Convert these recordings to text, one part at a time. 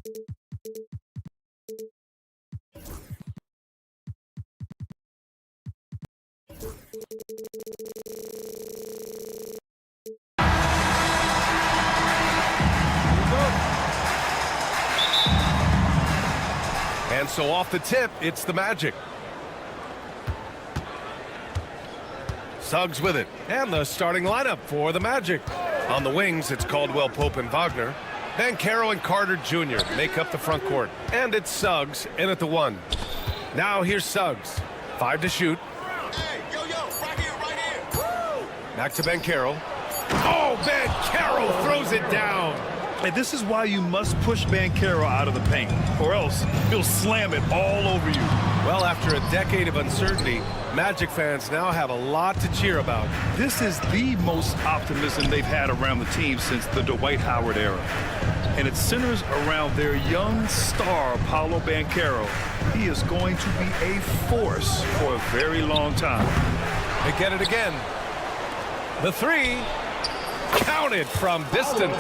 And so off the tip, it's the Magic. Suggs with it, and the starting lineup for the Magic. On the wings, it's Caldwell Pope and Wagner. Banchero and Carter Jr. make up the front court. And it's Suggs in at the 1. Now here's Suggs. 5 to shoot. Hey, yo, right here. Woo! Back to Banchero. Oh, Banchero throws it down. And this is why you must push Banchero out of the paint, or else he'll slam it all over you. Well, after a decade of uncertainty, Magic fans now have a lot to cheer about. This is the most optimism they've had around the team since the Dwight Howard era. And it centers around their young star, Paolo Banchero. He is going to be a force for a very long time. They get it again. The 3. Counted from distance.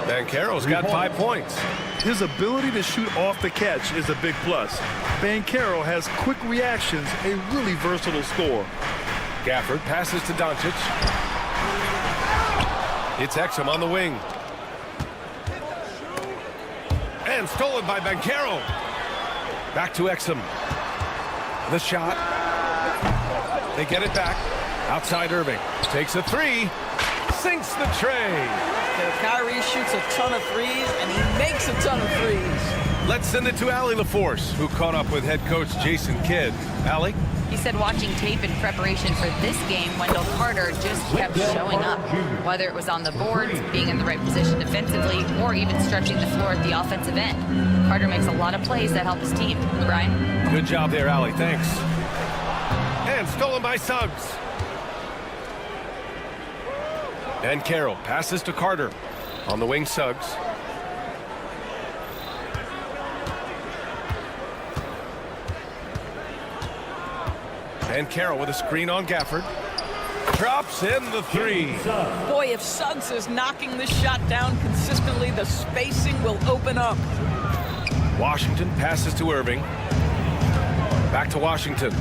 Banchero's got 5 points. His ability to shoot off the catch is a big plus. Banchero has quick reactions, a really versatile scorer. Gafford passes to Doncic. It's Exum on the wing. And stolen by Banchero. Back to Exum. The shot. They get it back. Outside Irving. Takes a 3. Sinks the tray. Kyrie shoots a ton of threes, and he makes a ton of threes. Let's send it to Allie LaForce, who caught up with head coach Jason Kidd. Allie? He said watching tape in preparation for this game, Wendell Carter just kept showing up. Whether it was on the boards, being in the right position defensively, or even stretching the floor at the offensive end. Carter makes a lot of plays that help his team. Brian? Good job there, Allie. Thanks. And stolen by Suggs. Banchero passes to Carter. On the wing, Suggs. Banchero with a screen on Gafford. Drops in the 3. Boy, if Suggs is knocking this shot down consistently, the spacing will open up. Washington passes to Irving. Back to Washington.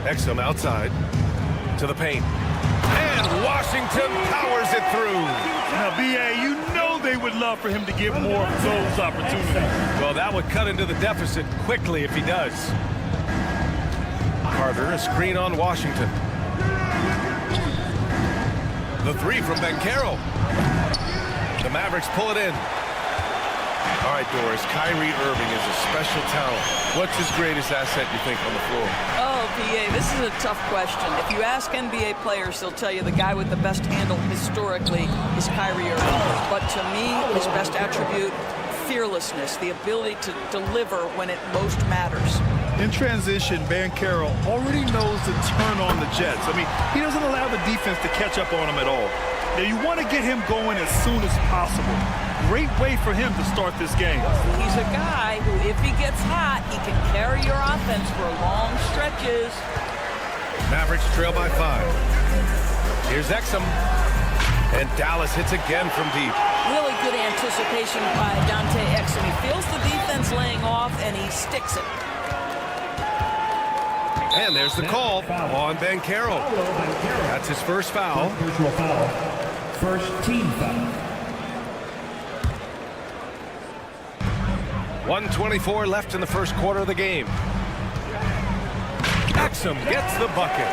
Exum outside. To the paint. And Washington powers it through. Now, B.A., you know they would love for him to get more of those opportunities. Well, that would cut into the deficit quickly if he does. Carter, a screen on Washington. The 3 from Banchero. The Mavericks pull it in. All right, Doris, Kyrie Irving is a special talent. What's his greatest asset, you think, on the floor? Oh, PA, this is a tough question. If you ask NBA players, they'll tell you the guy with the best handle historically is Kyrie Irving. But to me, his best attribute, fearlessness, the ability to deliver when it most matters. In transition, Banchero already knows to turn on the Jets. I mean, he doesn't allow the defense to catch up on him at all. Now, you want to get him going as soon as possible. Great way for him to start this game. He's a guy who, if he gets hot, he can carry your offense for long stretches. Mavericks trail by 5. Here's Exum. And Dallas hits again from deep. Really good anticipation by Dante Exum. He feels the defense laying off, and he sticks it. And there's the call on Banchero. That's his first foul. First team foul. 1:24 left in the first quarter of the game. Exum gets the bucket.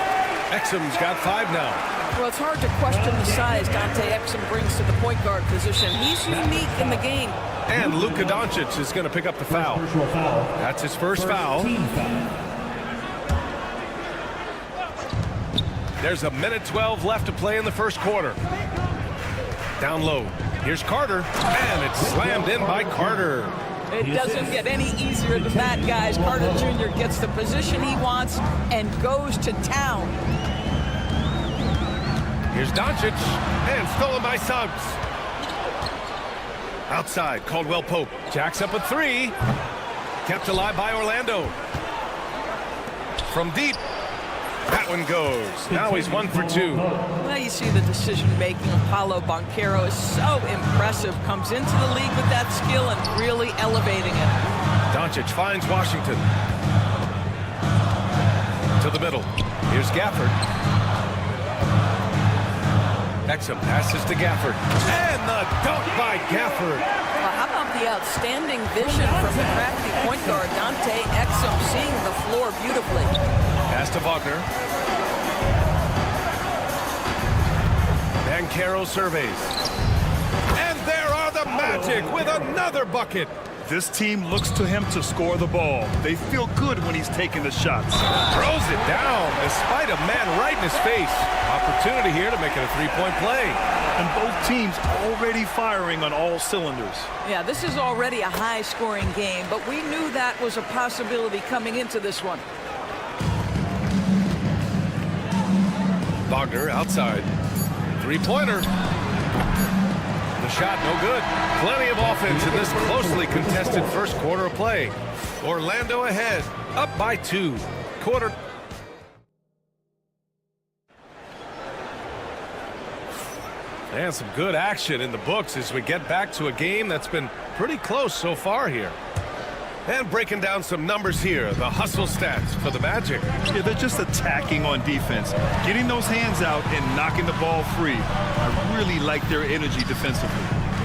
Exum's got 5 now. Well, it's hard to question the size Dante Exum brings to the point guard position. He's unique in the game. And Luka Doncic is going to pick up the foul. That's his first foul. There's a minute 12 left to play in the first quarter. Down low. Here's Carter. And it's slammed in by Carter. It doesn't get any easier than that, guys. Carter Jr. gets the position he wants and goes to town. Here's Doncic. And stolen by Suggs. Outside, Caldwell Pope jacks up a 3. Kept alive by Orlando. From deep. That one goes. Now he's 1 for 2. Well, you see the decision-making of Paolo Banchero is so impressive. Comes into the league with that skill and really elevating it. Doncic finds Washington. To the middle. Here's Gafford. Exum passes to Gafford. And the dunk by Gafford. Well, how about the outstanding vision from the crafty point guard, Dante Exum, seeing the floor beautifully. Pass to Wagner. Banchero surveys. And there are the Magic with another bucket. This team looks to him to score the ball. They feel good when he's taking the shots. Throws it down despite a man right in his face. Opportunity here to make it a three-point play. And both teams already firing on all cylinders. Yeah, this is already a high-scoring game, but we knew that was a possibility coming into this one. Wagner outside. Three-pointer. The shot no good. Plenty of offense in this closely contested first quarter of play. Orlando ahead, up by 2. Quarter. And some good action in the books as we get back to a game that's been pretty close so far here. And breaking down some numbers here, the hustle stats for the Magic. Yeah, they're just attacking on defense, getting those hands out and knocking the ball free. I really like their energy defensively.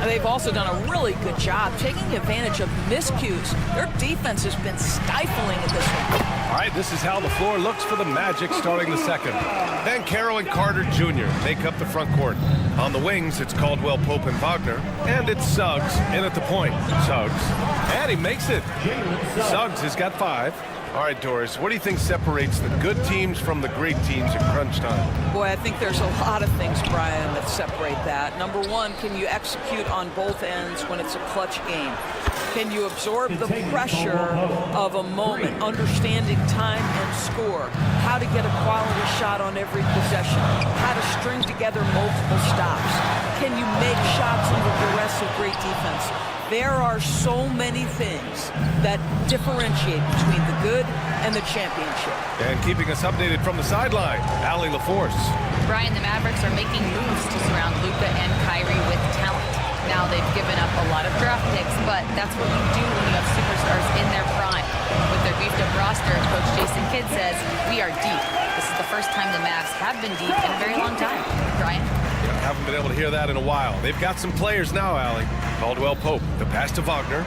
And they've also done a really good job taking advantage of miscues. Their defense has been stifling at this one. All right, this is how the floor looks for the Magic starting the second. Banchero and Carter Jr. make up the front court. On the wings, it's Caldwell Pope and Wagner. And it's Suggs in at the point. Suggs. And he makes it. Suggs has got 5. All right, Doris, what do you think separates the good teams from the great teams at crunch time? Boy, I think there's a lot of things, Brian, that separate that. Number one, can you execute on both ends when it's a clutch game? Can you absorb the pressure of a moment, understanding time and score, how to get a quality shot on every possession, how to string together multiple stops? Can you make shots under duress of great defense? There are so many things that differentiate between the good and the championship. And keeping us updated from the sideline, Allie LaForce. Brian, the Mavericks are making moves to surround Luka and Kyrie with talent. Now they've given up a lot of draft picks, but that's what you do when you have superstars in their prime. With their beefed-up roster, Coach Jason Kidd says, we are deep. This is the first time the Mavs have been deep in a very long time. Brian? Haven't been able to hear that in a while. They've got some players now, Allie. Caldwell Pope, the pass to Wagner.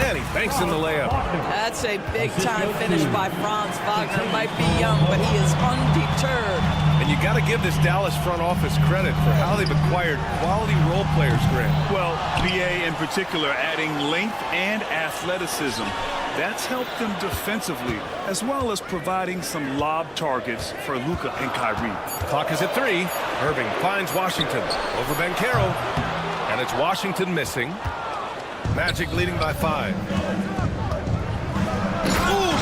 And he banks in the layup. That's a big-time finish by Franz Wagner. Might be young, but he is undeterred. And you got to give this Dallas front office credit for how they've acquired quality role players, Grant. Well, BA in particular adding length and athleticism. That's helped them defensively, as well as providing some lob targets for Luka and Kyrie. Clock is at 3. Irving finds Washington over Banchero. And it's Washington missing. Magic leading by 5. Ooh,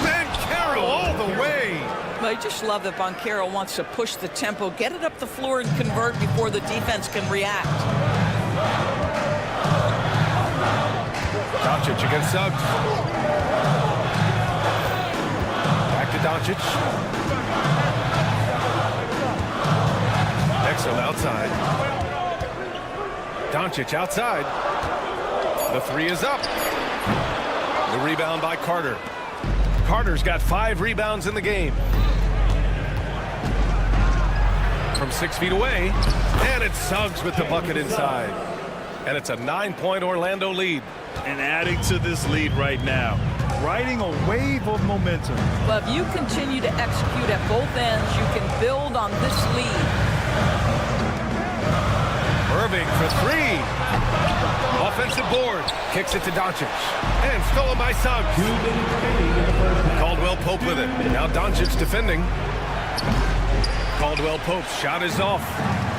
Banchero all the way. I just love that Banchero wants to push the tempo, get it up the floor, and convert before the defense can react. Doncic against Suggs. Back to Doncic. Exum outside. Doncic outside. The 3 is up. The rebound by Carter. Carter's got 5 rebounds in the game. From 6 feet away. And it's Suggs with the bucket inside. And it's a 9-point Orlando lead. And adding to this lead right now, riding a wave of momentum. But if you continue to execute at both ends, you can build on this lead. Irving for 3. Offensive board. Kicks it to Doncic. And stolen by Suggs. Caldwell Pope with it. Now Doncic defending. Caldwell Pope's shot is off.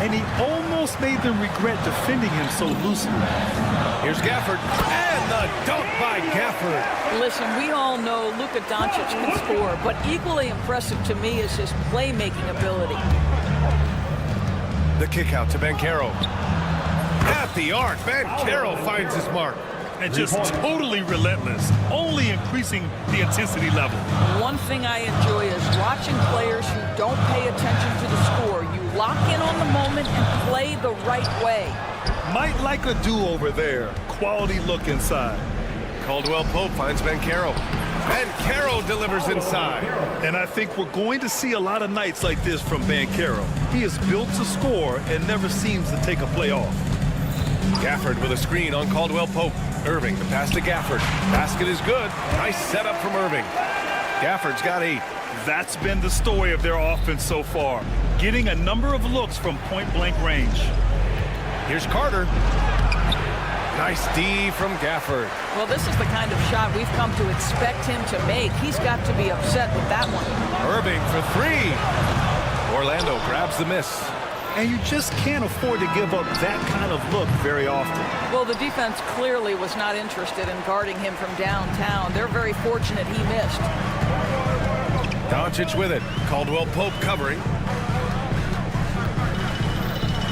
And he almost made them regret defending him so loosely. Here's Gafford. And the dunk by Gafford. Listen, we all know Luka Doncic can score, but equally impressive to me is his playmaking ability. The kick out to Banchero. At the arc, Banchero finds his mark. and just totally relentless, only increasing the intensity level. One thing I enjoy is watching players who don't pay attention to the score. You lock in on the moment and play the right way. Might like a do-over there. Quality look inside. Caldwell Pope finds Banchero. Banchero delivers inside. And I think we're going to see a lot of nights like this from Banchero. He is built to score and never seems to take a play off. Gafford with a screen on Caldwell Pope. Irving, the pass to Gafford. Basket is good. Nice setup from Irving. Gafford's got 8. That's been the story of their offense so far, getting a number of looks from point-blank range. Here's Carter. Nice D from Gafford. Well, this is the kind of shot we've come to expect him to make. He's got to be upset with that one. Irving for 3. Orlando grabs the miss. And you just can't afford to give up that kind of look very often. Well, the defense clearly was not interested in guarding him from downtown. They're very fortunate he missed. Doncic with it. Caldwell Pope covering.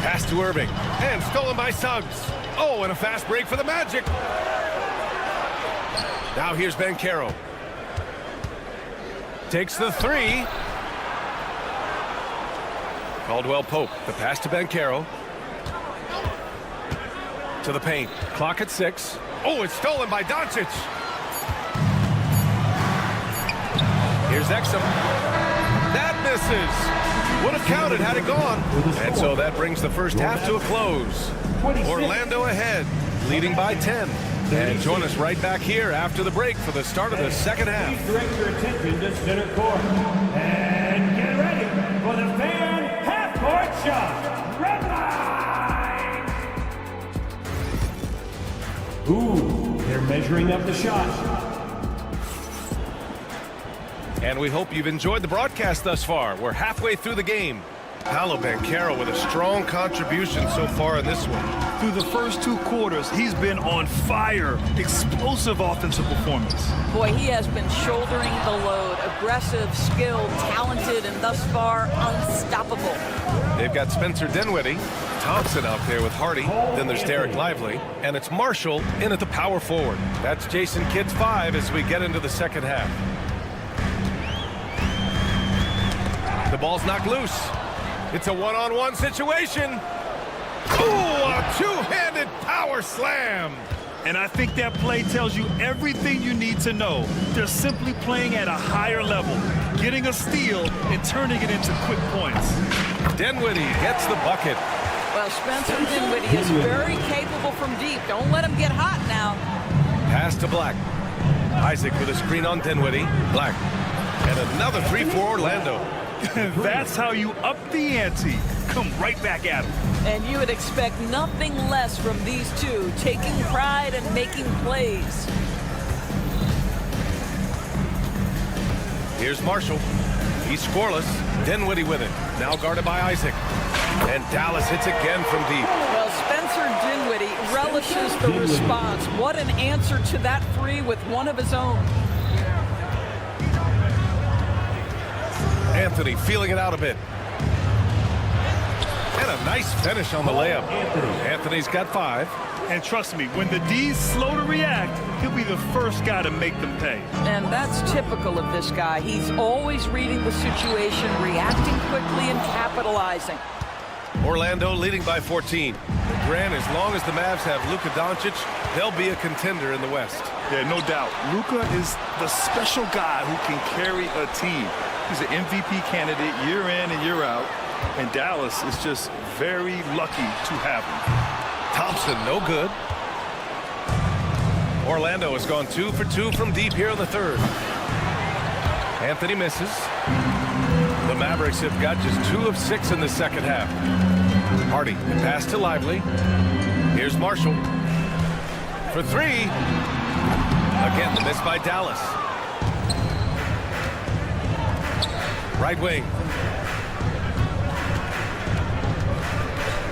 Pass to Irving. And stolen by Suggs. Oh, and a fast break for the Magic. Now here's Banchero. Takes the 3. Caldwell Pope, the pass to Banchero. To the paint. Clock at 6. Oh, it's stolen by Doncic. Here's Exum. That misses. Would have counted had it gone. And so that brings the first half to a close. Orlando ahead, leading by 10. And join us right back here after the break for the start of the second half. Direct your attention to center court. And get ready for the fan half-court shot. Red line! Ooh, they're measuring up the shot. And we hope you've enjoyed the broadcast thus far. We're halfway through the game. Paolo Banchero with a strong contribution so far in this one. Through the first 2 quarters, he's been on fire. Explosive offensive performance. Boy, he has been shouldering the load. Aggressive, skilled, talented, and thus far unstoppable. They've got Spencer Dinwiddie, Thompson out there with Hardy. Then there's Derek Lively. And it's Marshall in at the power forward. That's Jason Kidd's 5 as we get into the second half. The ball's knocked loose. It's a one-on-one situation. Ooh, a two-handed power slam. And I think that play tells you everything you need to know. They're simply playing at a higher level, getting a steal and turning it into quick points. Dinwiddie gets the bucket. Well, Spencer Dinwiddie is very capable from deep. Don't let him get hot now. Pass to Black. Isaac with a screen on Dinwiddie. Black. And another 3 for Orlando. That's how you up the ante. Come right back at him. And you would expect nothing less from these two, taking pride and making plays. Here's Marshall. He's scoreless. Dinwiddie with it. Now guarded by Isaac. And Dallas hits again from deep. Well, Spencer Dinwiddie relishes the response. What an answer to that 3 with one of his own. Anthony feeling it out a bit. And a nice finish on the layup. Anthony's got 5. And trust me, when the D's slow to react, he'll be the first guy to make them pay. And that's typical of this guy. He's always reading the situation, reacting quickly and capitalizing. Orlando leading by 14. Grant, as long as the Mavs have Luka Doncic, they'll be a contender in the West. Yeah, no doubt. Luka is the special guy who can carry a team. He's an MVP candidate year in and year out. And Dallas is just very lucky to have him. Thompson, no good. Orlando has gone 2 for 2 from deep here in the third. Anthony misses. The Mavericks have got just 2 of 6 in the second half. Hardy, the pass to Lively. Here's Marshall. For 3. Again, the miss by Dallas. Right wing.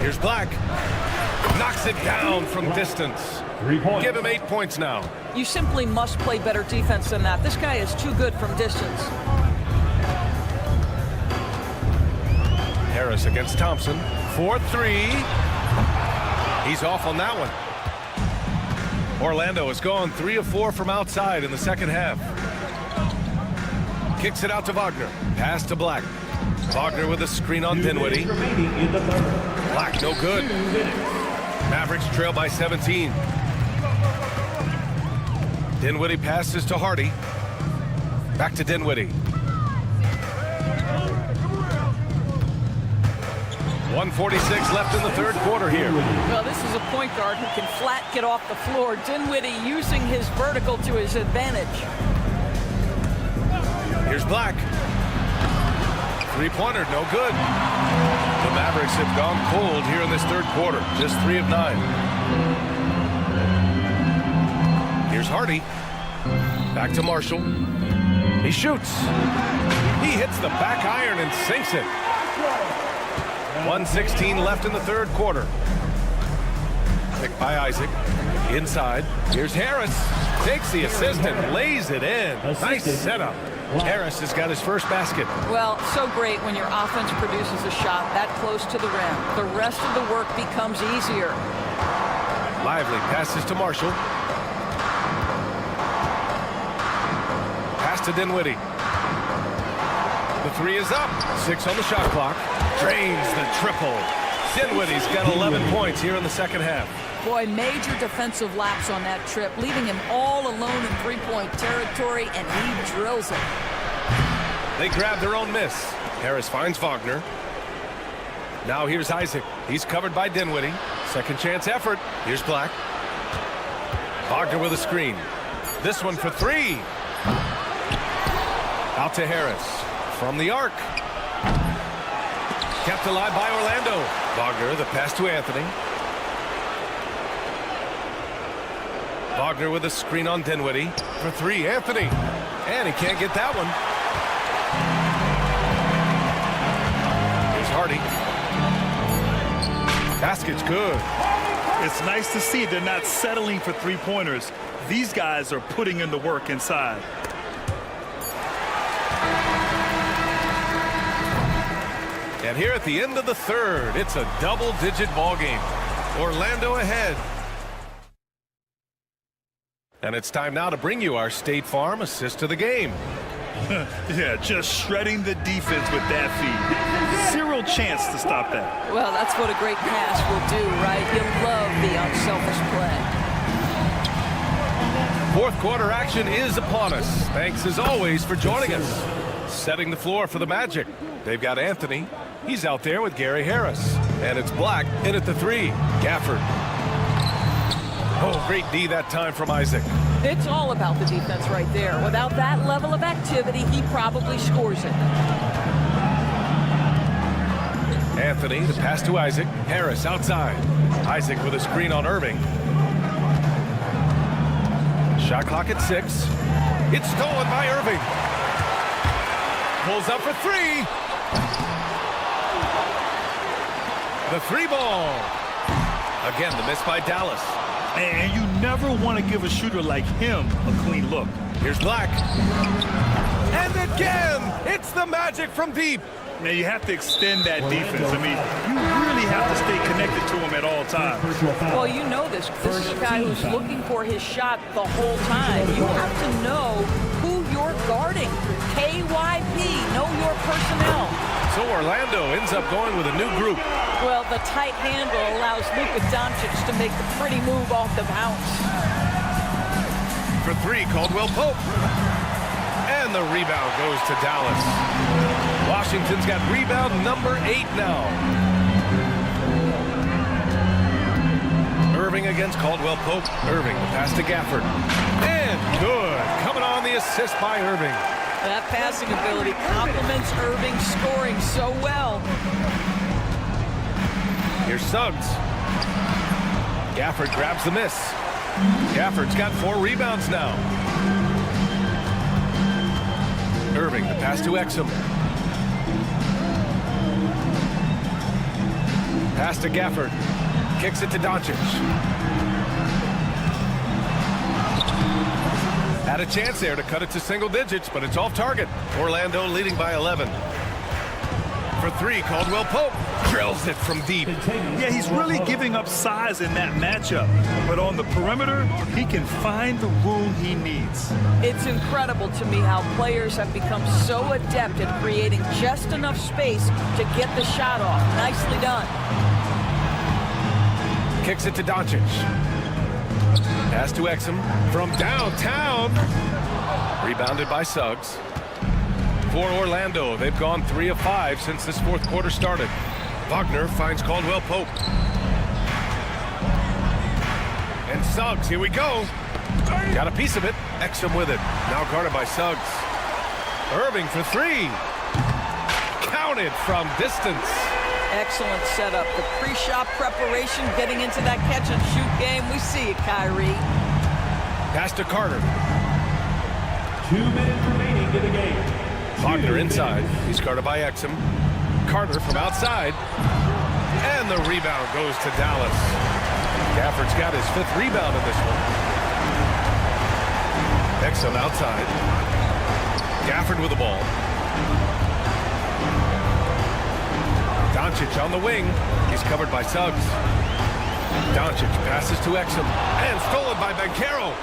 Here's Black. Knocks it down from distance. 3 points. Give him 8 points now. You simply must play better defense than that. This guy is too good from distance. Harris against Thompson. 4-3. He's off on that one. Orlando has gone 3 of 4 from outside in the second half. Kicks it out to Wagner. Pass to Black. Wagner with a screen on Dinwiddie. Remaining in the third. Black, no good. 2 minutes. Mavericks trail by 17. Dinwiddie passes to Hardy. Back to Dinwiddie. 1:46 left in the third quarter here. Well, this is a point guard who can flat get off the floor. Dinwiddie using his vertical to his advantage. Here's Black. Three-pointer, no good. The Mavericks have gone cold here in this third quarter. Just 3 of 9. Here's Hardy. Back to Marshall. He shoots. He hits the back iron and sinks it. 1:16 left in the third quarter. Picked by Isaac. Inside. Here's Harris. Takes the assist and lays it in. Nice setup. Harris has got his first basket. Well, so great when your offense produces a shot that close to the rim. The rest of the work becomes easier. Lively passes to Marshall. Pass to Dinwiddie. The three is up. 6 on the shot clock. Drains the triple. Dinwiddie's got 11 points here in the second half. Boy, major defensive lapse on that trip, leaving him all alone in three-point territory, and he drills it. They grab their own miss. Harris finds Wagner. Now here's Isaac. He's covered by Dinwiddie. Second chance effort. Here's Black. Wagner with a screen. This one for 3. Out to Harris. From the arc. Kept alive by Orlando. Wagner, the pass to Anthony. Wagner with a screen on Dinwiddie. For 3, Anthony. And he can't get that one. Here's Hardy. Basket's good. It's nice to see they're not settling for three-pointers. These guys are putting in the work inside. And here at the end of the third, it's a double-digit ball game. Orlando ahead. And it's time now to bring you our State Farm assist of the game. Yeah, just shredding the defense with that feed. Zero chance to stop that. Well, that's what a great pass will do, right? You'll love the unselfish play. Fourth quarter action is upon us. Thanks as always for joining us. Setting the floor for the Magic. They've got Anthony. He's out there with Gary Harris. And it's Black in at the 3. Gafford. Oh, great D that time from Isaac. It's all about the defense right there. Without that level of activity, he probably scores it. Anthony, the pass to Isaac. Harris outside. Isaac with a screen on Irving. Shot clock at 6. It's stolen by Irving. Pulls up for 3. The 3 ball. Again, the miss by Dallas. And you never want to give a shooter like him a clean look. Here's Black. And again, it's the Magic from deep. Now, you have to extend that defense. I mean, you really have to stay connected to him at all times. Well, you know this. This is a guy who's looking for his shot the whole time. You have to know who you're guarding. KYP, know your personnel. So Orlando ends up going with a new group. Well, the tight handle allows Luka Doncic to make the pretty move off the bounce. For 3, Caldwell Pope. And the rebound goes to Dallas. Washington's got rebound number 8 now. Irving against Caldwell Pope. Irving, the pass to Gafford. And good. Coming on the assist by Irving. That passing ability complements Irving's scoring so well. Here's Suggs. Gafford grabs the miss. Gafford's got 4 rebounds now. Irving, the pass to Exum. Pass to Gafford. Kicks it to Doncic. Had a chance there to cut it to single digits, but it's off target. Orlando leading by 11. for three, Caldwell Pope drills it from deep. Yeah, he's really giving up size in that matchup. But on the perimeter, he can find the room he needs. It's incredible to me how players have become so adept at creating just enough space to get the shot off. Nicely done. Kicks it to Doncic. Pass to Exum from downtown. Rebounded by Suggs. For Orlando, they've gone 3 of 5 since this fourth quarter started. Wagner finds Caldwell Pope. And Suggs, here we go. Got a piece of it. Exum with it. Now guarded by Suggs. Irving for three. Counted from distance. Excellent setup. The pre-shot preparation, getting into that catch-and-shoot game. We see it, Kyrie. Pass to Carter. 2 minutes remaining in the game. Wagner inside. He's guarded by Exum. Carter from outside. And the rebound goes to Dallas. Gafford's got his 5th rebound in this one. Exum outside. Gafford with the ball. Doncic on the wing. He's covered by Suggs. Doncic passes to Exum. And stolen by Banchero.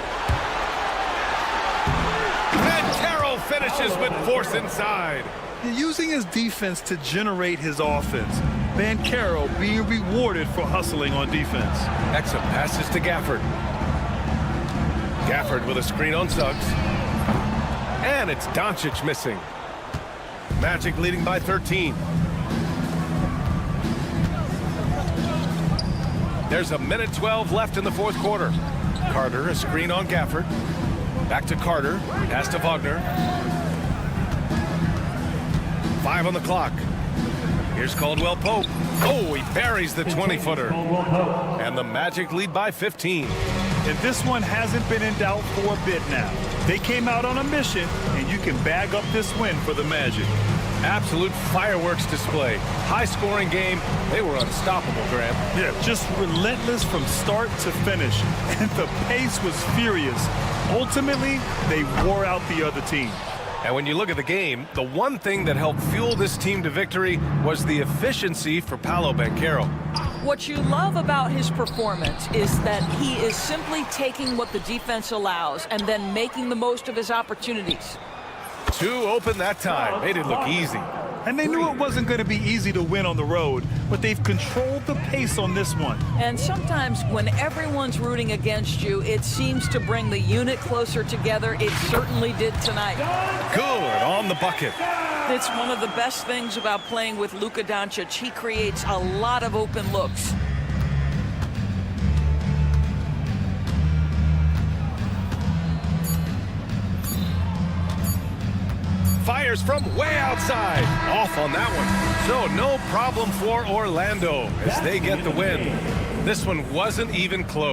Banchero finishes with force inside. Using his defense to generate his offense. Banchero being rewarded for hustling on defense. Exum passes to Gafford. Gafford with a screen on Suggs. And it's Doncic missing. Magic leading by 13. There's a minute 12 left in the fourth quarter. Carter, a screen on Gafford. Back to Carter. Pass to Wagner. 5 on the clock. Here's Caldwell Pope. Oh, he buries the 20-footer. And the Magic lead by 15. And this one hasn't been in doubt for a bit now. They came out on a mission, and you can bag up this win for the Magic. Absolute fireworks display. High-scoring game. They were unstoppable, Graham. Yeah, just relentless from start to finish. And the pace was furious. Ultimately, they wore out the other team. And when you look at the game, the one thing that helped fuel this team to victory was the efficiency for Paolo Banchero. What you love about his performance is that he is simply taking what the defense allows and then making the most of his opportunities. 2 open that time. Made it look easy. And they knew it wasn't going to be easy to win on the road, but they've controlled the pace on this one. And sometimes when everyone's rooting against you, it seems to bring the unit closer together. It certainly did tonight. Good on the bucket. It's one of the best things about playing with Luka Doncic. He creates a lot of open looks. Fires from way outside. Off on that one. So no problem for Orlando as they get the win. This one wasn't even close.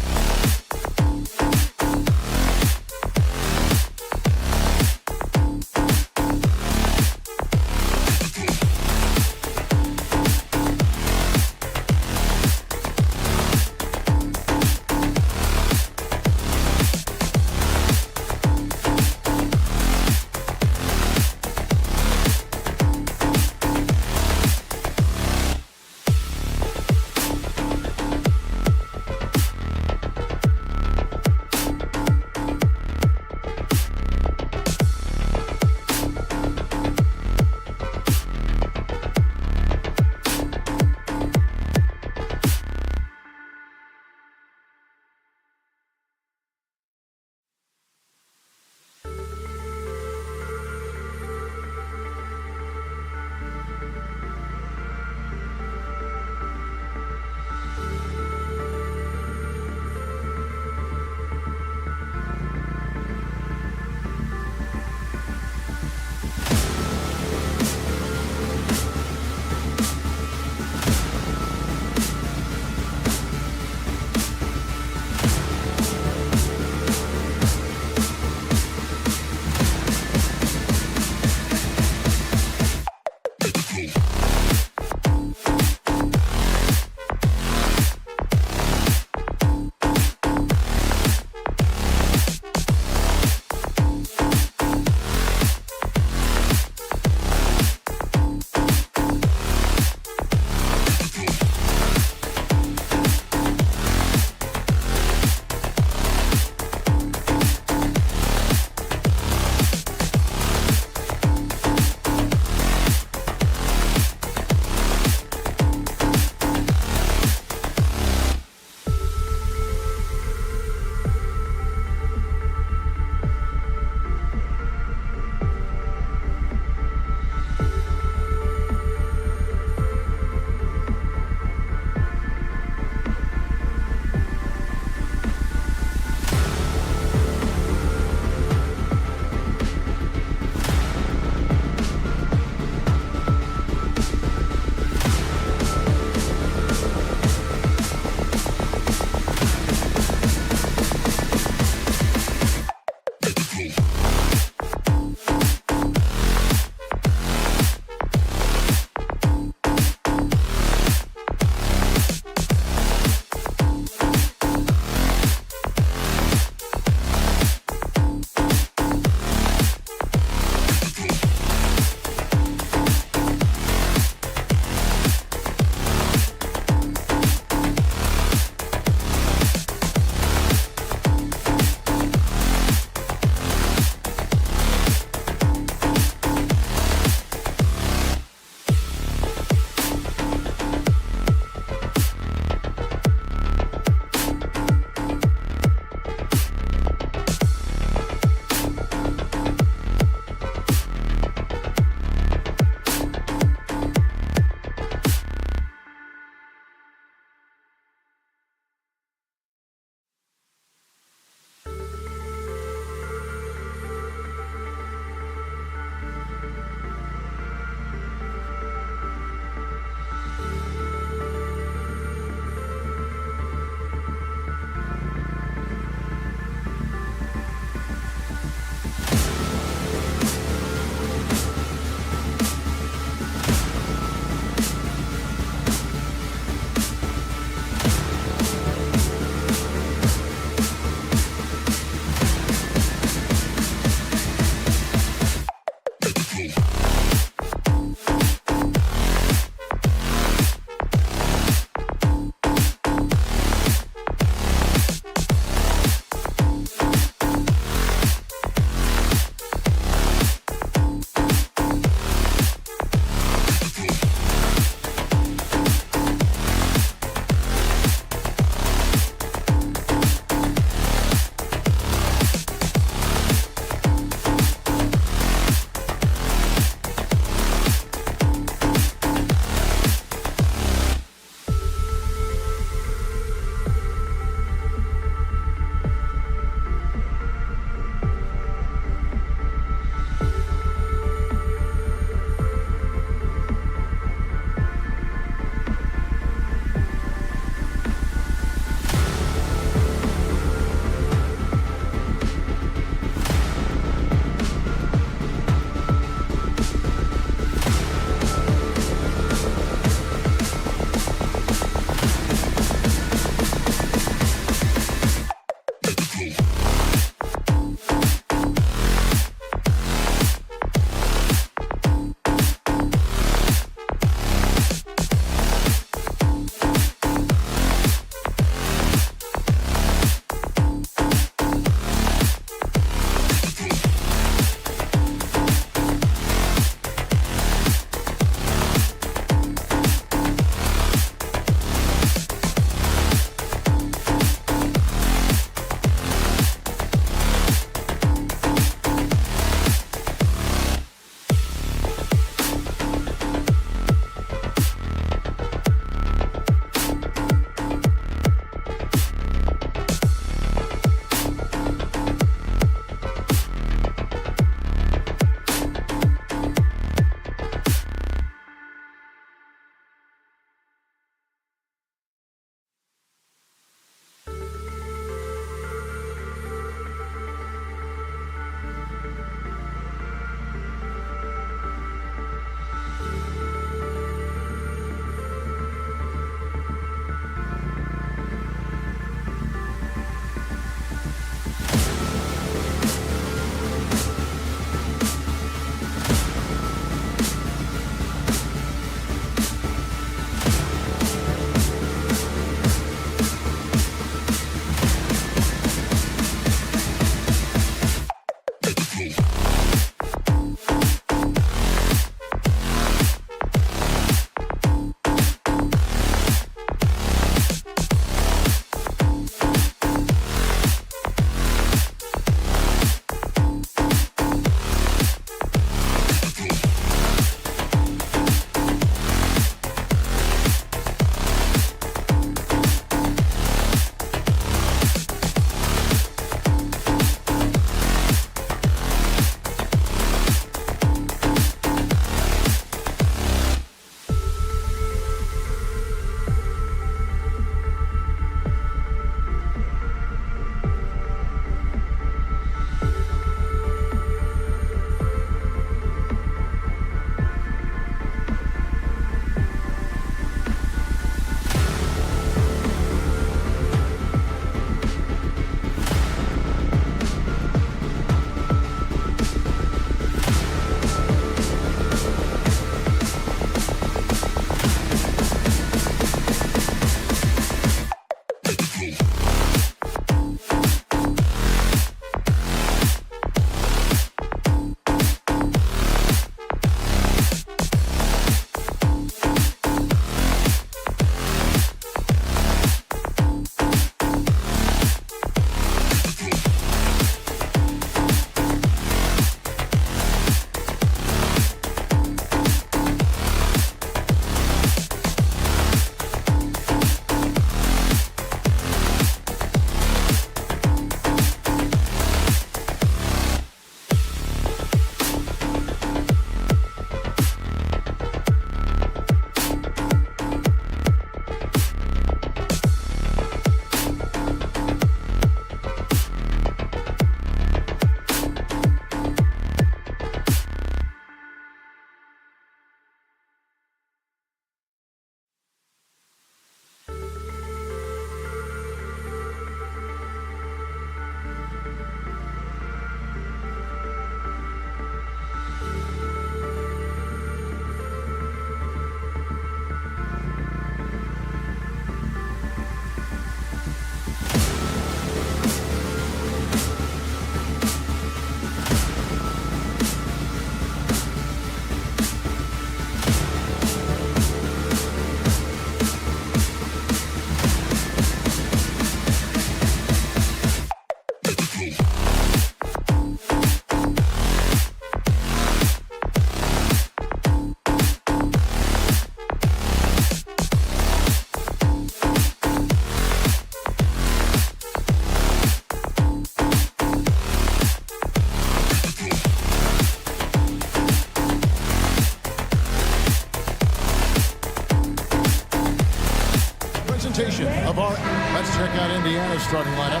rotation of our... Let's check out Indiana's starting lineup.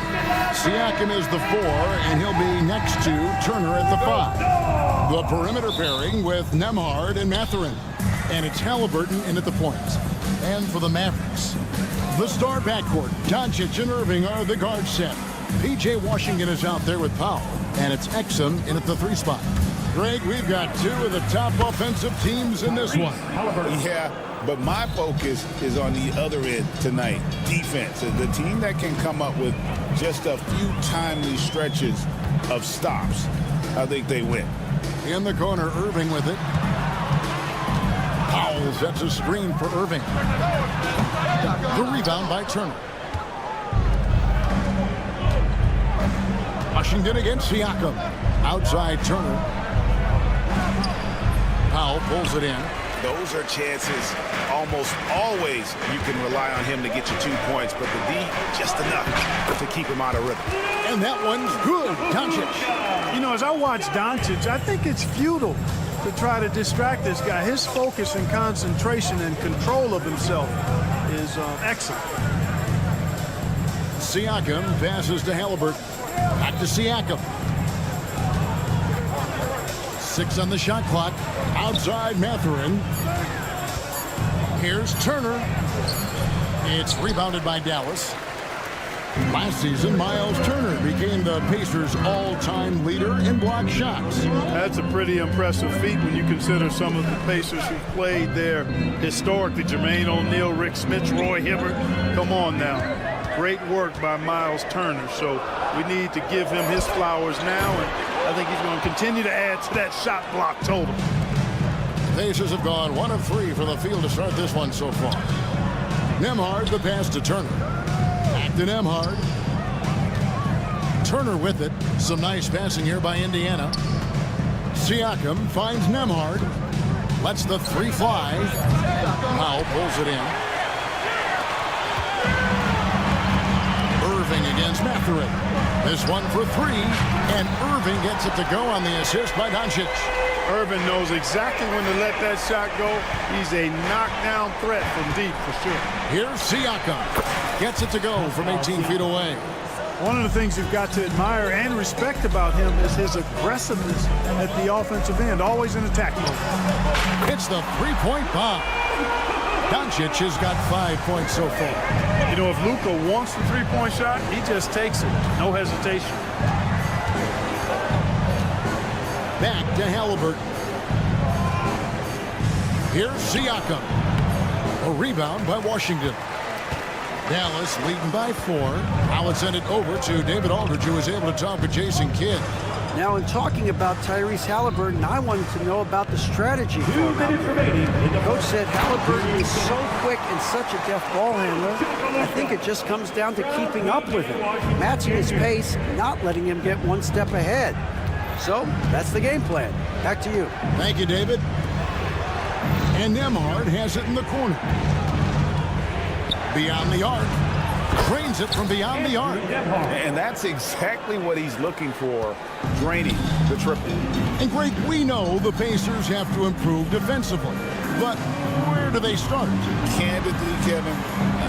Siakam is the 4, and he'll be next to Turner at the 5. The perimeter pairing with Nembhard and Mathurin. And it's Halliburton in at the points. And for the Mavericks, the star backcourt, Doncic and Irving are the guard set. P.J. Washington is out there with Powell. And it's Exum in at the 3 spot. Greg, we've got 2 of the top offensive teams in this one. Yeah, but my focus is on the other end tonight. Defense. The team that can come up with just a few timely stretches of stops, I think they win. In the corner, Irving with it. Powell sets a screen for Irving. The rebound by Turner. Washington against Siakam. Outside Turner. Powell pulls it in. Those are chances almost always you can rely on him to get you 2 points, but the D, just enough to keep him out of rhythm. And that one's good. Doncic. You know, as I watch Doncic, I think it's futile to try to distract this guy. His focus and concentration and control of himself is excellent. Siakam passes to Halliburton. Back to Siakam. 6 on the shot clock. Outside Mathurin. Here's Turner. It's rebounded by Dallas. Last season, Miles Turner became the Pacers' all-time leader in block shots. That's a pretty impressive feat when you consider some of the Pacers who've played there historically. Jermaine O'Neal, Rick Smith, Roy Hibbert. Come on now. Great work by Miles Turner. So we need to give him his flowers now, and I think he's going to continue to add to that shot block total. Pacers have gone 1 of 3 for the field to start this one so far. Nembhard, the pass to Turner. Back to Nembhard. Turner with it. Some nice passing here by Indiana. Siakam finds Nembhard. Lets the 3 fly. Powell pulls it in. Irving against Mathurin. This one for 3, and Irving gets it to go on the assist by Doncic. Irving knows exactly when to let that shot go. He's a knockdown threat from deep for sure. Here's Siakam. Gets it to go from 18 feet away. One of the things you've got to admire and respect about him is his aggressiveness at the offensive end, always in attack mode. It's the 3-point bomb. Doncic has got 5 points so far. You know, if Luka wants the 3-point shot, he just takes it. No hesitation. Back to Halliburton. Here's Siakam. A rebound by Washington. Dallas leading by 4. Now let's send it over to David Aldridge, who was able to talk with Jason Kidd. Now, in talking about Tyrese Halliburton, I wanted to know about the strategy for him out there. Coach said Halliburton is so quick and such a deft ball handler. I think it just comes down to keeping up with him, matching his pace, not letting him get 1 step ahead. So, that's the game plan. Back to you. Thank you, David. And Nembhard has it in the corner. Beyond the arc. Drains it from beyond the arc. And that's exactly what he's looking for, draining the triple. And Greg, we know the Pacers have to improve defensively. But where do they start? Candidly, Kevin,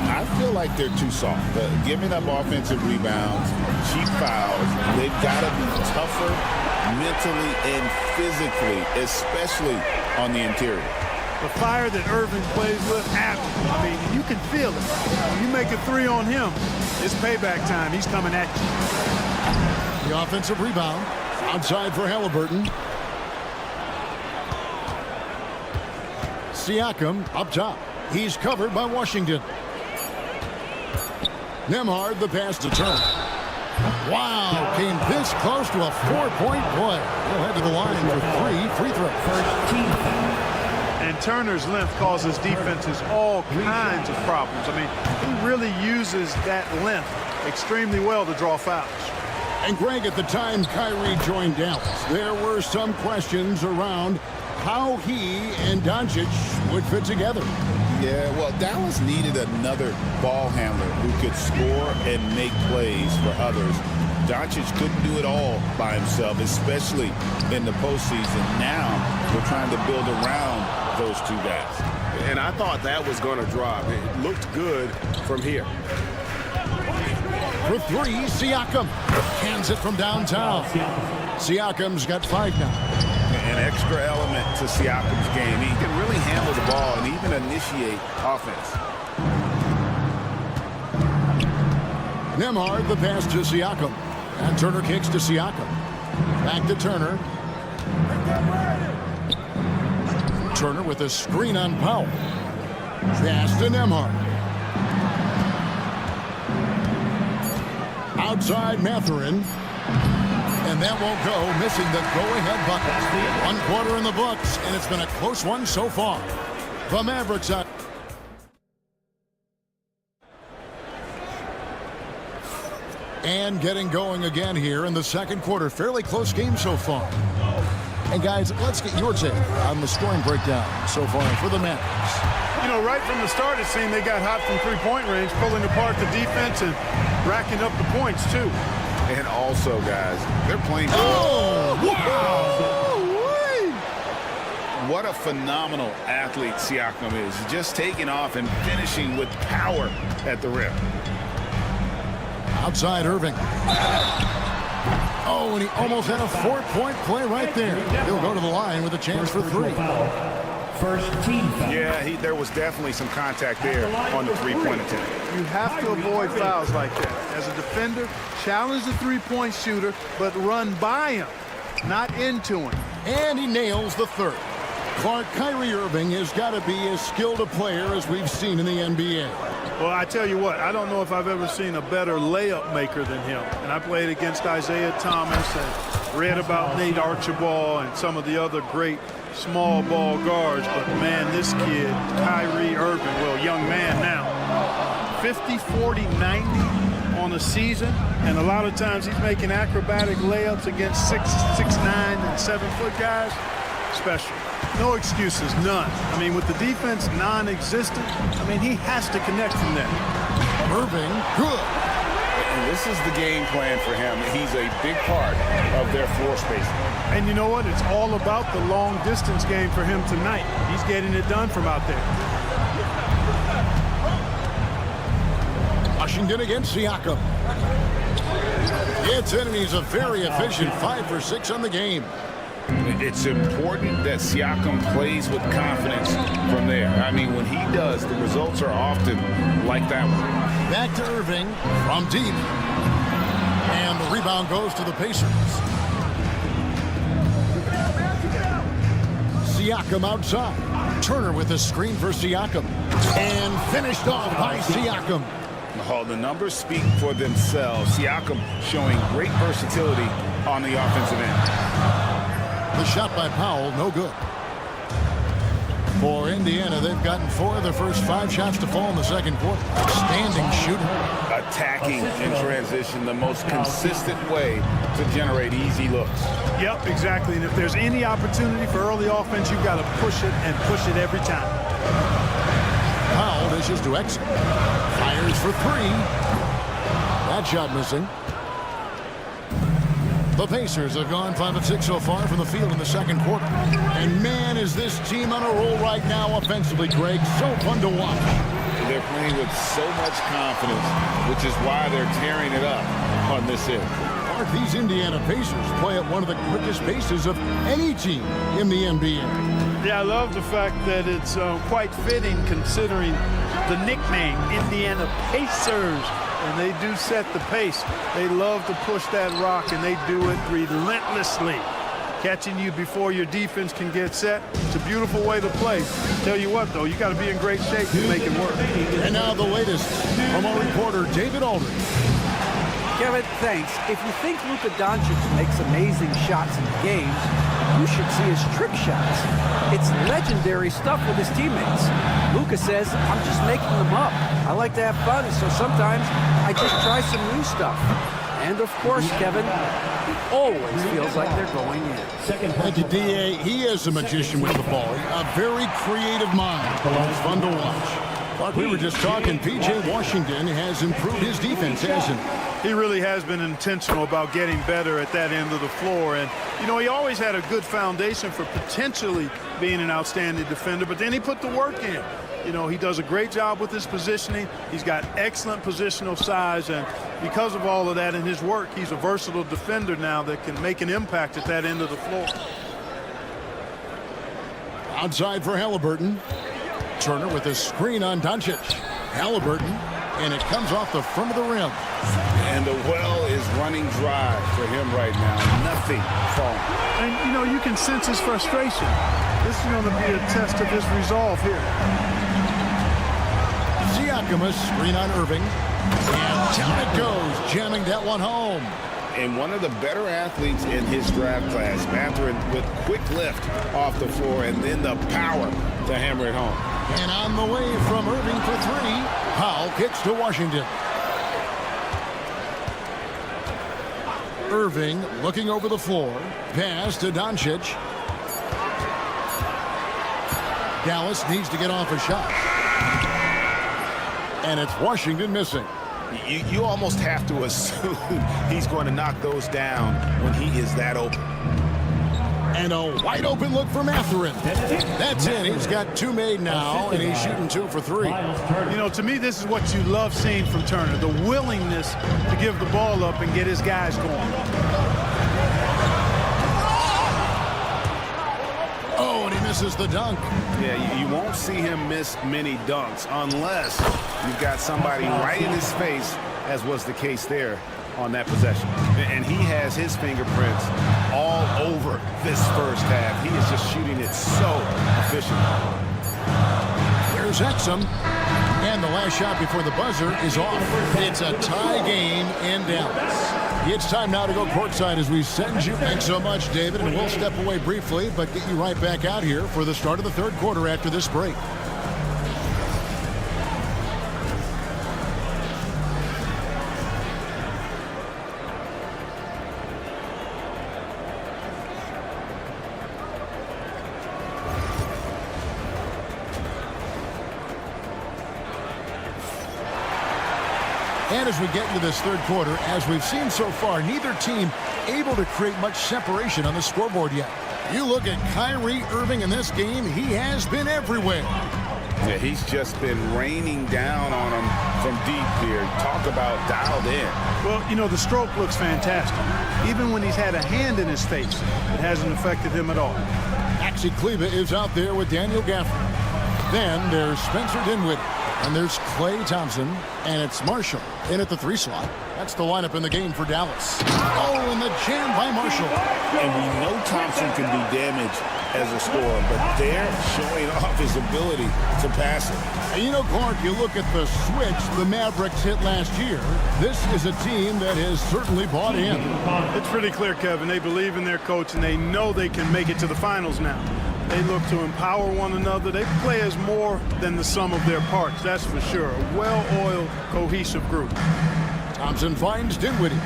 I feel like they're too soft. Giving up offensive rebounds, cheap fouls, they've got to be tougher mentally and physically, especially on the interior. The fire that Irving plays with, I mean, you can feel it. When you make a 3 on him, it's payback time. He's coming at you. The offensive rebound. Outside for Halliburton. Siakam up top. He's covered by Washington. Nembhard, the pass to Turner. Wow, came this close to a 4-point play. He'll head to the line for 3 free throws. And Turner's length causes defenses all kinds of problems. I mean, he really uses that length extremely well to draw fouls. And Greg, at the time Kyrie joined Dallas, there were some questions around how he and Doncic would fit together. Yeah, well, Dallas needed another ball handler who could score and make plays for others. Doncic couldn't do it all by himself, especially in the postseason. Now we're trying to build around those 2 guys. and I thought that was going to drop. It looked good from here. For three, Siakam hands it from downtown. Siakam's got 5 now. An extra element to Siakam's game. He can really handle the ball and even initiate offense. Nembhard the pass to Siakam. And Turner kicks to Siakam. Back to Turner. Turner with a screen on Powell. Pass to Nembhard. Outside Mathurin. And that won't go, missing the go-ahead bucket. 1 quarter in the books, and it's been a close one so far. The Mavericks out. And getting going again here in the second quarter. Fairly close game so far. And guys, let's get your take on the scoring breakdown so far for the Mavericks. You know, right from the start, it seemed they got hot from three-point range, pulling apart the defense and racking up the points, too. And also, guys, they're playing. Oh, wow! What a phenomenal athlete Siakam is. Just taking off and finishing with power at the rim. Outside Irving. Oh, and he almost had a 4-point play right there. He'll go to the line with a chance for 3. First team foul. Yeah, there was definitely some contact there on the three-point attempt. You have to avoid fouls like that. As a defender, challenge the three-point shooter, but run by him, not into him. And he nails the 3rd. Clark, Kyrie Irving has got to be as skilled a player as we've seen in the NBA. Well, I tell you what, I don't know if I've ever seen a better layup maker than him. And I played against Isaiah Thomas and read about Nate Archibald and some of the other great small ball guards. But, man, this kid, Kyrie Irving, well, young man now, 50, 40, 90 on a season. And a lot of times he's making acrobatic layups against 6'9", and 7-foot guys. Special. No excuses, none. I mean, with the defense non-existent, I mean, he has to connect from there. Irving, good. And this is the game plan for him. He's a big part of their floor spacing. And you know what? It's all about the long-distance game for him tonight. He's getting it done from out there. Washington against Siakam. Gets in, and he's a very efficient 5 for 6 on the game. It's important that Siakam plays with confidence from there. I mean, when he does, the results are often like that one. Back to Irving from deep. And the rebound goes to the Pacers. Siakam outside. Turner with a screen for Siakam. And finished off by Siakam. Oh, the numbers speak for themselves. Siakam showing great versatility on the offensive end. The shot by Powell, no good. For Indiana, they've gotten 4 of their first 5 shots to fall in the second quarter. Outstanding shooting. Attacking in transition, the most consistent way to generate easy looks. Yep, exactly. And if there's any opportunity for early offense, you've got to push it and push it every time. Powell dishes to exit. Fires for 3. That shot missing. The Pacers have gone 5 of 6 so far from the field in the second quarter. And man, is this team on a roll right now offensively, Greg. So fun to watch. They're playing with so much confidence, which is why they're tearing it up on this end. These Indiana Pacers play at one of the quickest paces of any team in the NBA. Yeah, I love the fact that it's quite fitting considering the nickname, Indiana Pacers. And they do set the pace. They love to push that rock, and they do it relentlessly. Catching you before your defense can get set. It's a beautiful way to play. Tell you what, though, you got to be in great shape to make it work. And now the latest from our reporter, David Aldridge. Kevin, thanks. If you think Luka Doncic makes amazing shots in games, you should see his trick shots. It's legendary stuff with his teammates. Luka says, I'm just making them up. I like to have fun, so sometimes I just try some new stuff. And of course, Kevin, he always feels like they're going in. Thank you, D.A. He is a magician with the ball. A very creative mind. It's fun to watch. Mark, we were just talking. P.J. Washington has improved his defense, hasn't he? He really has been intentional about getting better at that end of the floor. And, you know, he always had a good foundation for potentially being an outstanding defender, but then he put the work in. You know, he does a great job with his positioning. He's got excellent positional size, and because of all of that in his work, he's a versatile defender now that can make an impact at that end of the floor. Outside for Halliburton. Turner with a screen on Doncic. Halliburton, and it comes off the front of the rim. And the well is running dry for him right now. Nothing falling. And, you know, you can sense his frustration. This is going to be a test of his resolve here. Siakam, a screen on Irving. And down it goes, jamming that one home. And one of the better athletes in his draft class, Mathurin, with quick lift off the floor and then the power to hammer it home. And on the way from Irving for three. Powell kicks to Washington. Irving looking over the floor. Pass to Doncic. Dallas needs to get off a shot. And it's Washington missing. You almost have to assume he's going to knock those down when he is that open. And a wide open look for Mathurin. That's it. He's got two made now, and he's shooting 2 for 3. You know, to me, this is what you love seeing from Turner, the willingness to give the ball up and get his guys going. Oh, and he misses the dunk. Yeah, you won't see him miss many dunks unless you've got somebody right in his face, as was the case there on that possession. And he has his fingerprints all over this first half. He is just shooting it so efficiently. Here's Exum. And the last shot before the buzzer is off. It's a tie game in Dallas. It's time now to go courtside as we send you. Thanks so much, David. And we'll step away briefly, but get you right back out here for the start of the third quarter after this break. And as we get into this third quarter, as we've seen so far, neither team able to create much separation on the scoreboard yet. You look at Kyrie Irving in this game, he has been everywhere. Yeah, he's just been raining down on him from deep here. Talk about dialed in. Well, you know, the stroke looks fantastic. Even when he's had a hand in his face, it hasn't affected him at all. Maxi Kleba is out there with Daniel Gafford. Then there's Spencer Dinwiddie. And there's Klay Thompson, and it's Marshall in at the 3 slot. That's the lineup in the game for Dallas. Oh, and the jam by Marshall. And we know Thompson can be damaged as a scorer, but they're showing off his ability to pass it. And you know, Clark, you look at the switch the Mavericks hit last year. This is a team that has certainly bought in. It's pretty clear, Kevin. They believe in their coach, and they know they can make it to the finals now. They look to empower one another. They play as more than the sum of their parts, that's for sure. A well-oiled, cohesive group. Thompson finds Dinwiddie.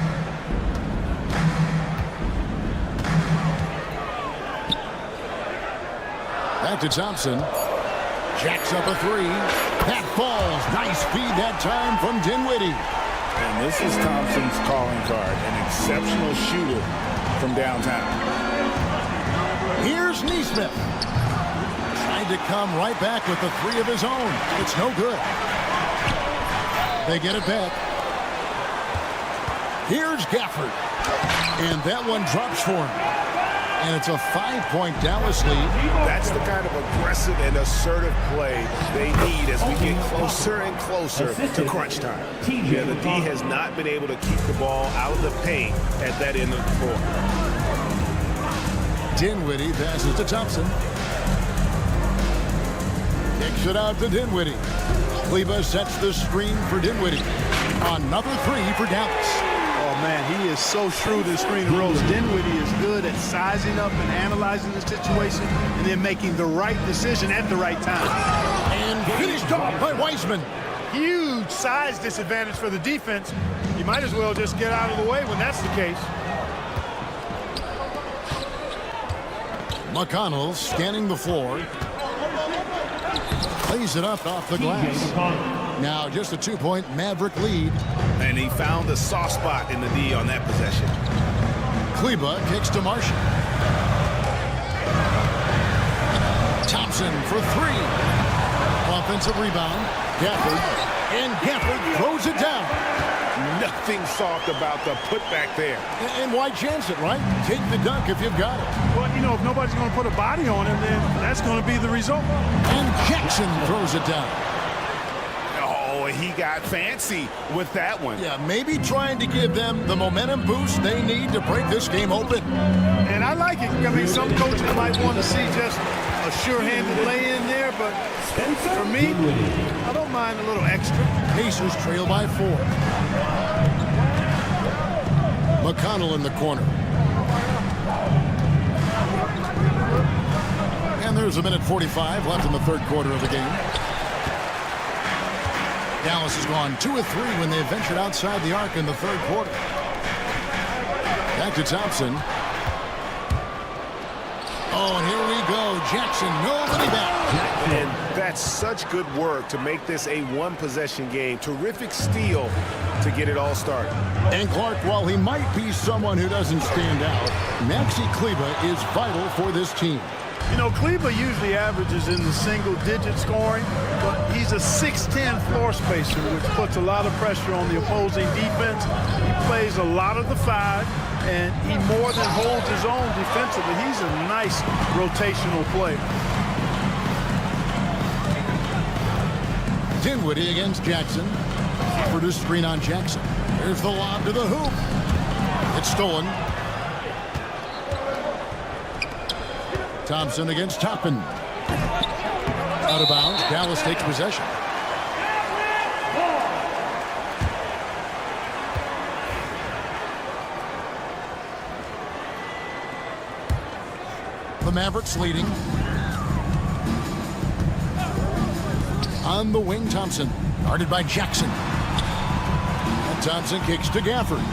Back to Thompson. Jacks up a 3. That falls. Nice feed that time from Dinwiddie. And this is Thompson's calling card, an exceptional shooter from downtown. Here's Neesmith. Trying to come right back with the 3 of his own. It's no good. They get it back. Here's Gafford. And that one drops for him. And it's a 5-point Dallas lead. That's the kind of aggressive and assertive play they need as we get closer and closer to crunch time. Yeah, the D has not been able to keep the ball out of the paint at that end of the floor. Dinwiddie passes to Thompson. Kicks it out to Dinwiddie. Kleba sets the screen for Dinwiddie. Another 3 for Dallas. Oh, man, he is so shrewd in screen and rolls. Dinwiddie is good at sizing up and analyzing the situation and then making the right decision at the right time. And finished off by Wiseman. Huge size disadvantage for the defense. You might as well just get out of the way when that's the case. McConnell scanning the floor. lays it up off the glass. Now just a 2-point Maverick lead. And he found the soft spot in the D on that possession. Kleba kicks to Marshall. Thompson for 3. Offensive rebound. Gafford. And Gafford throws it down. Nothing soft about the putback there. And why chance it, right? Take the dunk if you've got it. Well, you know, if nobody's going to put a body on him, then that's going to be the result. And Jackson throws it down. Oh, he got fancy with that one. Yeah, maybe trying to give them the momentum boost they need to break this game open. And I like it. I mean, some coaches might want to see just a sure-handed lay-in there, but for me, I don't mind a little extra. Pacers trail by 4. McConnell in the corner. And there's a minute 45 left in the third quarter of the game. Dallas has gone 2 of 3 when they ventured outside the arc in the third quarter. Back to Thompson. Oh, and here we go. Jackson, nobody back. And that's such good work to make this a one-possession game. Terrific steal to get it all started. And Clark, while he might be someone who doesn't stand out, Maxi Kleba is vital for this team. You know, Kleba usually averages in the single-digit scoring, but he's a 6'10" floor spacer, which puts a lot of pressure on the opposing defense. He plays a lot of the 5, and he more than holds his own defensively. He's a nice rotational player. Dinwiddie against Jackson. Produced screen on Jackson. Here's the lob to the hoop. It's stolen. Thompson against Toppin. Out of bounds. Dallas takes possession. The Mavericks leading. On the wing, Thompson. Guarded by Jackson. And Thompson kicks to Gafford.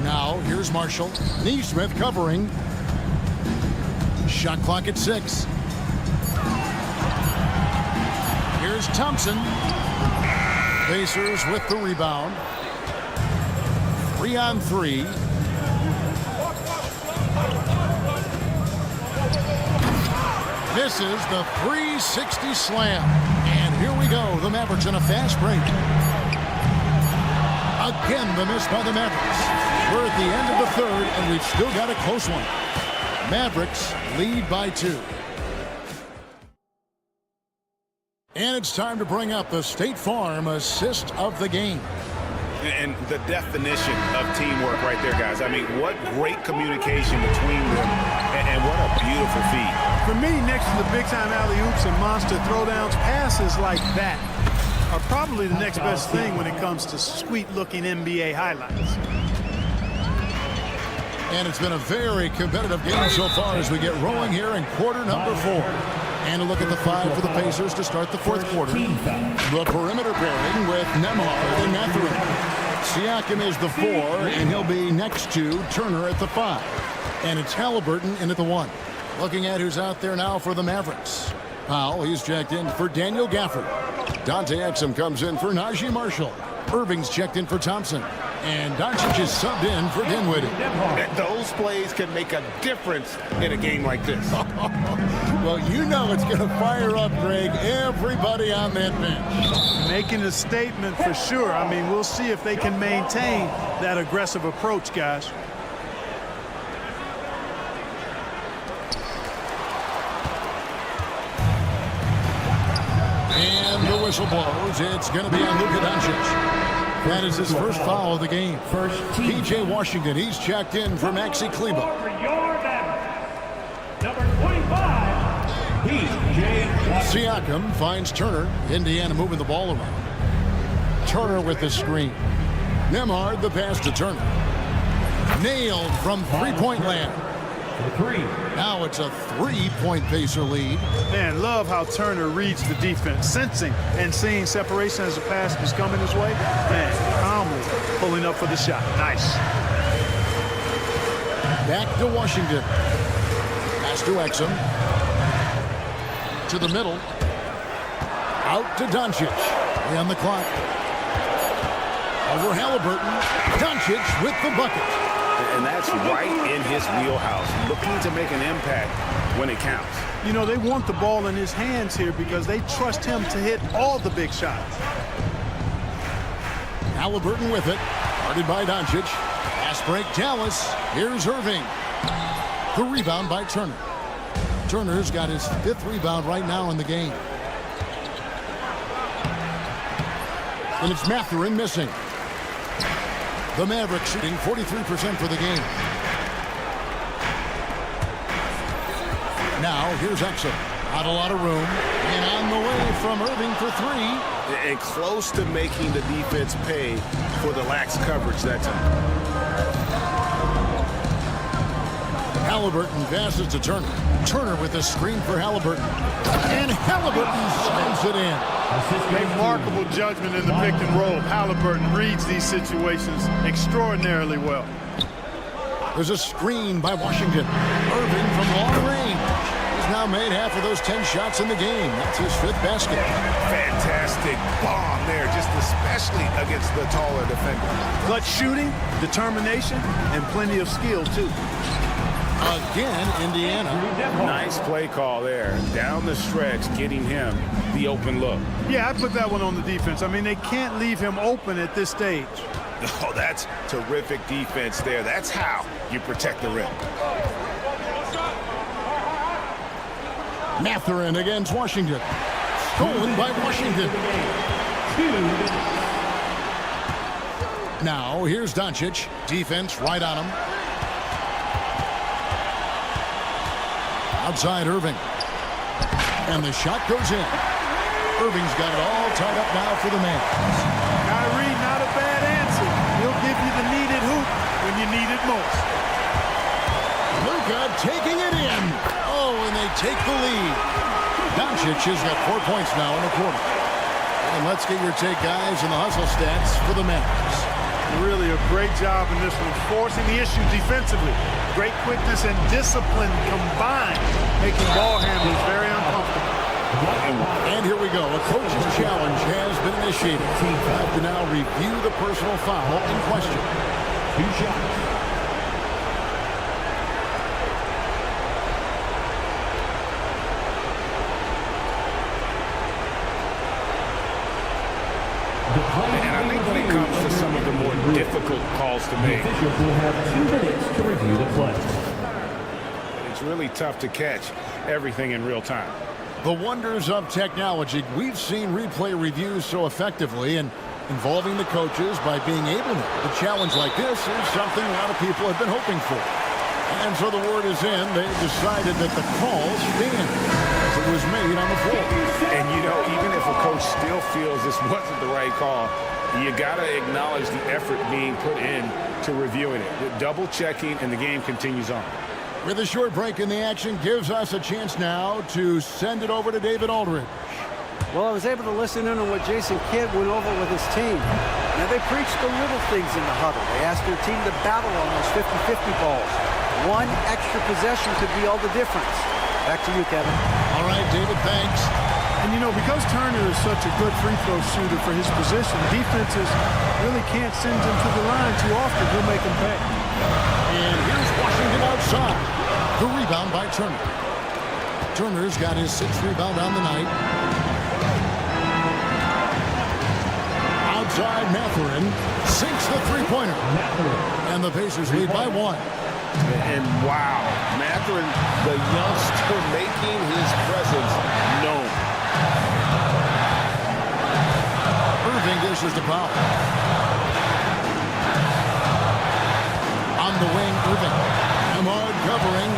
Now, here's Marshall. Neesmith covering. Shot clock at 6. Here's Thompson. Pacers with the rebound. 3 on 3. This is the 360 slam. And here we go. The Mavericks in a fast break. Again, the miss by the Mavericks. We're at the end of the third, and we've still got a close one. Mavericks lead by 2. And it's time to bring up the State Farm assist of the game. And the definition of teamwork right there, guys. I mean, what great communication between them, and what a beautiful feed. For me, next to the big-time alley-oops and monster throwdowns, passes like that are probably the next best thing when it comes to sweet-looking NBA highlights. And it's been a very competitive game so far as we get rolling here in quarter number 4. And a look at the 5 for the Pacers to start the fourth quarter. The perimeter pairing with Nembhard and Mathurin. Siakam is the 4, and he'll be next to Turner at the 5. And it's Halliburton in at the 1. Looking at who's out there now for the Mavericks. Powell, he's checked in for Daniel Gafford. Dante Exum comes in for Najee Marshall. Irving's checked in for Thompson. And Doncic is subbed in for Dinwiddie. Those plays can make a difference in a game like this. Well, you know it's going to fire up, Greg, everybody on that bench. Making a statement for sure. I mean, we'll see if they can maintain that aggressive approach, guys. And the whistle blows. It's going to be on Luka Doncic. That is his first foul of the game. First team. P.J. Washington, he's checked in for Maxi Kleba. For your Mavericks, number 25, P.J. Siakam finds Turner. Indiana moving the ball around. Turner with the screen. Nembhard the pass to Turner. Nailed from three-point land. For 3. Now it's a 3-point Pacer lead. Man, love how Turner reads the defense, sensing and seeing separation as the pass is coming his way. Man, calmly pulling up for the shot. Nice. Back to Washington. Pass to Exum. to the middle. Out to Doncic. And the clock. Over Halliburton. Doncic with the bucket. And that's right in his wheelhouse, looking to make an impact when it counts. You know, they want the ball in his hands here because they trust him to hit all the big shots. Halliburton with it. Guarded by Doncic. Fast break, Dallas. Here's Irving. The rebound by Turner. Turner's got his 5th rebound right now in the game. And it's Mathurin missing. The Mavericks shooting 43% for the game. Now, here's Exum. Not a lot of room. And on the way from Irving for 3. And close to making the defense pay for the lax coverage that time. Halliburton passes to Turner. Turner with a screen for Halliburton. And Halliburton sends it in. Remarkable judgment in the pick and roll. Halliburton reads these situations extraordinarily well. There's a screen by Washington. Irving from long range. He's now made half of those 10 shots in the game. That's his 5th basket. Fantastic bomb there, just especially against the taller defender. Clutch shooting, determination, and plenty of skill, too. Again, Indiana. Nice play call there. Down the stretch, getting him the open look. Yeah, I put that one on the defense. I mean, they can't leave him open at this stage. Oh, that's terrific defense there. That's how you protect the rim. Mathurin against Washington. Stolen by Washington. Now, here's Doncic. Defense right on him. Outside Irving. And the shot goes in. Irving's got it all tied up now for the Mavs. Kyrie, not a bad answer. He'll give you the needed hoop when you need it most. Luka taking it in. Oh, and they take the lead. Doncic has got 4 points now in the quarter. And let's get your take, guys, on the hustle stats for the Mavs. Really a great job in this one, forcing the issue defensively. Great quickness and discipline combined, making ball handlers very uncomfortable. And here we go. A coach's challenge has been initiated. Team have to now review the personal foul in question. 2 shots. And I think when it comes to some of the more difficult calls to make, Officials will have 2 minutes to review the play. it's really tough to catch everything in real time. The wonders of technology. We've seen replay reviews so effectively, and involving the coaches by being able to. A challenge like this is something a lot of people have been hoping for. And so the word is in. They've decided that the call stands as it was made on the floor. And, you know, even if a coach still feels this wasn't the right call, you got to acknowledge the effort being put in to reviewing it. The double checking, and the game continues on. With a short break in the action, gives us a chance now to send it over to David Aldridge. Well, I was able to listen in on what Jason Kidd went over with his team. Now, they preached the little things in the huddle. They asked their team to battle on those 50-50 balls. One extra possession could be all the difference. Back to you, Kevin. All right, David, thanks. And, you know, because Turner is such a good free throw shooter for his position, defenses really can't send him to the line too often. He'll make him pay. And here's Washington outside. The rebound by Turner. Turner's got his 6th rebound on the night. Outside, Mathurin sinks the three-pointer. And the Pacers lead by 1. And wow, Mathurin, the youngster, making his presence known. Irving dishes to Powell. On the wing, Irving. Ahmad covering.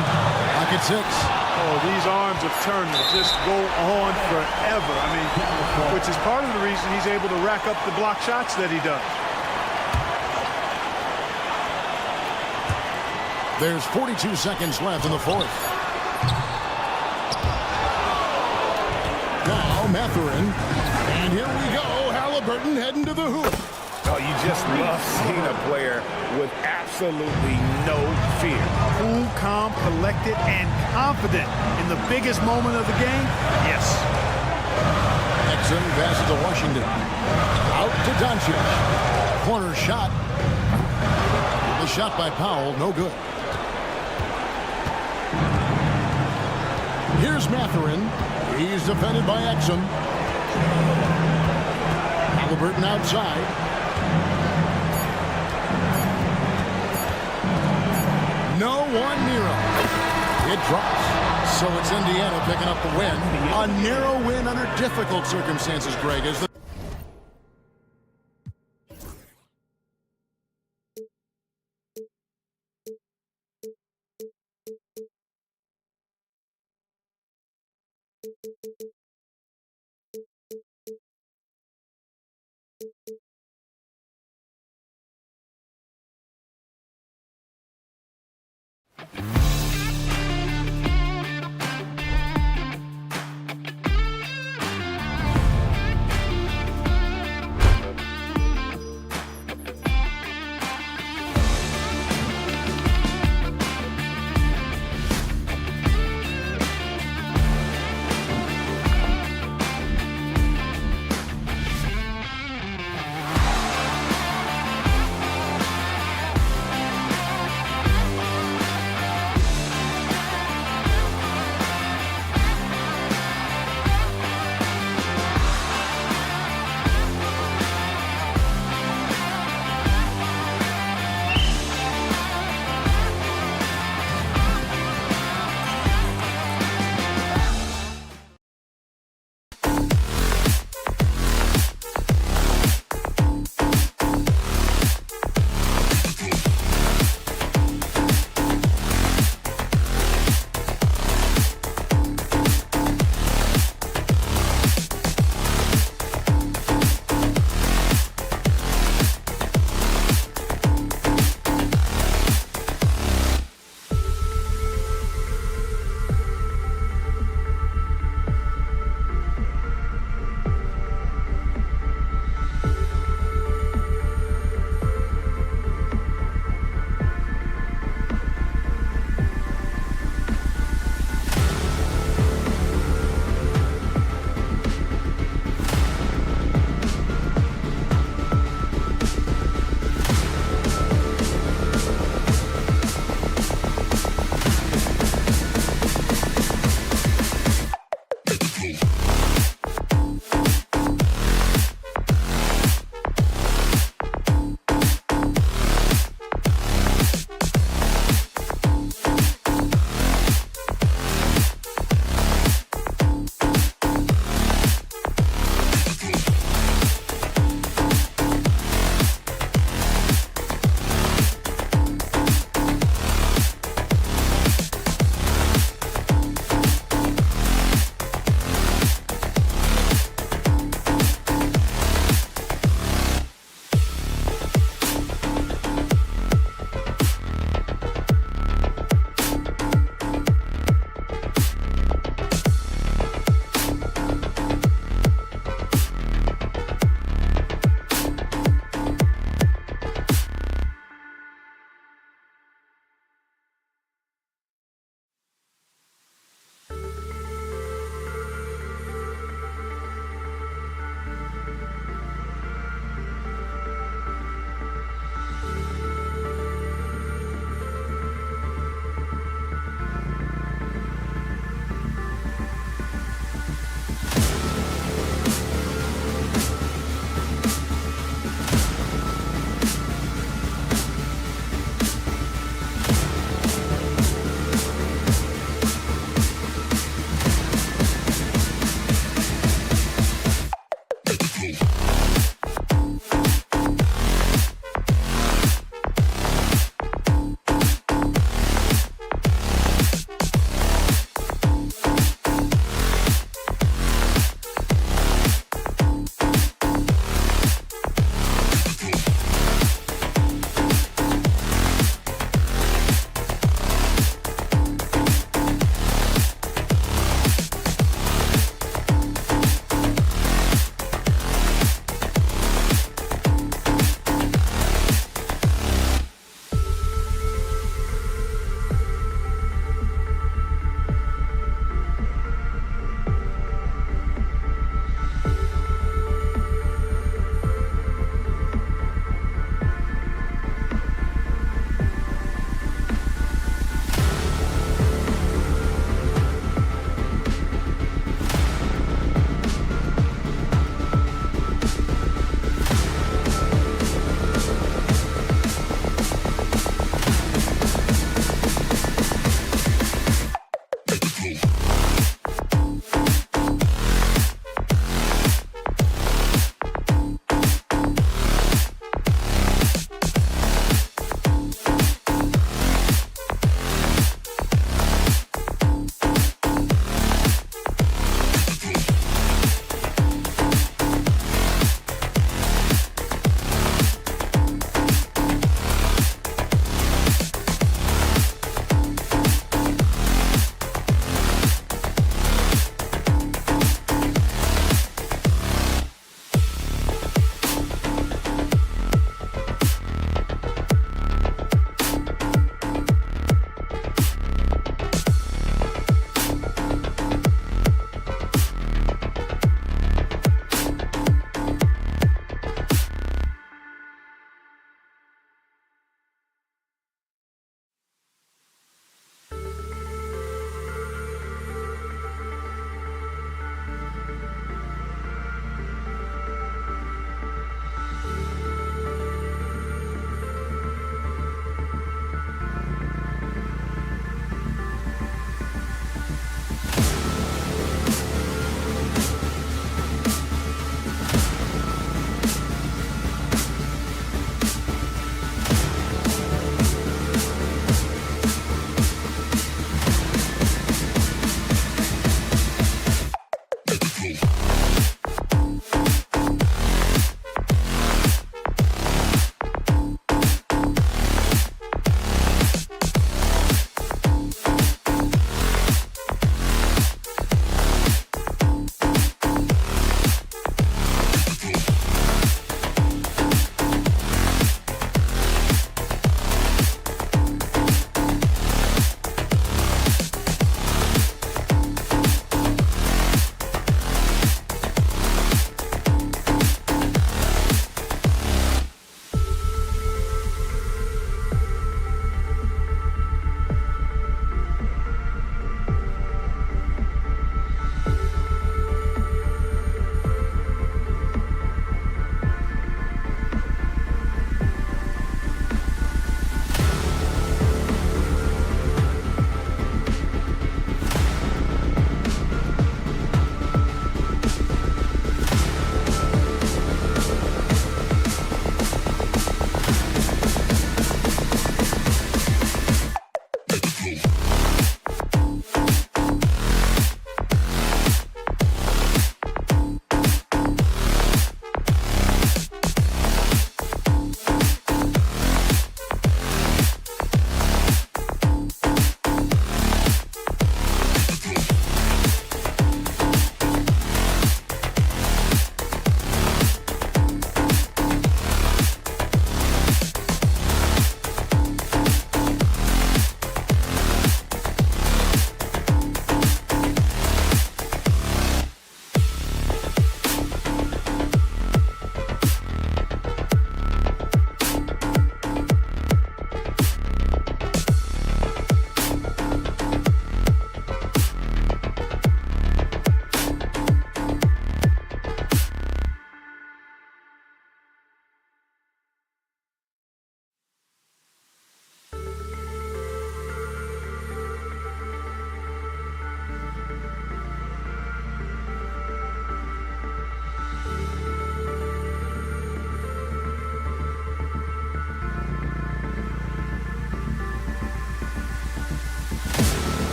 Pocket 6. Oh, these arms of Turner just go on forever. I mean, which is part of the reason he's able to rack up the block shots that he does. There's 42 seconds left in the 4th. Now Mathurin. And here we go. Halliburton heading to the hoop. Oh, you just love seeing a player with absolutely no fear. Cool, calm, collected, and confident in the biggest moment of the game. Yes, Exum passes to Washington. Out to Doncic. Corner shot. The shot by Powell, no good. Here's Mathurin. He's defended by Exum. Halliburton outside. No one near him. It drops. So it's Indiana picking up the win. A narrow win under difficult circumstances, Greg. As the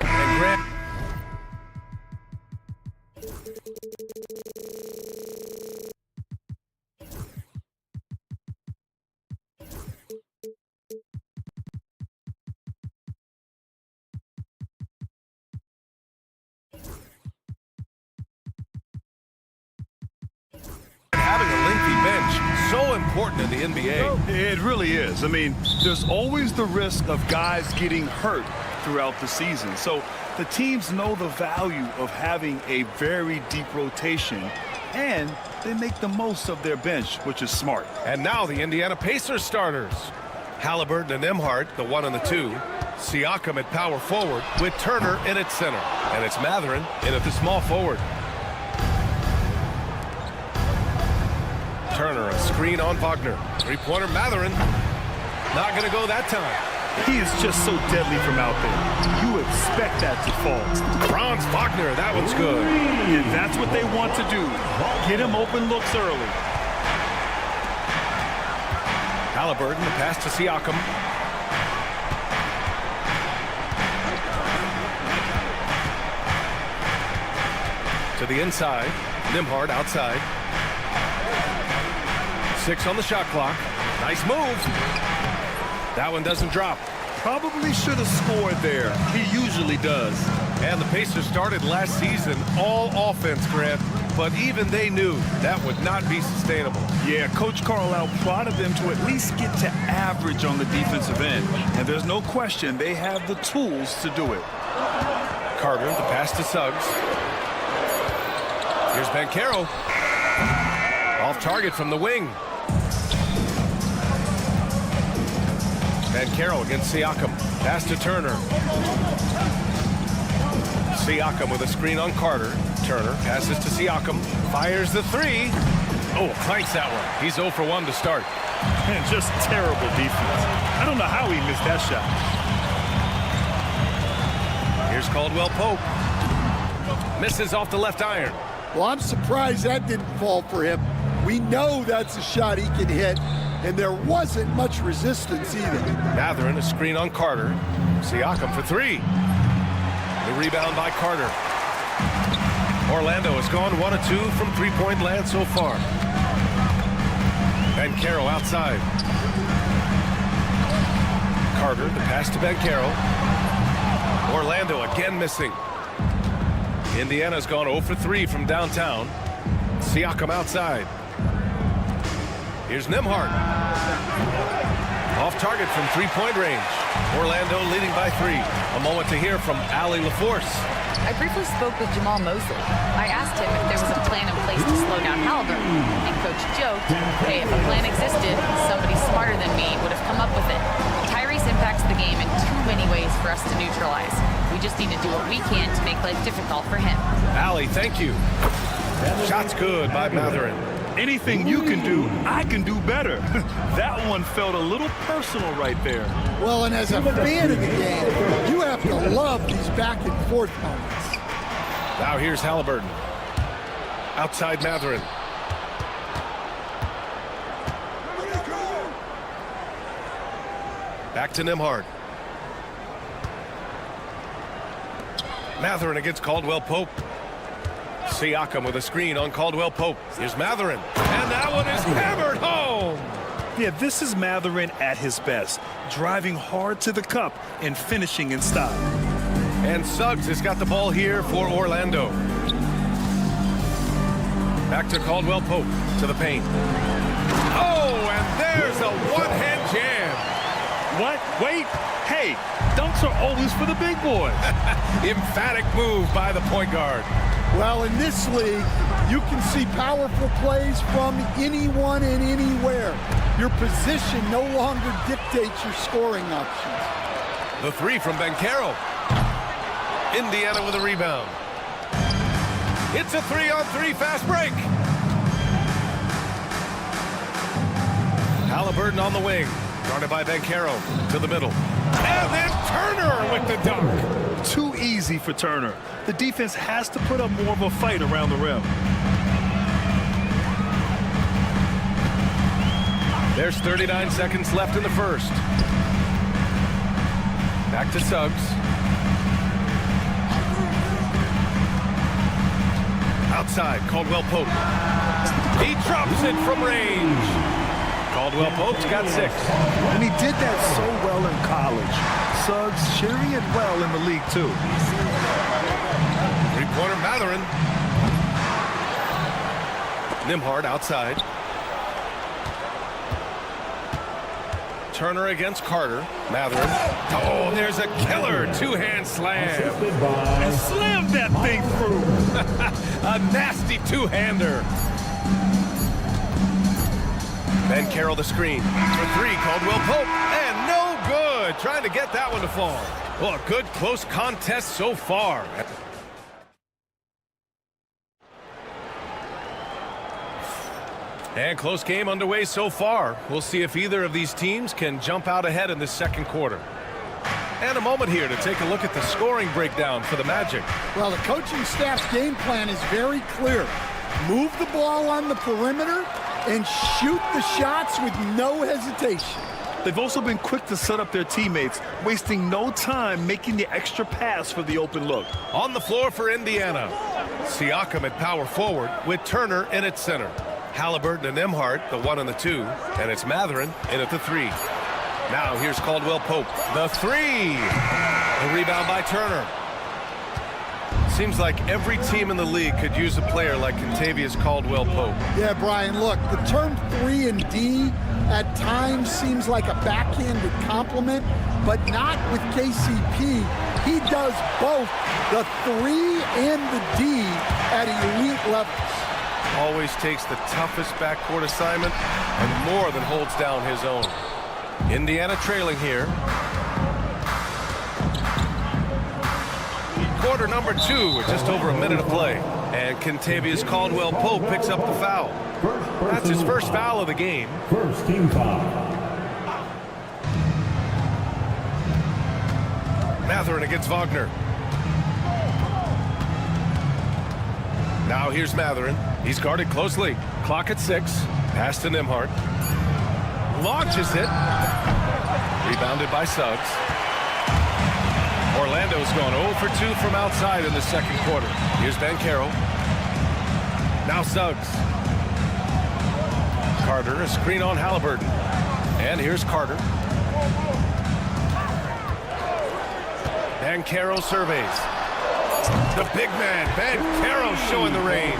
And grab. Having a lengthy bench so important in the NBA. It really is. I mean, there's always the risk of guys getting hurt throughout the season. So the teams know the value of having a very deep rotation, and they make the most of their bench, which is smart. And now the Indiana Pacers starters. Halliburton and Nembhard, the 1 and the 2. Siakam at power forward with Turner in at center. And it's Mathurin in at the small forward. Turner, a screen on Wagner. Three-pointer Mathurin. Not going to go that time. He is just so deadly from out there. You expect that to fall. Franz Wagner, that one's good. And that's what they want to do. Get him open looks early. Halliburton, the pass to Siakam. To the inside. Nembhard outside. 6 on the shot clock. Nice move. That one doesn't drop. Probably should have scored there. He usually does. And the Pacers started last season all offense, Grant, but even they knew that would not be sustainable. Yeah, Coach Carlisle prodded them to at least get to average on the defensive end. And there's no question they have the tools to do it. Carter, the pass to Suggs. Here's Banchero. Off target from the wing. Banchero against Siakam. Pass to Turner. Siakam with a screen on Carter. Turner passes to Siakam. Fires the 3. Oh, clanks that one. He's 0 for 1 to start. Man, just terrible defense. I don't know how he missed that shot. Here's Caldwell Pope. Misses off the left iron. Well, I'm surprised that didn't fall for him. We know that's a shot he can hit, and there wasn't much resistance either. Mathurin, a screen on Carter. Siakam for 3. The rebound by Carter. Orlando has gone 1 of 2 from three-point land so far. Banchero outside. Carter, the pass to Banchero. Orlando again missing. Indiana's gone 0 for 3 from downtown. Siakam outside. Here's Nembhard. Off target from three-point range. Orlando leading by 3. A moment to hear from Allie LaForce. I briefly spoke with Jamal Mosley. I asked him if there was a plan in place to slow down Halliburton, and Coach joked, hey, if a plan existed, somebody smarter than me would have come up with it. Tyrese impacts the game in too many ways for us to neutralize. We just need to do what we can to make life difficult for him. Allie, thank you. Shot's good by Mathurin. Anything you can do, I can do better. That one felt a little personal right there. Well, and as a fan of the game, you have to love these back and forth moments. Now here's Halliburton. Outside Mathurin. Back to Nembhard. Mathurin against Caldwell Pope. Siakam with a screen on Caldwell Pope. Here's Mathurin. And that one is hammered home. Yeah, this is Mathurin at his best. Driving hard to the cup and finishing in style. And Suggs has got the ball here for Orlando. Back to Caldwell Pope to the paint. Oh, and there's a one-hand jam. What? Wait. Hey, dunks are always for the big boys. Emphatic move by the point guard. Well, in this league, you can see powerful plays from anyone and anywhere. Your position no longer dictates your scoring options. The 3 from Banchero. Indiana with a rebound. It's a 3-on-3 fast break. Halliburton on the wing. Guarded by Banchero to the middle. And then Turner with the dunk. Too easy for Turner. The defense has to put up more of a fight around the rim. There's 39 seconds left in the first. Back to Suggs. Outside, Caldwell Pope. He drops it from range. Caldwell Pope's got 6. And he did that so well in college. Suggs sharing it well in the league, too. Three-pointer Mathurin. Nembhard outside. Turner against Carter. Matherin. Oh, there's a killer two-hand slam. And slam that thing through. A nasty two-hander. Ben Carroll the screen. For three, Caldwell Pope. And no good. Trying to get that one to fall. Well, a good close contest so far. And close game underway so far. We'll see if either of these teams can jump out ahead in this second quarter. And a moment here to take a look at the scoring breakdown for the Magic. Well, the coaching staff's game plan is very clear. Move the ball on the perimeter and shoot the shots with no hesitation. They've also been quick to set up their teammates, wasting no time making the extra pass for the open look. On the floor for Indiana. Siakam at power forward with Turner in at center. Halliburton and Nembhard, the 1 and the 2, and it's Matherin in at the 3. Now here's Caldwell Pope, the 3. The rebound by Turner. Seems like every team in the league could use a player like Kentavious Caldwell Pope. Yeah, Brian, look, the term 3 and D at times seems like a backhanded compliment, but not with KCP. He does both the 3 and the D at elite levels. Always takes the toughest backcourt assignment and more than holds down his own. Indiana trailing here. Quarter number 2 with just over a minute of play. And Kentavious Caldwell Pope picks up the foul. That's his first foul of the game. First team foul. Matherin against Wagner. Now here's Matherin. He's guarded closely. Clock at 6. Pass to Nembhard. Launches it. Rebounded by Suggs. Orlando's gone 0 for 2 from outside in the second quarter. Here's Ben Carroll. Now Suggs. Carter, a screen on Halliburton. And here's Carter. Ben Carroll surveys. The big man, Ben Carroll, showing the range.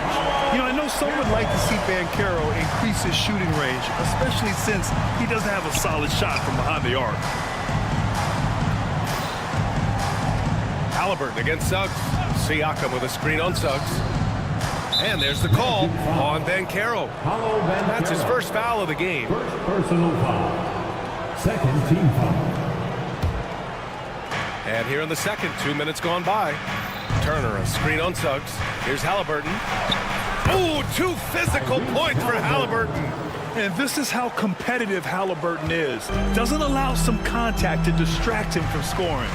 You know, I know some would like to see Ben Carroll increase his shooting range, especially since he doesn't have a solid shot from behind the arc. Halliburton against Suggs. Siakam with a screen on Suggs. And there's the call on Ben Carroll. That's his first foul of the game. First personal foul. Second team foul. And here in the second, 2 minutes gone by. Turner, a screen on Suggs. Here's Halliburton. Ooh, 2 physical points for Halliburton. And this is how competitive Halliburton is. Doesn't allow some contact to distract him from scoring.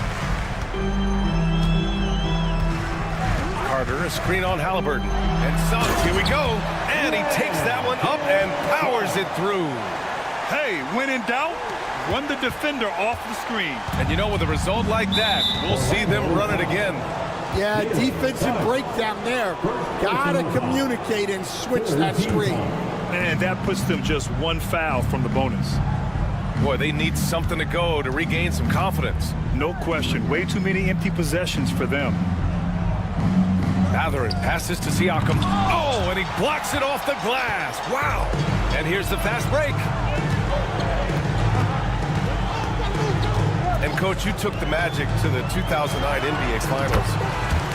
Carter, a screen on Halliburton. And Suggs, here we go. And he takes that one up and powers it through. Hey, when in doubt, run the defender off the screen. And you know, with a result like that, we'll see them run it again. Yeah, defensive breakdown there. Gotta communicate and switch that screen. And that puts them just 1 foul from the bonus. Boy, they need something to go to regain some confidence. No question. Way too many empty possessions for them. Matherin passes to Siakam. Oh, and he blocks it off the glass. Wow. And here's the fast break. And, Coach, you took the Magic to the 2009 NBA Finals.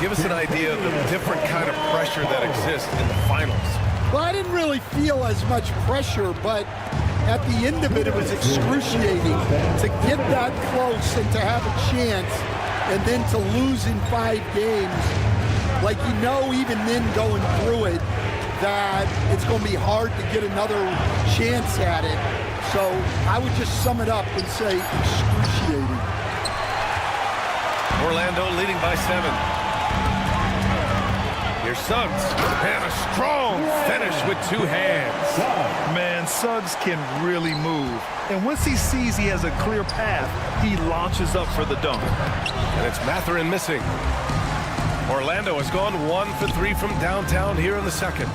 Give us an idea of the different kind of pressure that exists in the finals. Well, I didn't really feel as much pressure, but at the end of it, it was excruciating to get that close and to have a chance and then to lose in 5 games. Like, you know, even then going through it, that it's going to be hard to get another chance at it. So I would just sum it up and say excruciating. Orlando leading by 7. Here's Suggs, and a strong finish with 2 hands. Man, Suggs can really move. And once he sees he has a clear path, he launches up for the dunk. And it's Matherin missing. Orlando has gone 1 for 3 from downtown here in the second.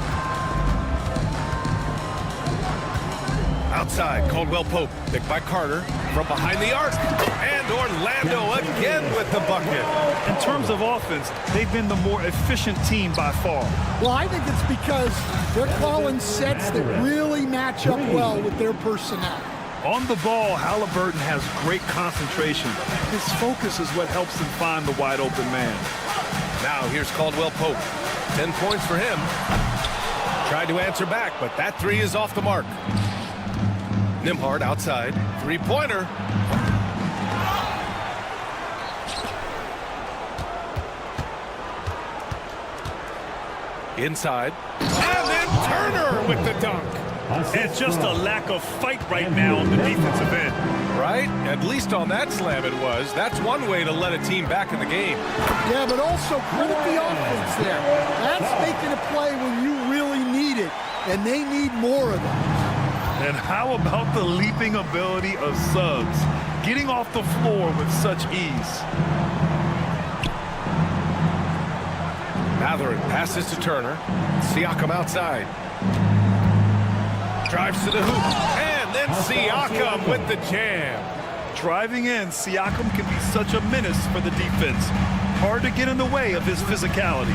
Outside, Caldwell Pope, picked by Carter from behind the arc. And Orlando again with the bucket. In terms of offense, they've been the more efficient team by far. Well, I think it's because they're calling sets that really match up well with their personnel. On the ball, Halliburton has great concentration. His focus is what helps him find the wide open man. Now here's Caldwell Pope. 10 points for him. Tried to answer back, but that three is off the mark. Nembhard outside. Three-pointer. Inside. And then Turner with the dunk. And just a lack of fight right now on the defensive end. Right? At least on that slam it was. That's one way to let a team back in the game. Yeah, but also credit the offense there. That's making a play when you really need it, and they need more of that. And how about the leaping ability of Suggs, getting off the floor with such ease? Matherin passes to Turner. Siakam outside. Drives to the hoop. And then Siakam with the jam. Driving in, Siakam can be such a menace for the defense. Hard to get in the way of his physicality.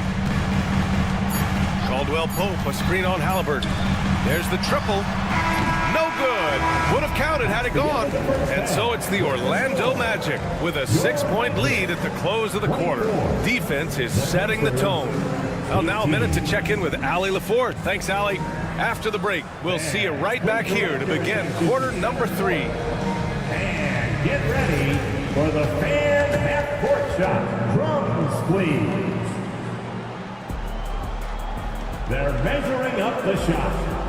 Caldwell Pope, a screen on Halliburton. There's the triple. No good. Would have counted had it gone. And so it's the Orlando Magic with a 6-point lead at the close of the quarter. Defense is setting the tone. Well, now a minute to check in with Allie LaForte. Thanks, Allie. After the break, we'll see you right back here to begin quarter number 3. And get ready for the fan half-court shot. Drums, please. They're measuring up the shot.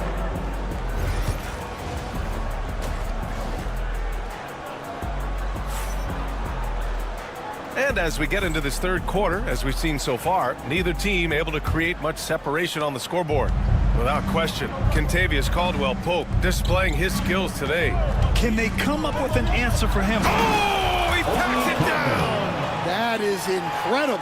And as we get into this third quarter, as we've seen so far, neither team able to create much separation on the scoreboard. Without question, Kentavious Caldwell-Pope displaying his skills today. Can they come up with an answer for him? Oh, he packs it down! That is incredible.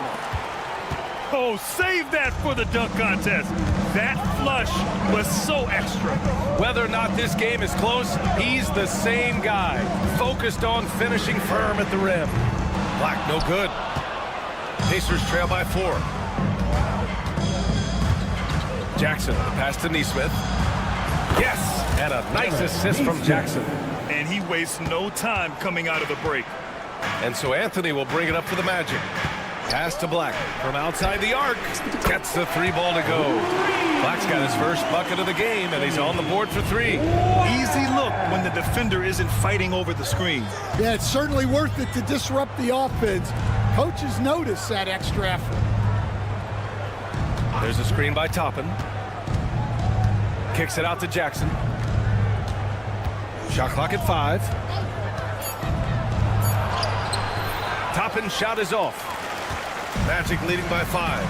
Oh, save that for the dunk contest. That flush was so extra. Whether or not this game is close, he's the same guy, focused on finishing firm at the rim. Black, no good. Pacers trail by 4. Jackson, the pass to Nesmith. Yes, and a nice assist from Jackson. And he wastes no time coming out of the break. And so Anthony will bring it up for the Magic. Pass to Black from outside the arc. Gets the 3 ball to go. Black's got his first bucket of the game, and he's on the board for 3. Easy look when the defender isn't fighting over the screen. Yeah, it's certainly worth it to disrupt the offense. Coaches notice that extra effort. There's a screen by Toppin. Kicks it out to Jackson. Shot clock at 5. Toppin's shot is off. Magic leading by 5.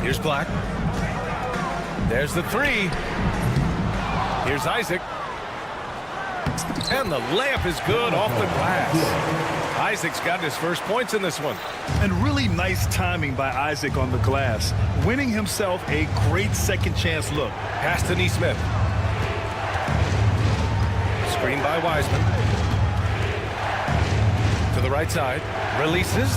Here's Black. There's the 3. Here's Isaac. And the layup is good off the glass. Isaac's got his first points in this one. And really nice timing by Isaac on the glass, winning himself a great second chance look. Pass to Nesmith. Screen by Wiseman. To the right side. Releases.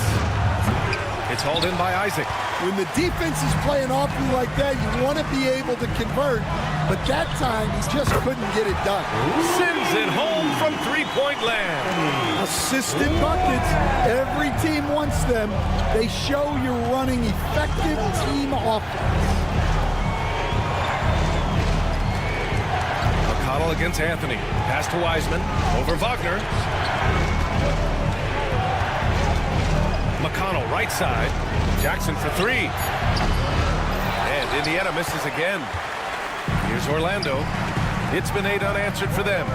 It's hauled in by Isaac. When the defense is playing off you like that, you want to be able to convert. But that time, he just couldn't get it done. Sends it home from three-point land. Assisted buckets. Every team wants them. They show you're running effective team offense. McConnell against Anthony. Pass to Wiseman. Over Wagner. McConnell right side. Jackson for 3. And Indiana misses again. Here's Orlando. It's been 8 unanswered for them.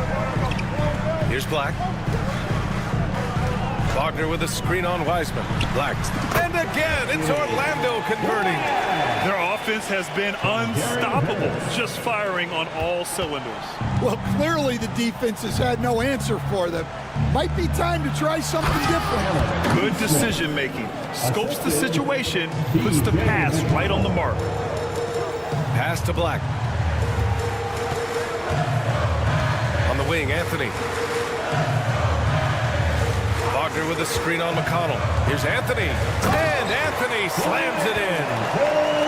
Here's Black. Wagner with a screen on Wiseman. Black. And again, it's Orlando converting. Their offense has been unstoppable, just firing on all cylinders. Well, clearly the defense has had no answer for them. Might be time to try something different. Good decision making. Scopes the situation, puts the pass right on the mark. Pass to Black. On the wing, Anthony. Wagner with a screen on McConnell. Here's Anthony. And Anthony slams it in.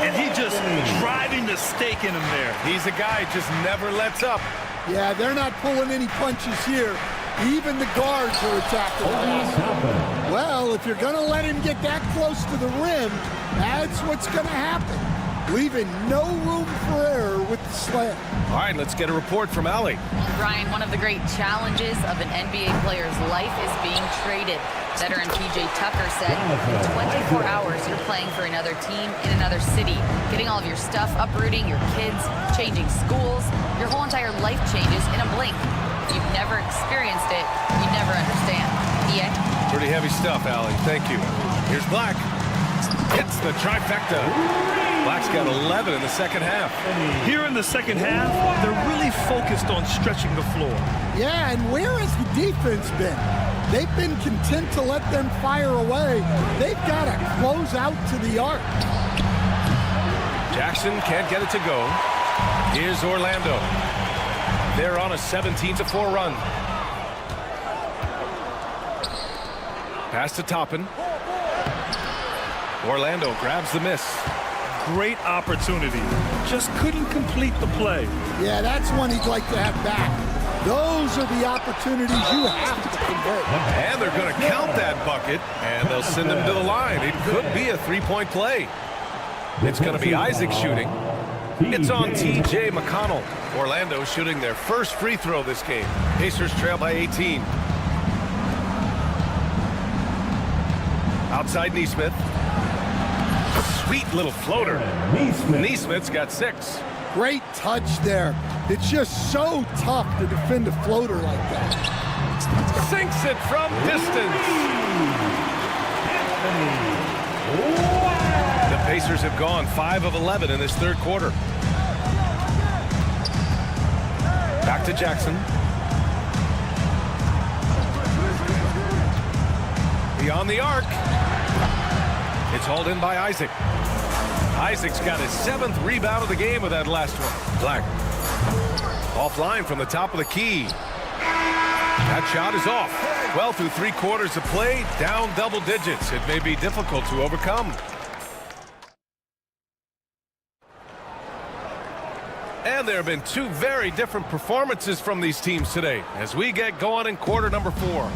And he just driving the stake in him there. He's a guy just never lets up. Yeah, they're not pulling any punches here. Even the guards are attacking. Well, if you're going to let him get that close to the rim, that's what's going to happen. Leaving no room for error with the slam. All right, let's get a report from Allie. Brian, one of the great challenges of an NBA player's life is being traded. Veteran P.J. Tucker said, in 24 hours, you're playing for another team in another city, getting all of your stuff, uprooting your kids, changing schools. Your whole entire life changes in a blink. If you've never experienced it, you never understand. EA? Pretty heavy stuff, Allie. Thank you. Here's Black. Hits the trifecta. Black's got 11 in the second half. Here in the second half, they're really focused on stretching the floor. Yeah, and where has the defense been? They've been content to let them fire away. They've got to close out to the arc. Jackson can't get it to go. Here's Orlando. They're on a 17-4 run. Pass to Toppin. Orlando grabs the miss. Great opportunity. Just couldn't complete the play. Yeah, that's one he'd like to have back. Those are the opportunities you have to convert. And they're going to count that bucket, and they'll send him to the line. It could be a three-point play. It's going to be Isaac shooting. It's on T.J. McConnell. Orlando shooting their first free throw this game. Pacers trail by 18. Outside Neesmith. Sweet little floater. Neesmith's got 6. Great touch there. It's just so tough to defend a floater like that. Sinks it from distance. The Pacers have gone 5 of 11 in this third quarter. Back to Jackson. Beyond the arc. It's hauled in by Isaac. Isaac's got his 7th rebound of the game with that last one. Black. Offline from the top of the key. That shot is off. Well, through 3 quarters of play, down double digits. It may be difficult to overcome. And there have been 2 very different performances from these teams today as we get going in quarter number 4.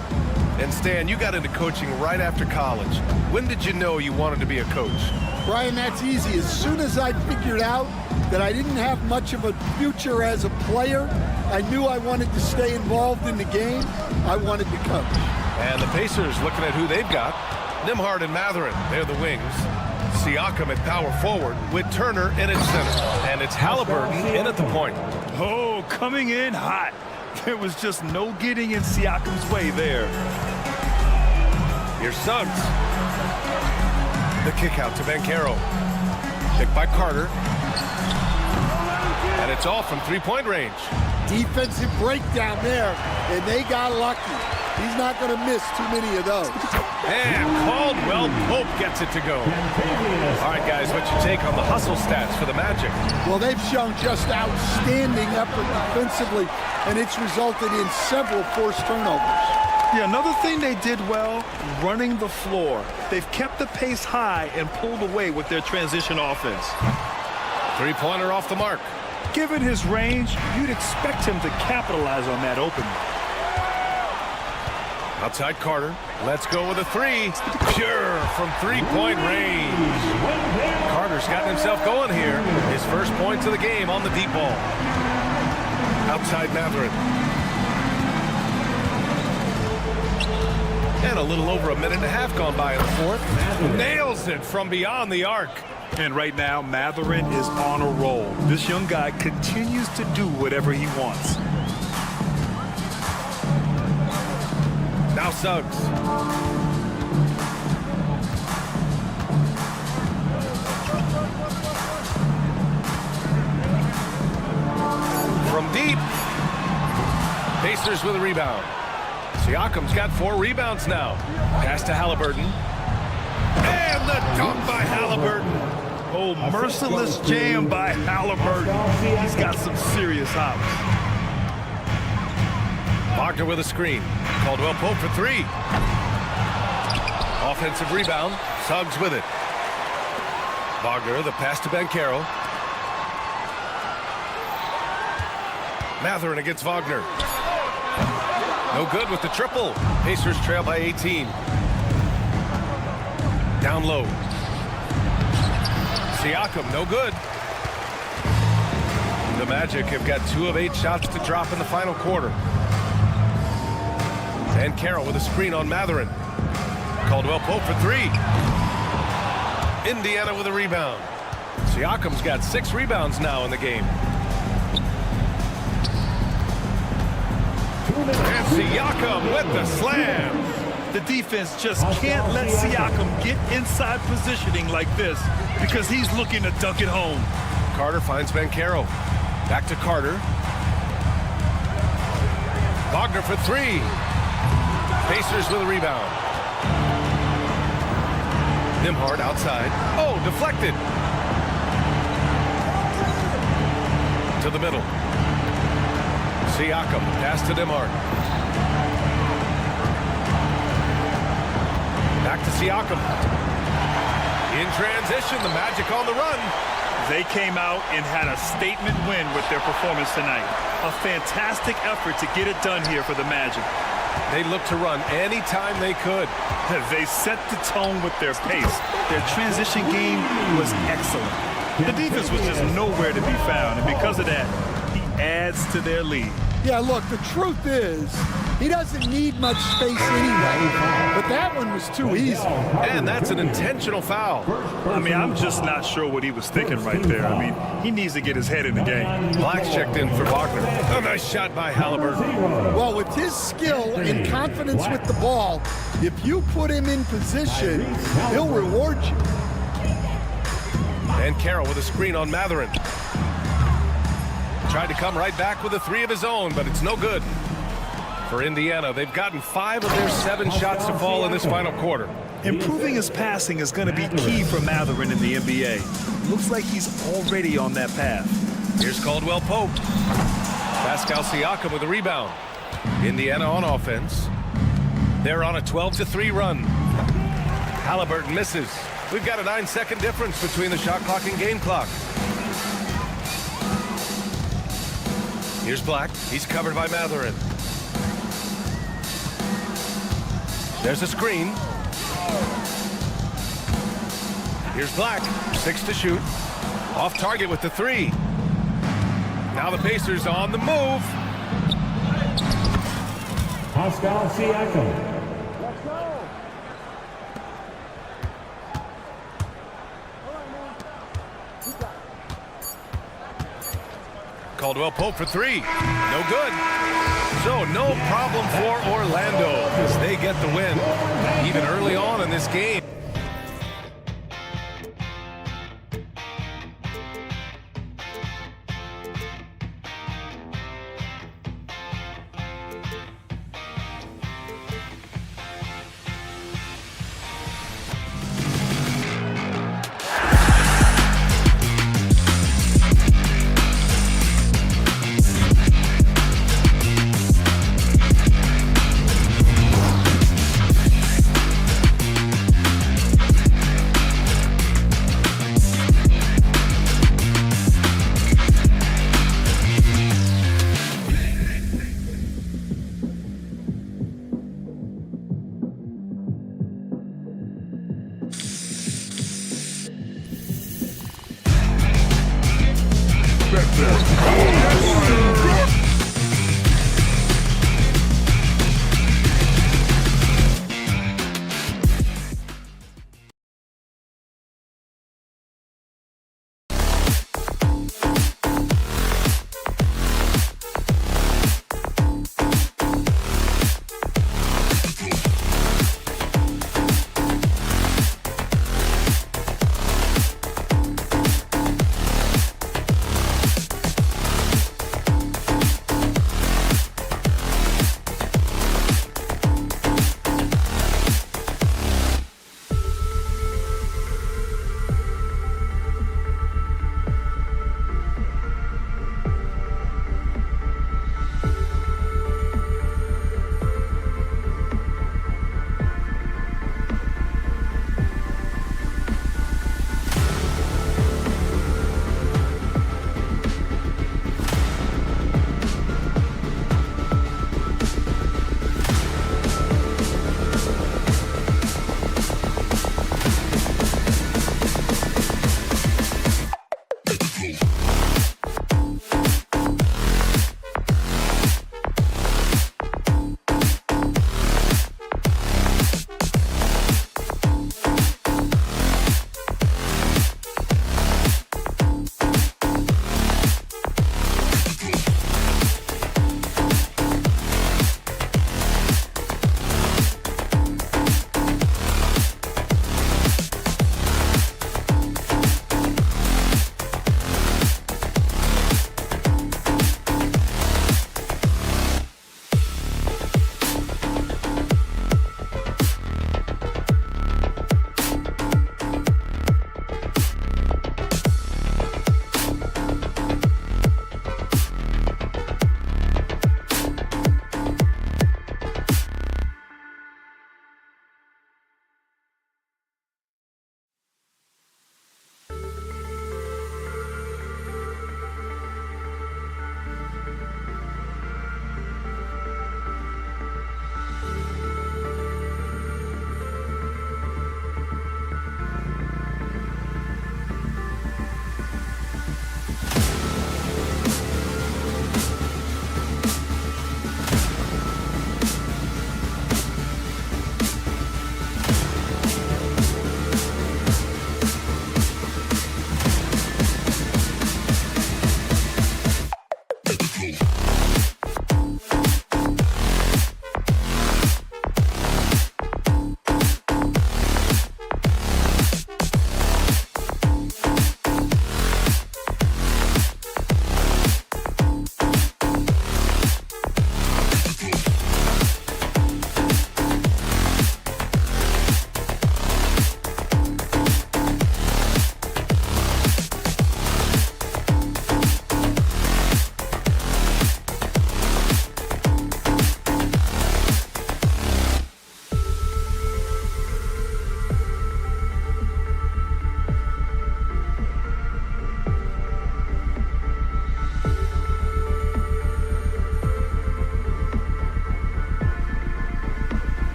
And Stan, you got into coaching right after college. When did you know you wanted to be a coach? Brian, that's easy. As soon as I figured out that I didn't have much of a future as a player, I knew I wanted to stay involved in the game. I wanted to coach. And the Pacers looking at who they've got. Nembhard and Mathurin, they're the wings. Siakam at power forward with Turner in at center. And it's Halliburton in at the point. Oh, coming in hot. There was just no getting in Siakam's way there. Here's Suggs. The kick out to Banchero. Picked by Carter. And it's off from three-point range. Defensive breakdown there, and they got lucky. He's not going to miss too many of those. And Caldwell Pope gets it to go. All right, guys, what's your take on the hustle stats for the Magic? Well, they've shown just outstanding effort defensively, and it's resulted in several forced turnovers. Yeah, another thing they did well, running the floor. They've kept the pace high and pulled away with their transition offense. Three-pointer off the mark. Given his range, you'd expect him to capitalize on that opening. Outside Carter. Let's go with a 3. Pure from three-point range. Carter's gotten himself going here. His first points of the game on the deep ball. Outside Mathurin. And a little over a minute and a half gone by in the fourth. Nails it from beyond the arc. And right now, Mathurin is on a roll. This young guy continues to do whatever he wants. Now Suggs. From deep. Pacers with a rebound. Siakam's got 4 rebounds now. Pass to Halliburton. And the dunk by Halliburton. Oh, merciless jam by Halliburton. He's got some serious hops. Wagner with a screen. Caldwell Pope for 3. Offensive rebound. Suggs with it. Wagner, the pass to Banchero. Matherin against Wagner. No good with the triple. Pacers trail by 18. Down low. Siakam, no good. The Magic have got 2 of 8 shots to drop in the final quarter. And Carroll with a screen on Matherin. Caldwell Pope for 3. Indiana with a rebound. Siakam's got 6 rebounds now in the game. And Siakam with the slam. The defense just can't let Siakam get inside positioning like this because he's looking to dunk it home. Carter finds Banchero. Back to Carter. Wagner for 3. Pacers with a rebound. Nembhard outside. Oh, deflected. To the middle. Siakam, pass to Nembhard. Back to Siakam. In transition, the Magic on the run. They came out and had a statement win with their performance tonight. A fantastic effort to get it done here for the Magic. They looked to run anytime they could. They set the tone with their pace. Their transition game was excellent. The defense was just nowhere to be found, and because of that, he adds to their lead. Yeah, look, the truth is, he doesn't need much space anyway, but that one was too easy. And that's an intentional foul. I mean, I'm just not sure what he was thinking right there. I mean, he needs to get his head in the game. Black's checked in for Wagner. A nice shot by Halliburton. Well, with his skill and confidence with the ball, if you put him in position, he'll reward you. And Carroll with a screen on Matherin. Tried to come right back with a 3 of his own, but it's no good. For Indiana, they've gotten 5 of their 7 shots to fall in this final quarter. Improving his passing is going to be key for Matherin in the NBA. Looks like he's already on that path. Here's Caldwell Pope. Pascal Siakam with a rebound. Indiana on offense. They're on a 12-3 run. Halliburton misses. We've got a 9-second difference between the shot clock and game clock. Here's Black. He's covered by Matherin. There's a screen. Here's Black. 6 to shoot. Off target with the 3. Now the Pacers on the move. Pascal Siakam. Caldwell Pope for 3. No good. So no problem for Orlando as they get the win even early on in this game.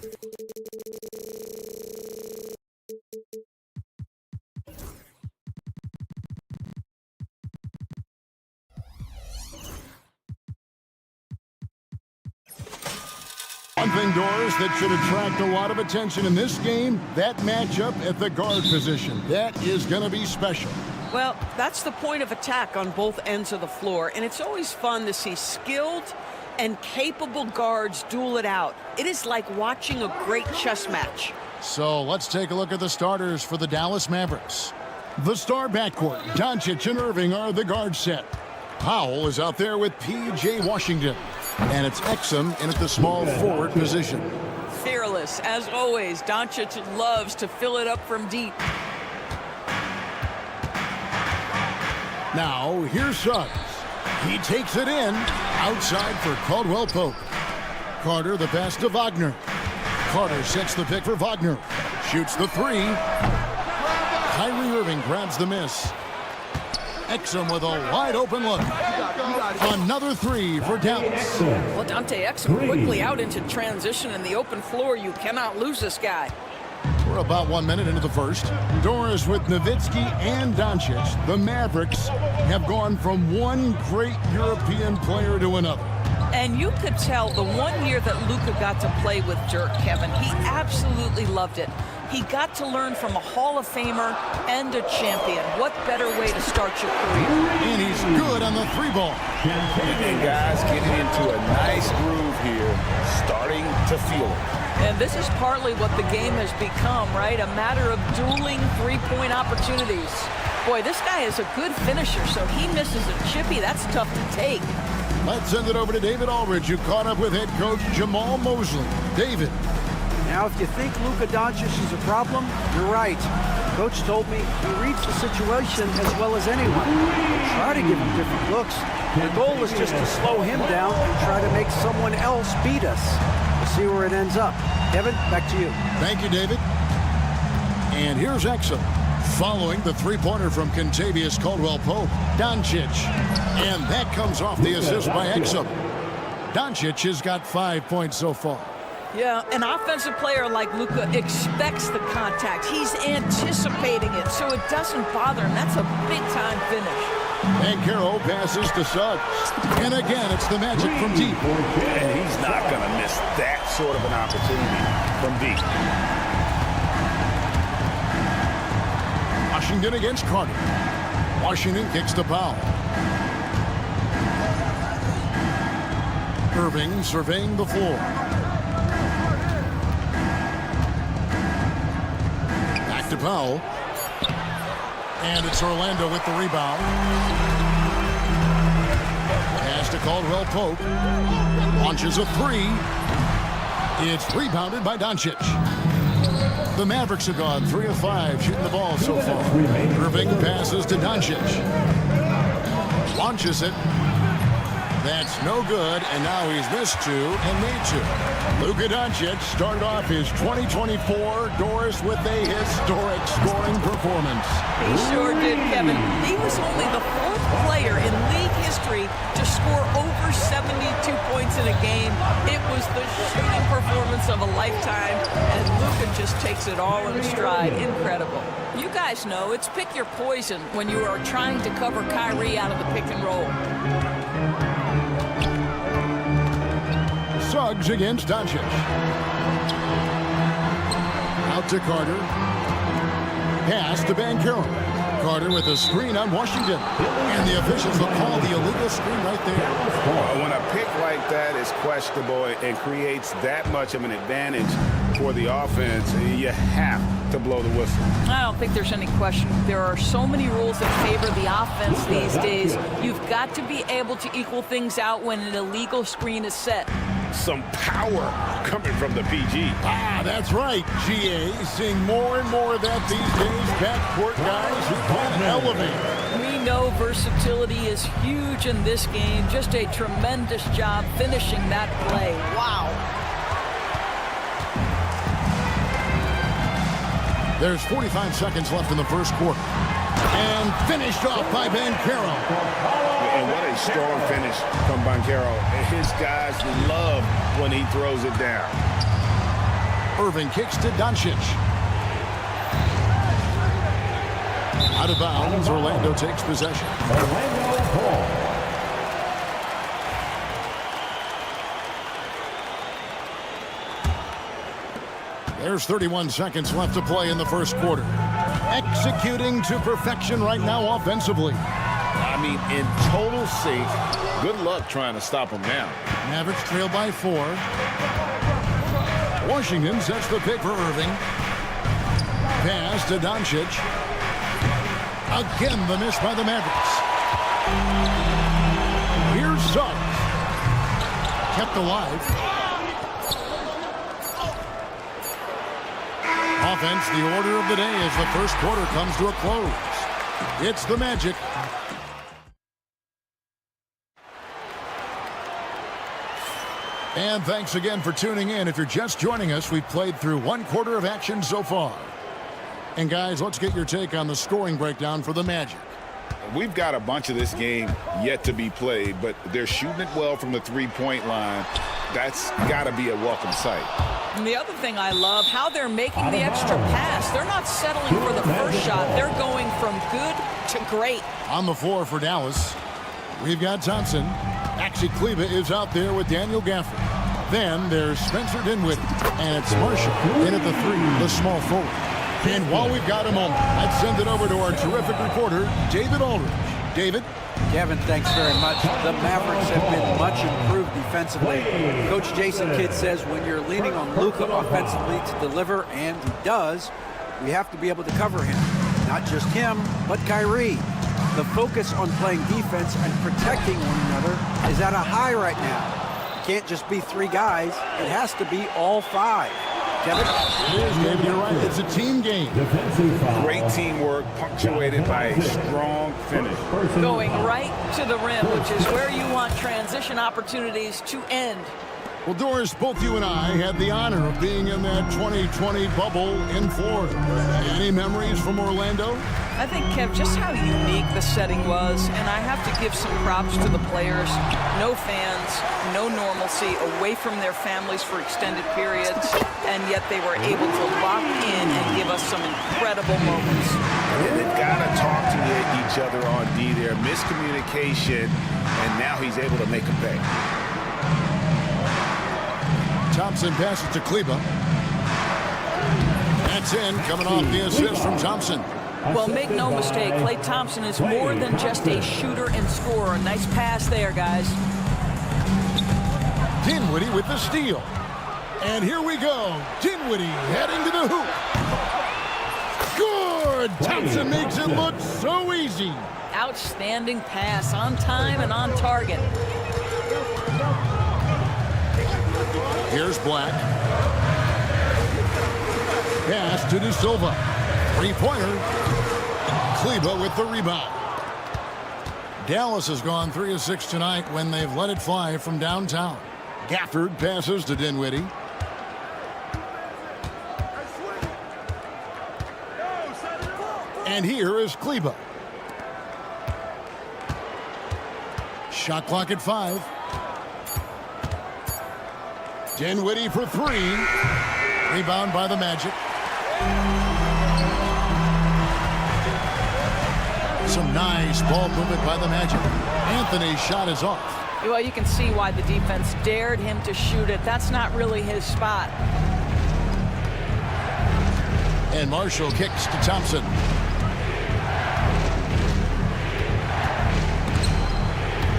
One thing, Doris, that should attract a lot of attention in this game, that matchup at the guard position. That is going to be special. Well, that's the point of attack on both ends of the floor, and it's always fun to see skilled and capable guards duel it out. It is like watching a great chess match. So let's take a look at the starters for the Dallas Mavericks. The star backcourt, Doncic and Irving are the guard set. Powell is out there with P.J. Washington. And it's Exum in at the small forward position. Fearless, as always. Doncic loves to fill it up from deep. Now, here's Suggs. He takes it in. Outside for Caldwell Pope. Carter, the pass to Wagner. Carter sets the pick for Wagner. Shoots the three. Kyrie Irving grabs the miss. Exum with a wide open look. Another three for Dallas. Well, Dante Exum quickly out into transition in the open floor. You cannot lose this guy. We're about 1 minute into the first. Doris with Nowitzki and Doncic. The Mavericks have gone from one great European player to another. And you could tell the 1 year that Luka got to play with Dirk, Kevin, he absolutely loved it. He got to learn from a Hall of Famer and a champion. What better way to start your career? And he's good on the three ball. And guys getting into a nice groove here, starting to feel it. And this is partly what the game has become, right? A matter of dueling three-point opportunities. Boy, this guy is a good finisher, so he misses a chippy. That's tough to take. Let's send it over to David Aldridge, who caught up with head coach Jamal Mosley. David. Now, if you think Luka Doncic is a problem, you're right. Coach told me he reads the situation as well as anyone. We'll try to give him different looks. The goal is just to slow him down and try to make someone else beat us. We'll see where it ends up. Kevin, back to you. Thank you, David. And here's Exum. Following the three-pointer from Kentavious Caldwell-Pope, Doncic. And that comes off the assist by Exum. Doncic has got 5 points so far. Yeah, an offensive player like Luka expects the contact. He's anticipating it, so it doesn't bother him. That's a big-time finish. Banchero passes to Suggs. And again, it's the Magic from deep. And he's not going to miss that sort of an opportunity from deep. Washington against Carter. Washington kicks to Powell. Irving surveying the floor. Back to Powell. And it's Orlando with the rebound. Pass to Caldwell-Pope. Launches a three. It's rebounded by Doncic. The Mavericks have gone 3 of 5 shooting the ball so far. Irving passes to Doncic. Launches it. That's no good, and now he's missed 2 and made 2. Luka Doncic started off his 2024 Doris with a historic scoring performance. He sure did, Kevin. He was only the 4th player in league history to score over 72 points in a game. It was the shooting performance of a lifetime, and Luka just takes it all in stride. Incredible. You guys know it's pick your poison when you are trying to cover Kyrie out of the pick and roll. Suggs against Doncic. Out to Carter. Pass to Banchero. Carter with a screen on Washington. And the officials will call the illegal screen right there. When a pick like that is questionable and creates that much of an advantage for the offense, you have to blow the whistle. I don't think there's any question. There are so many rules that favor the offense these days. You've got to be able to equal things out when an illegal screen is set. Some power coming from the PG. That's right, GA. Seeing more and more of that these days. Backcourt guys who can elevate. We know versatility is huge in this game. Just a tremendous job finishing that play. Wow. There's 45 seconds left in the first quarter. And finished off by Banchero. And what a strong finish from Banchero. His guys love when he throws it down. Irving kicks to Doncic. Out of bounds, Orlando takes possession. Orlando ball. There's 31 seconds left to play in the first quarter. Executing to perfection right now offensively. I mean, in total sync. Good luck trying to stop him now. Mavericks trail by 4. Washington sets the pick for Irving. Pass to Doncic. Again, the miss by the Mavericks. Here's Suggs. Kept alive. Offense, the order of the day as the first quarter comes to a close. It's the Magic. And thanks again for tuning in. If you're just joining us, we've played through one quarter of action so far. And guys, let's get your take on the scoring breakdown for the Magic. We've got a bunch of this game yet to be played, but they're shooting it well from the three-point line. That's got to be a welcome sight. And the other thing I love, how they're making the extra pass. They're not settling for the first shot. They're going from good to great. On the floor for Dallas, we've got Thompson. Maxi Kleber is out there with Daniel Gafford. Then there's Spencer Dinwiddie, and it's Marshall in at the 3, the small forward. And while we've got a moment, I'd send it over to our terrific reporter, David Aldridge. David? Kevin, thanks very much. The Mavericks have been much improved defensively. Coach Jason Kidd says when you're leaning on Luka offensively to deliver, and he does, we have to be able to cover him. Not just him, but Kyrie. The focus on playing defense and protecting one another is at a high right now. It can't just be 3 guys. It has to be all 5. Kevin? David, you're right. It's a team game. Great teamwork punctuated by a strong finish. Going right to the rim, which is where you want transition opportunities to end. Well, Doris, both you and I had the honor of being in that 2020 bubble in Florida. Any memories from Orlando? I think, Kev, just how unique the setting was, and I have to give some props to the players. No fans, no normalcy, away from their families for extended periods, and yet they were able to lock in and give us some incredible moments. And they've got to talk to each other on D there. Miscommunication, and now he's able to make a pay. Thompson passes to Kleber. That's in, coming off the assist from Thompson. Well, make no mistake, Klay Thompson is more than just a shooter and scorer. Nice pass there, guys. Dinwiddie with the steal. And here we go. Dinwiddie heading to the hoop. Good! Thompson makes it look so easy. Outstanding pass, on time and on target. Here's Black. Pass to De Silva. Three-pointer. Kleber with the rebound. Dallas has gone 3 of 6 tonight when they've let it fly from downtown. Gafford passes to Dinwiddie. And here is Kleber. Shot clock at 5. Dinwiddie for 3. Rebound by the Magic. Some nice ball movement by the Magic. Anthony's shot is off. Well, you can see why the defense dared him to shoot it. That's not really his spot. And Marshall kicks to Thompson.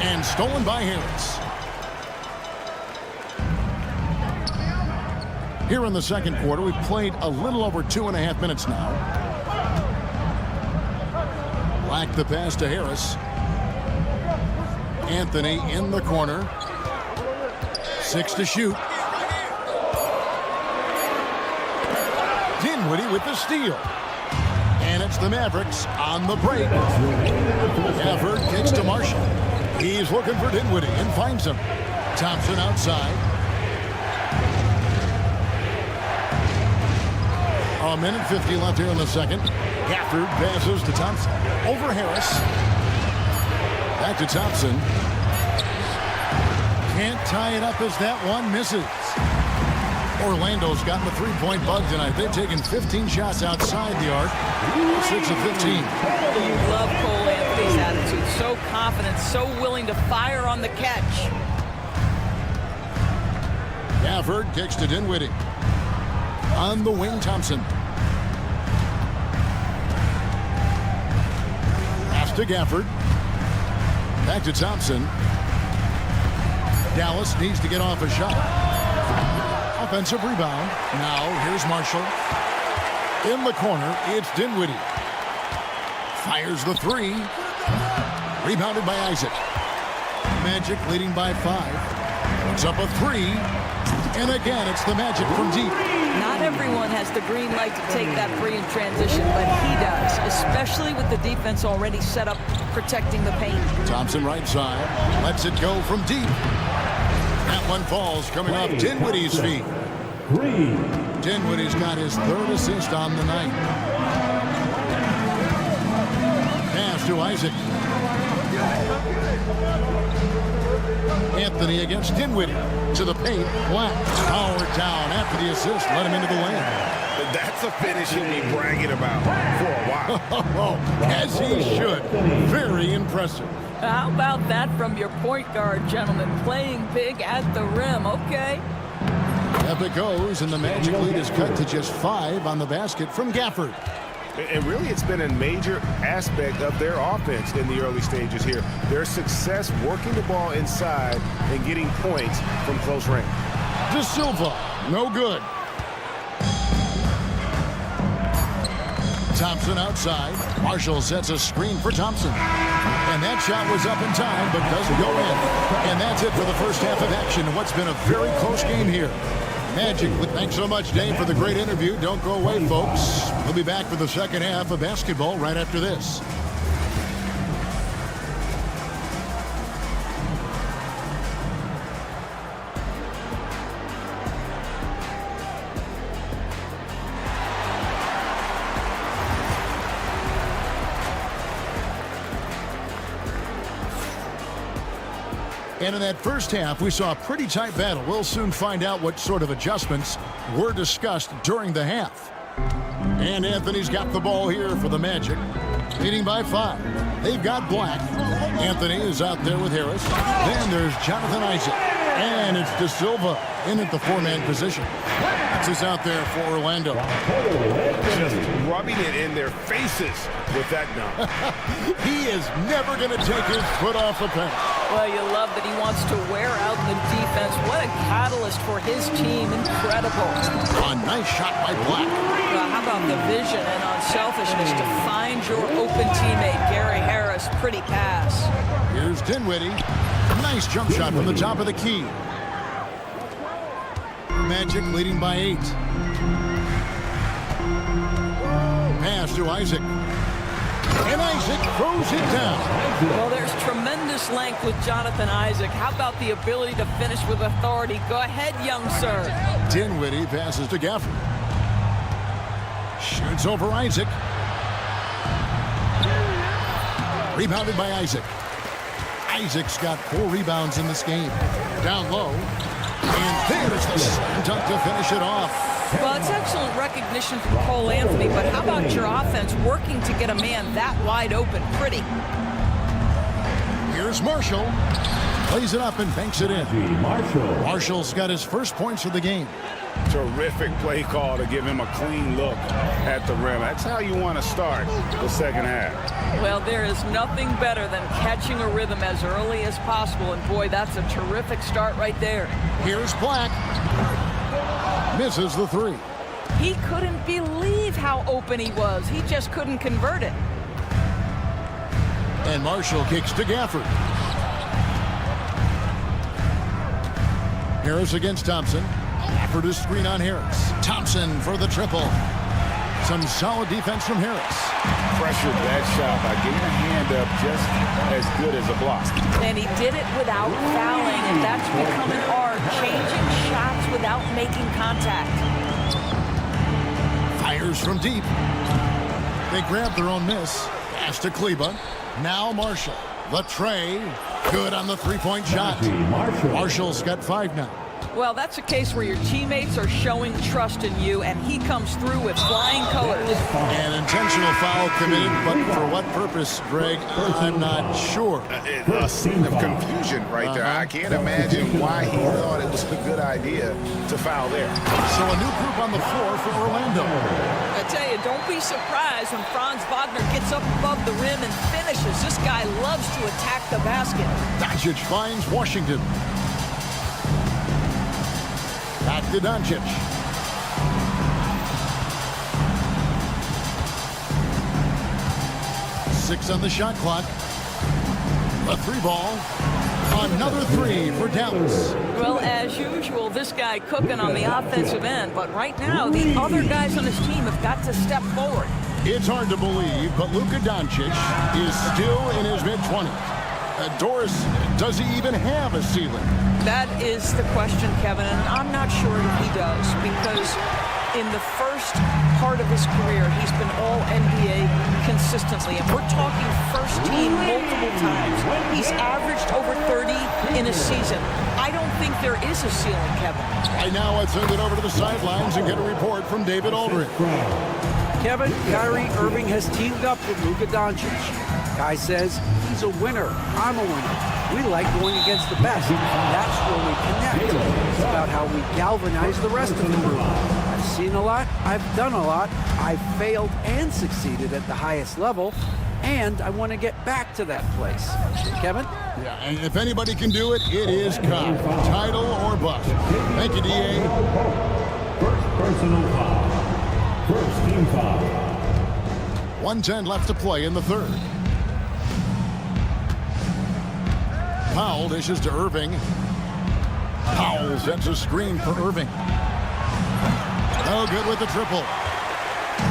And stolen by Harris. Here in the second quarter, we've played a little over 2.5 minutes now. Black the pass to Harris. Anthony in the corner. 6 to shoot. Dinwiddie with the steal. And it's the Mavericks on the break. Gafford kicks to Marshall. He's looking for Dinwiddie and finds him. Thompson outside. A minute 50 left here in the second. Gafford passes to Thompson. Over Harris. Back to Thompson. Can't tie it up as that one misses. Orlando's gotten the three-point bug tonight. They've taken 15 shots outside the arc. 6 of 15. You love Cole Anthony's attitude. So confident, so willing to fire on the catch. Gafford kicks to Dinwiddie. On the wing, Thompson. Pass to Gafford. Back to Thompson. Dallas needs to get off a shot. Offensive rebound. Now here's Marshall. In the corner, it's Dinwiddie. Fires the three. Rebounded by Isaac. Magic leading by 5. Puts up a 3. And again, it's the Magic from deep. Not everyone has the green light to take that 3 in transition, but he does, especially with the defense already set up protecting the paint. Thompson right side. Lets it go from deep. That one falls coming off Dinwiddie's feet. Dinwiddie's got his 3rd assist on the night. Pass to Isaac. Anthony against Dinwiddie. To the paint. Black. Powered down after the assist. Let him into the lane. That's a finish he'll be bragging about for a while. As he should. Very impressive. How about that from your point guard, gentlemen? Playing big at the rim. Okay. Up it goes, and the Magic lead is cut to just 5 on the basket from Gafford. And really, it's been a major aspect of their offense in the early stages here. Their success working the ball inside and getting points from close range. De Silva, no good. Thompson outside. Marshall sets a screen for Thompson. And that shot was up in time, but doesn't go in. And that's it for the first half of action in what's been a very close game here. Magic. Thanks so much, Dave, for the great interview. Don't go away, folks. We'll be back for the second half of basketball right after this. And in that first half, we saw a pretty tight battle. We'll soon find out what sort of adjustments were discussed during the half. And Anthony's got the ball here for the Magic, leading by 5. They've got Black. Anthony is out there with Harris. Then there's Jonathan Isaac. And it's De Silva in at the 4-man position. This is out there for Orlando. Just rubbing it in their faces with that dunk. He is never going to take his foot off the paint. Well, you love that he wants to wear out the defense. What a catalyst for his team. Incredible. A nice shot by Black. How about the vision and unselfishness to find your open teammate, Gary Harris. Pretty pass. Here's Dinwiddie. Nice jump shot from the top of the key. Magic leading by 8. Pass to Isaac. And Isaac throws it down. Well, there's tremendous length with Jonathan Isaac. How about the ability to finish with authority? Go ahead, young sir. Dinwiddie passes to Gafford. Shoots over Isaac. Rebounded by Isaac. Isaac's got 4 rebounds in this game. Down low. And there's the slam dunk to finish it off. Well, it's excellent recognition from Cole Anthony, but how about your offense working to get a man that wide open? Pretty. Here's Marshall. Plays it up and banks it in. Marshall's got his first points of the game. Terrific play call to give him a clean look at the rim. That's how you want to start the second half. Well, there is nothing better than catching a rhythm as early as possible, and boy, that's a terrific start right there. Here's Black. Misses the 3. He couldn't believe how open he was. He just couldn't convert it. And Marshall kicks to Gafford. Harris against Thompson. Gafford is screen on Harris. Thompson for the triple. Some solid defense from Harris. Pressured that shot by getting a hand up just as good as a block. And he did it without fouling, and that's become an art. Changing shots without making contact. Fires from deep. They grab their own miss. Pass to Kleba. Now Marshall. The tray. Good on the 3-point shot. Marshall's got 5 now. Well, that's a case where your teammates are showing trust in you, and he comes through with flying colors. An intentional foul committed, but for what purpose, Greg? I'm not sure. A scene of confusion right there. I can't imagine why he thought it was a good idea to foul there. So a new group on the floor for Orlando. I tell you, don't be surprised when Franz Wagner gets up above the rim and finishes. This guy loves to attack the basket. Doncic finds Washington. Back to Doncic. Six on the shot clock. A three ball. Another three for Dallas. Well, as usual, this guy cooking on the offensive end. But right now, the other guys on his team have got to step forward. It's hard to believe, but Luka Doncic is still in his mid-20s. Doris, does he even have a ceiling? That is the question, Kevin, and I'm not sure if he does, because in the first part of his career, he's been all-NBA consistently, and we're talking first team multiple times. He's averaged over 30 in a season. I don't think there is a ceiling, Kevin. Right now, let's send it over to the sidelines and get a report from David Aldridge. Kevin, Kyrie Irving has teamed up with Luka Doncic. Guy says he's a winner. I'm a winner. We like going against the best. That's where we connect. It's about how we galvanize the rest of the group. I've seen a lot. I've done a lot. I've failed and succeeded at the highest level. And I want to get back to that place. Kevin? Yeah, and if anybody can do it, it is Cobb. Title or bust. Thank you, D.A. First personal foul. First team foul. 1:10 left to play in the third. Powell dishes to Irving. Powell sends a screen for Irving. No good with the triple.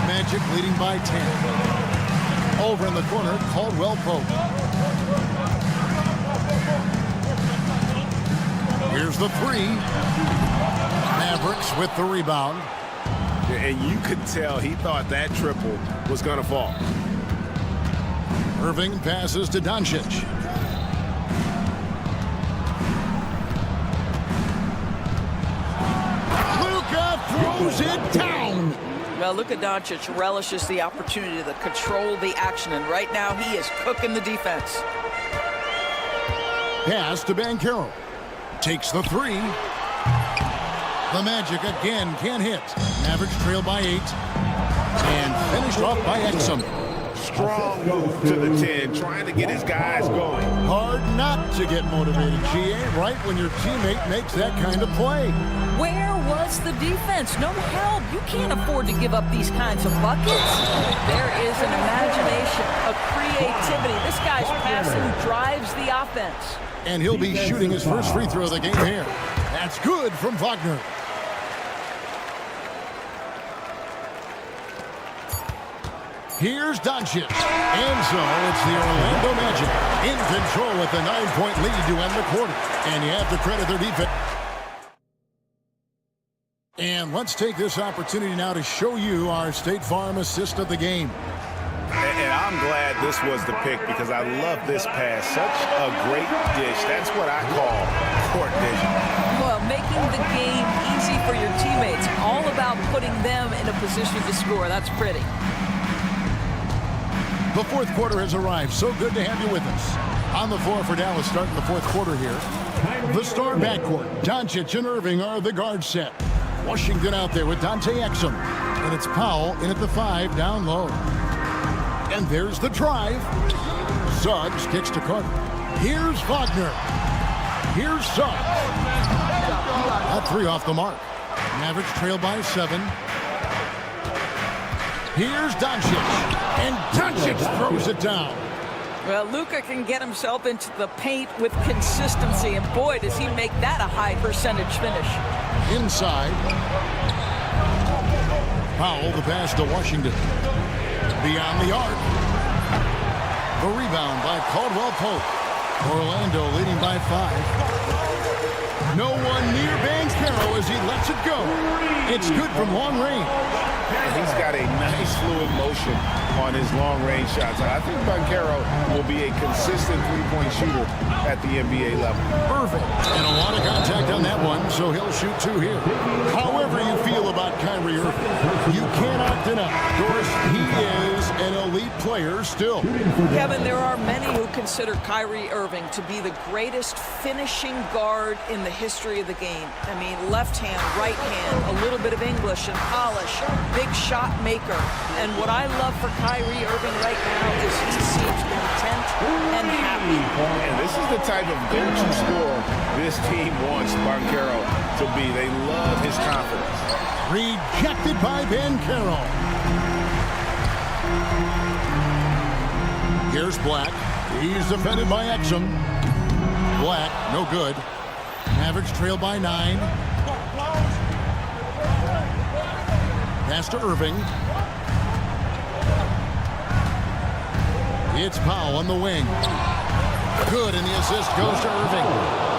Magic leading by 10. Over in the corner, Caldwell Pope. Here's the three. Mavericks with the rebound. And you could tell he thought that triple was going to fall. Irving passes to Doncic. Throws it down. Well, Luka Doncic relishes the opportunity to control the action, and right now he is cooking the defense. Pass to Banchero. Takes the three. The Magic again can't hit. Mavericks trail by 8. And finished off by Exum. Strong move to the 10, trying to get his guys going. Hard not to get motivated, GA, right when your teammate makes that kind of play. Where was the defense? No help. You can't afford to give up these kinds of buckets. There is an imagination, a creativity. This guy's passing drives the offense. And he'll be shooting his first free throw of the game here. That's good from Wagner. Here's Doncic. And so it's the Orlando Magic in control with the 9-point lead to end the quarter. And you have to credit their defense. And let's take this opportunity now to show you our State Farm assist of the game. And I'm glad this was the pick because I love this pass. Such a great dish. That's what I call court vision. Well, making the game easy for your teammates. All about putting them in a position to score. That's pretty. The fourth quarter has arrived. So good to have you with us. On the floor for Dallas starting the fourth quarter here. The star backcourt, Doncic and Irving are the guard set. Washington out there with Dante Exum. And it's Powell in at the 5 down low. And there's the drive. Suggs kicks to Carter. Here's Wagner. Here's Suggs. That three off the mark. Mavericks trail by 7. Here's Doncic. And Doncic throws it down. Well, Luka can get himself into the paint with consistency, and boy, does he make that a high percentage finish. Inside. Powell, the pass to Washington. Beyond the arc. The rebound by Caldwell Pope. Orlando leading by 5. No one near Banchero as he lets it go. It's good from long range. and he's got a nice fluid motion on his long-range shots. I think Banchero will be a consistent three-point shooter at the NBA level. Perfect. And a lot of contact on that one, so he'll shoot 2 here. However you feel about Kyrie Irving, you cannot deny, of course, he is an elite player still. Kevin, there are many who consider Kyrie Irving to be the greatest finishing guard in the history of the game. I mean, left hand, right hand, a little bit of English and polish, big shot maker. And what I love for Kyrie Irving right now is he seems content and happy. And this is the type of go-to scorer this team wants Banchero to be. They love his confidence. Rejected by Banchero. Here's Black. He's defended by Exum. Black, no good. Mavericks trail by 9. Pass to Irving. It's Powell on the wing. Good, and the assist goes to Irving.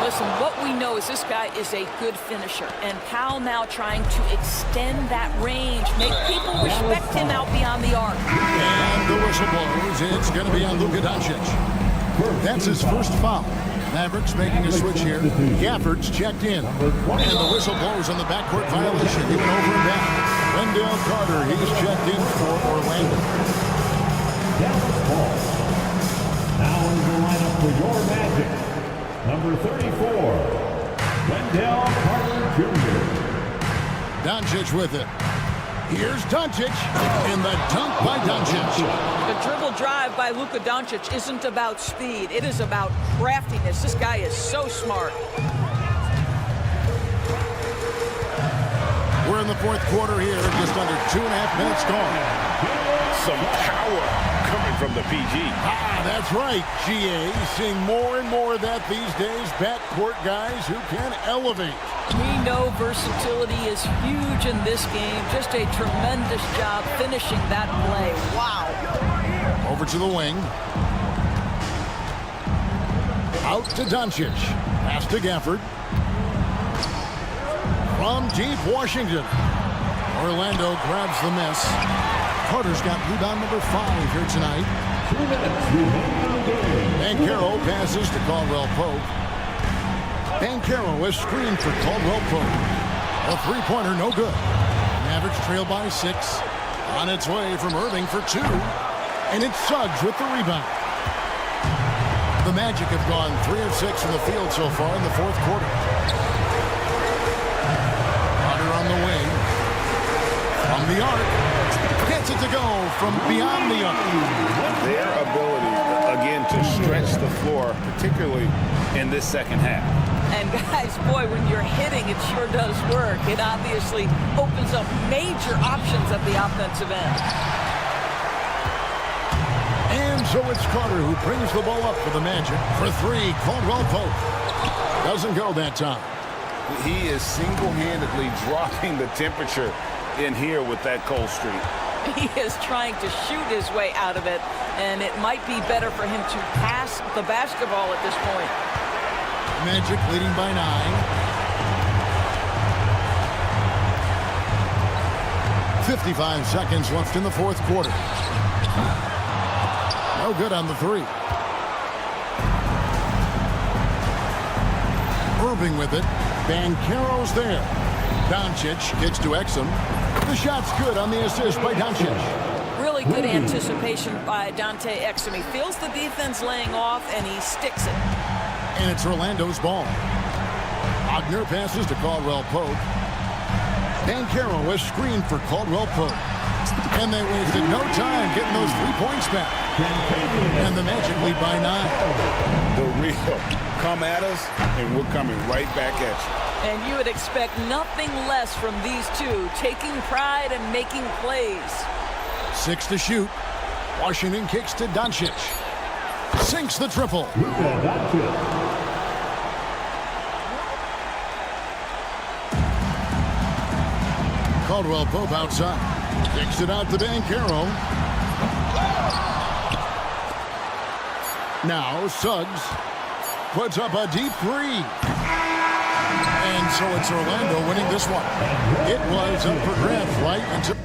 Listen, what we know is this guy is a good finisher, and Powell now trying to extend that range, make people respect him out beyond the arc. And the whistle blows. It's going to be on Luka Doncic. That's his first foul. Mavericks making a switch here. Gafford's checked in. And the whistle blows on the backcourt violation. He went over and down. Wendell Carter, he's checked in for Orlando. Dallas Ball. Now in the lineup for your Magic, number 34, Wendell Carter Jr. Doncic with it. Here's Doncic, and the dunk by Doncic. The dribble drive by Luka Doncic isn't about speed. It is about craftiness. This guy is so smart. We're in the fourth quarter here, just under 2.5 minutes gone. Some power coming from the PG. That's right, GA. Seeing more and more of that these days. Backcourt guys who can elevate. We know versatility is huge in this game. Just a tremendous job finishing that play. Wow. Over to the wing. Out to Doncic. Pass to Gafford. From deep Washington. Orlando grabs the miss. Carter's got rebound number 5 here tonight. Banchero passes to Caldwell Pope. Banchero is screened for Caldwell Pope. A three-pointer, no good. Mavericks trail by 6. On its way from Irving for 2. And it's Suggs with the rebound. The Magic have gone 3 of 6 from the field so far in the fourth quarter. Carter on the wing. From the arc. Gets it to go from beyond the arc. Their ability, again, to stretch the floor, particularly in this second half. And guys, boy, when you're hitting, it sure does work. It obviously opens up major options at the offensive end. And so it's Carter who brings the ball up for the Magic. For 3, Caldwell Pope. Doesn't go that time. He is single-handedly dropping the temperature in here with that cold streak. He is trying to shoot his way out of it, and it might be better for him to pass the basketball at this point. Magic leading by 9. .55 seconds left in the fourth quarter. No good on the 3. Irving with it. Banchero's there. Doncic gets to Exum. The shot's good on the assist by Doncic. Really good anticipation by Dante Exum. He feels the defense laying off, and he sticks it. And it's Orlando's ball. Wagner passes to Caldwell Pope. Banchero is screened for Caldwell Pope. And they wasted no time getting those 3 points back. And the Magic lead by 9. The real come at us, and we're coming right back at you. And you would expect nothing less from these two, taking pride and making plays. 6 to shoot. Washington kicks to Doncic. Sinks the triple. Caldwell Pope outside. Kicks it out to Banchero. Now Suggs puts up a deep 3. And so it's Orlando winning this one. It was up for grabs right until...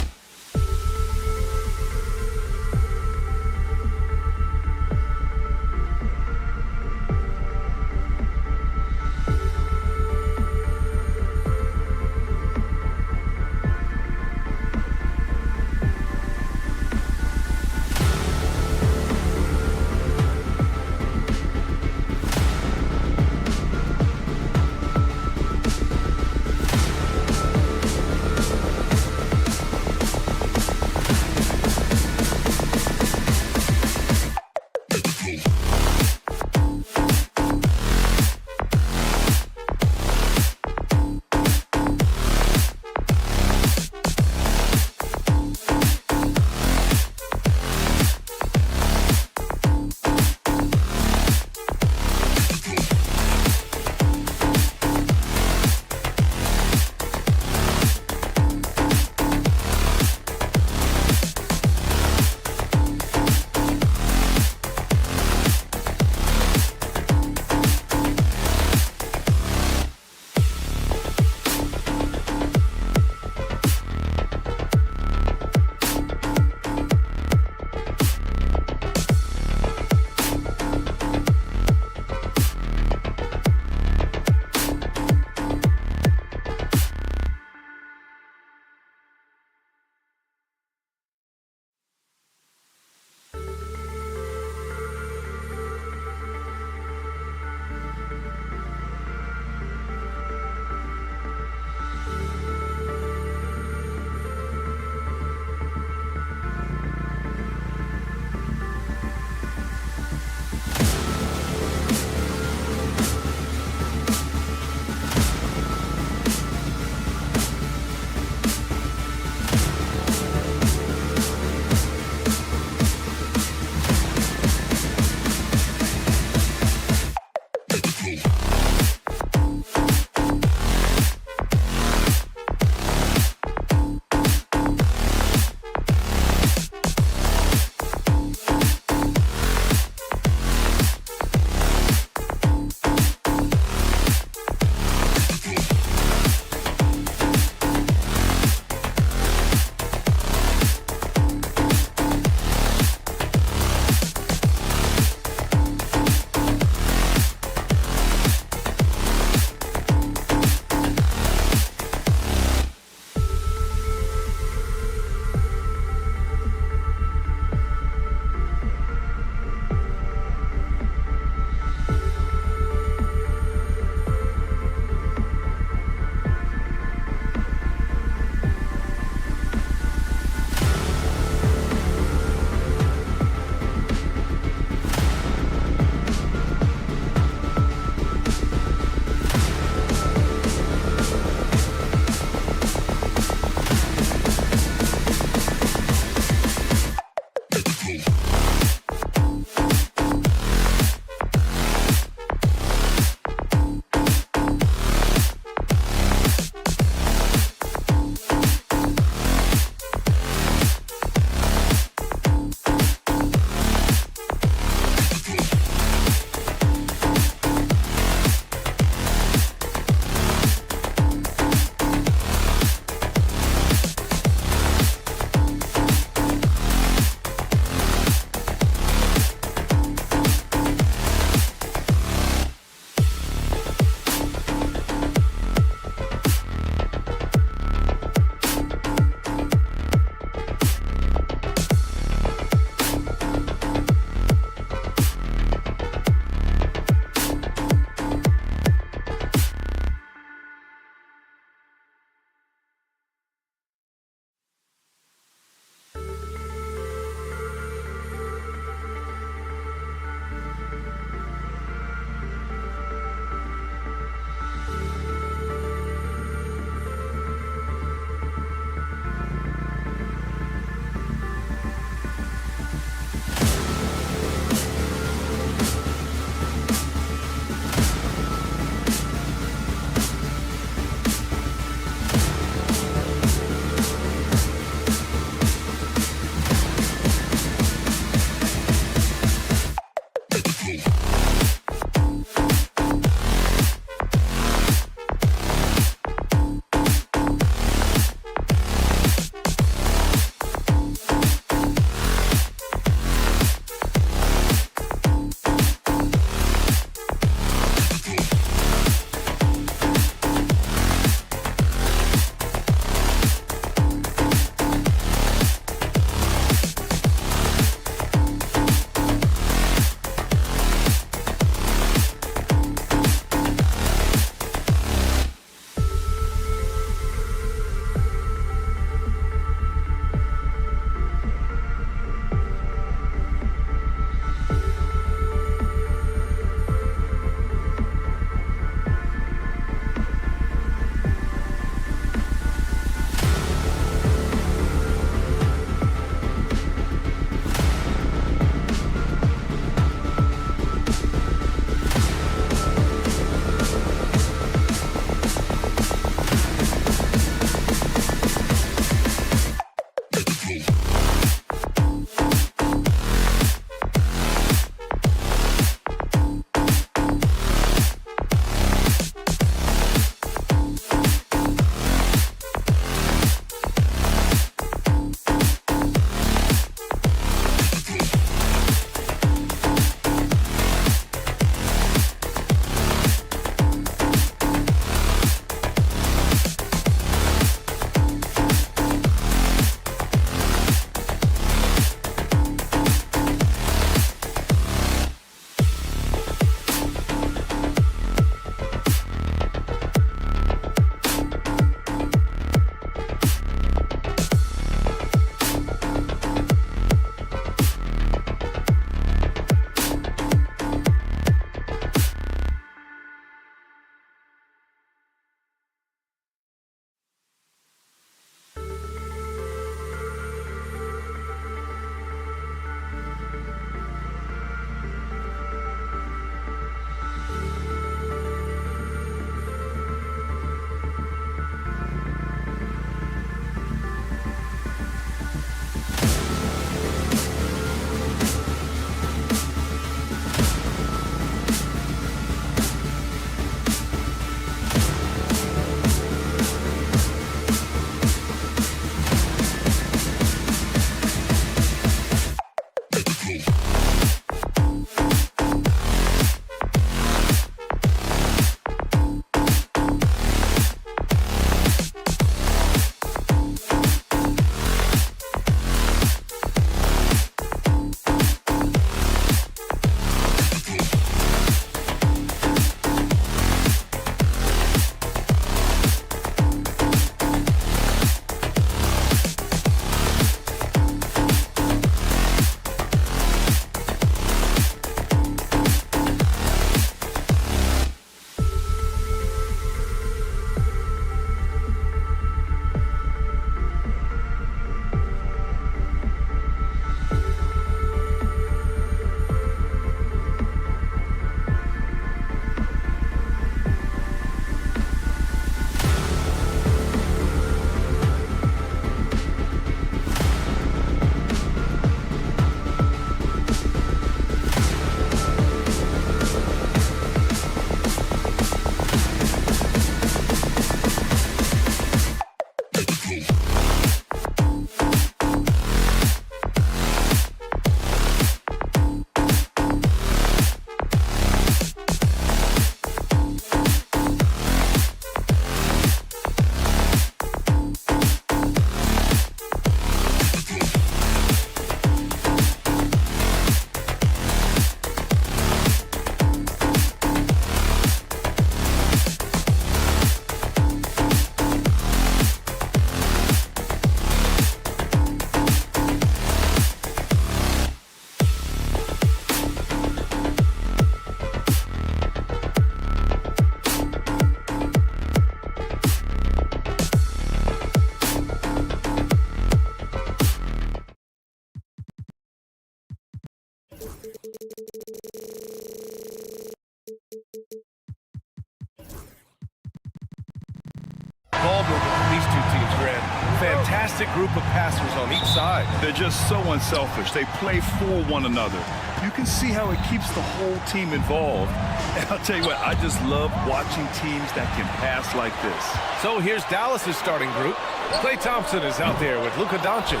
fantastic group of passers on each side. They're just so unselfish. They play for one another. You can see how it keeps the whole team involved. And I'll tell you what, I just love watching teams that can pass like this. So here's Dallas's starting group. Klay Thompson is out there with Luka Doncic.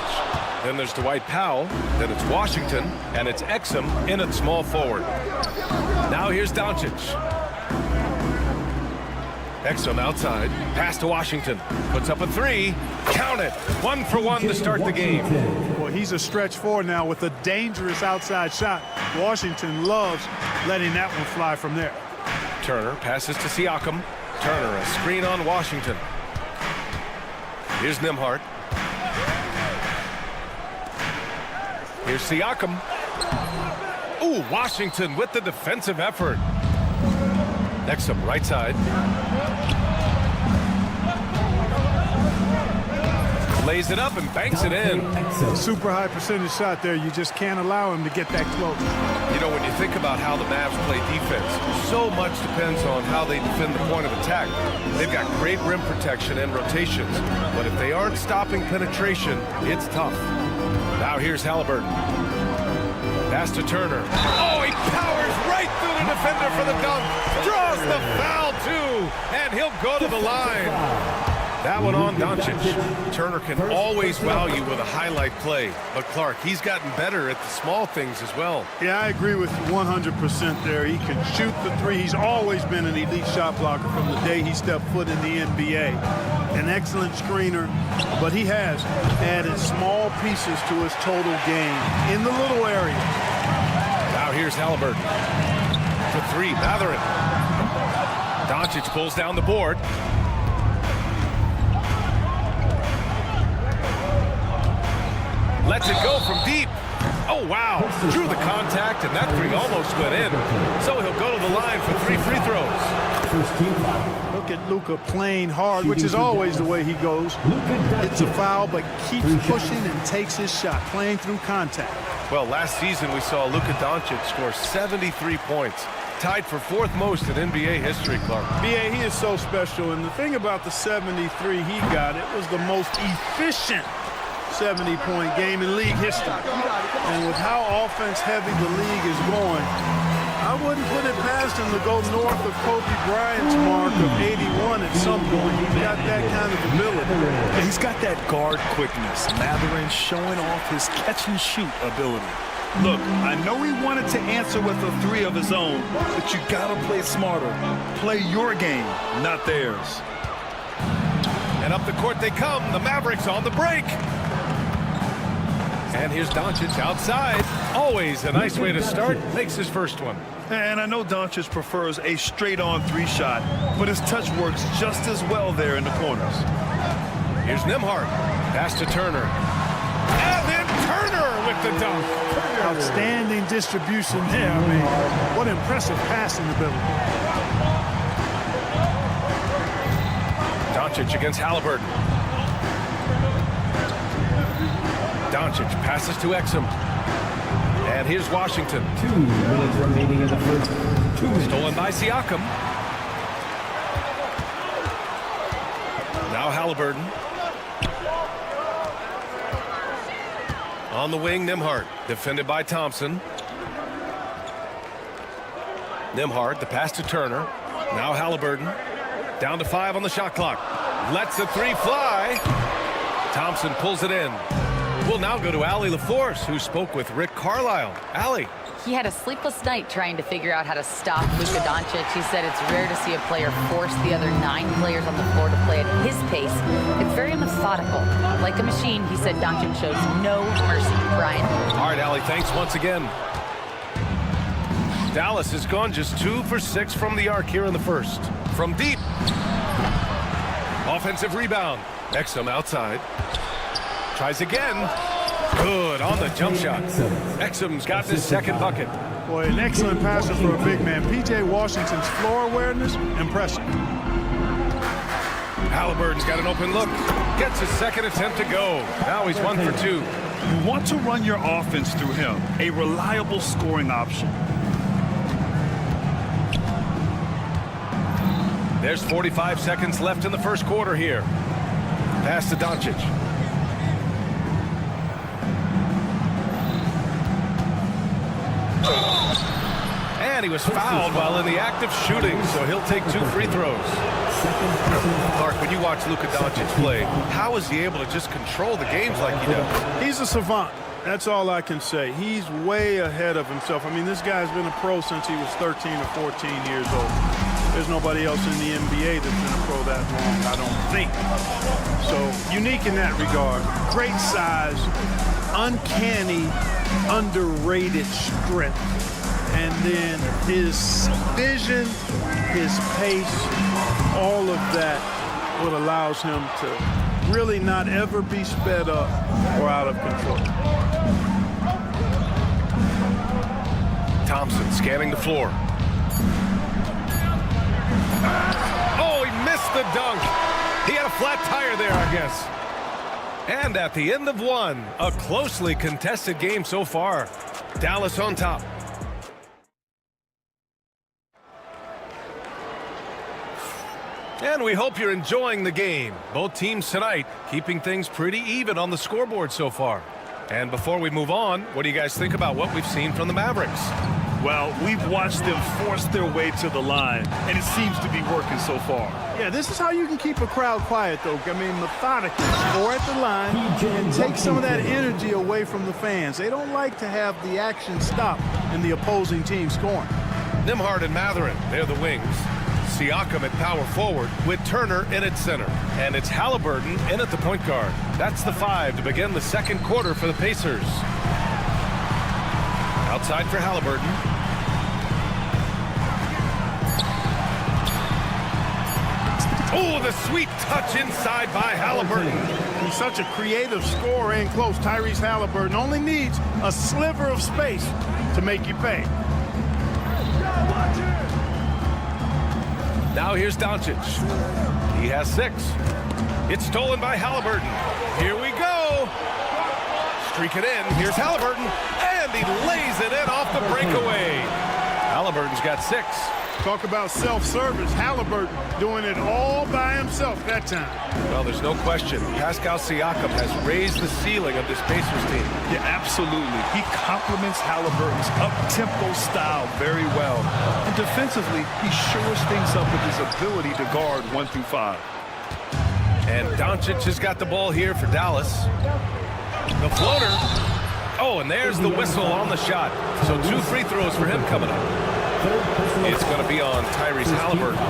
Then there's Dwight Powell. Then it's Washington. And it's Exum in at small forward. Now here's Doncic. Exum outside. Pass to Washington. Puts up a three. Count it. 1 for 1 to start the game. Well, he's a stretch four now with a dangerous outside shot. Washington loves letting that one fly from there. Turner passes to Siakam. Turner, a screen on Washington. Here's Nembhard. Here's Siakam. Ooh, Washington with the defensive effort. Exum right side. Lays it up and banks it in. Super high percentage shot there. You just can't allow him to get that close. You know, when you think about how the Mavs play defense, so much depends on how they defend the point of attack. They've got great rim protection and rotations, but if they aren't stopping penetration, it's tough. Now here's Halliburton. Pass to Turner. Oh, he powers right through the defender for the dunk. Draws the foul, too, and he'll go to the line. That one on Doncic. Turner can always wow you with a highlight play. But Clark, he's gotten better at the small things as well. Yeah, I agree with you 100% there. He can shoot the three. He's always been an elite shot blocker from the day he stepped foot in the NBA. An excellent screener, but he has added small pieces to his total game in the little area. Now here's Halliburton. To three, Matherin. Doncic pulls down the board. Lets it go from deep. Oh, wow. Drew the contact, and that three almost went in. So he'll go to the line for 3 free throws. Look at Luka playing hard, which is always the way he goes. It's a foul, but keeps pushing and takes his shot, playing through contact. Well, last season we saw Luka Doncic score 73 points. Tied for 4th most in NBA history, Clark. B.A., he is so special, and the thing about the 73 he got, it was the most efficient 70-point game in league history. And with how offense-heavy the league is going, I wouldn't put it past him to go north of Kobe Bryant's mark of 81 at some point. He's got that kind of ability. Yeah, he's got that guard quickness. Matherin showing off his catch-and-shoot ability. Look, I know he wanted to answer with a three of his own, but you gotta play smarter. Play your game, not theirs. And up the court they come. The Mavericks on the break. And here's Doncic outside. Always a nice way to start. Makes his first one. And I know Doncic prefers a straight-on three shot, but his touch works just as well there in the corners. Here's Nembhard. Pass to Turner. And then Turner with the dunk. Outstanding distribution there. I mean, what impressive passing ability. Doncic against Halliburton. Doncic passes to Exum. And here's Washington. 2 minutes remaining in the first. Stolen by Siakam. Now Halliburton. On the wing, Nembhard. Defended by Thompson. Nembhard, the pass to Turner. Now Halliburton. Down to 5 on the shot clock. Lets the three fly. Thompson pulls it in. We'll now go to Allie LaForce, who spoke with Rick Carlisle. Allie. He had a sleepless night trying to figure out how to stop Luka Doncic. He said it's rare to see a player force the other 9 players on the floor to play at his pace. It's very methodical. Like a machine, he said Doncic shows no mercy. Brian? All right, Allie, thanks once again. Dallas has gone just 2 for 6 from the arc here in the first. From deep. Offensive rebound. Exum outside. Tries again. Good on the jump shot. Exum's got his second bucket. Boy, an excellent passer for a big man. P.J. Washington's floor awareness, impressive. Halliburton's got an open look. Gets his second attempt to go. Now he's 1 for 2. You want to run your offense through him, a reliable scoring option. There's 45 seconds left in the first quarter here. Pass to Doncic. And he was fouled while in the act of shooting, so he'll take 2 free throws. Clark, when you watch Luka Doncic play, how is he able to just control the games like he does? He's a savant. That's all I can say. He's way ahead of himself. I mean, this guy's been a pro since he was 13 or 14 years old. There's nobody else in the NBA that's been a pro that long, I don't think. So, unique in that regard. Great size, uncanny, underrated strength. And then his vision, his pace, all of that what allows him to really not ever be sped up or out of control. Thompson scanning the floor. Oh, he missed the dunk. He had a flat tire there, I guess. And at the end of one, a closely contested game so far. Dallas on top. And we hope you're enjoying the game. Both teams tonight keeping things pretty even on the scoreboard so far. And before we move on, what do you guys think about what we've seen from the Mavericks? Well, we've watched them force their way to the line, and it seems to be working so far. Yeah, this is how you can keep a crowd quiet, though. I mean, methodically, score at the line and take some of that energy away from the fans. They don't like to have the action stop in the opposing team scoring. Nembhard and Mathurin, they're the wings. Siakam at power forward with Turner in at center. And it's Halliburton in at the point guard. That's the 5 to begin the second quarter for the Pacers. Outside for Halliburton. Oh, the sweet touch inside by Halliburton. He's such a creative scorer and close. Tyrese Halliburton only needs a sliver of space to make you pay. Now here's Doncic. He has 6. It's stolen by Halliburton. Here we go. Streak it in. Here's Halliburton. And he lays it in off the breakaway. Halliburton's got 6. Talk about self-service. Halliburton doing it all by himself that time. Well, there's no question. Pascal Siakam has raised the ceiling of this Pacers team. Yeah, absolutely. He complements Halliburton's up-tempo style very well. And defensively, he shores things up with his ability to guard 1 through 5. And Doncic has got the ball here for Dallas. The floater. Oh, and there's the whistle on the shot. So 2 free throws for him coming up. It's going to be on Tyrese Halliburton.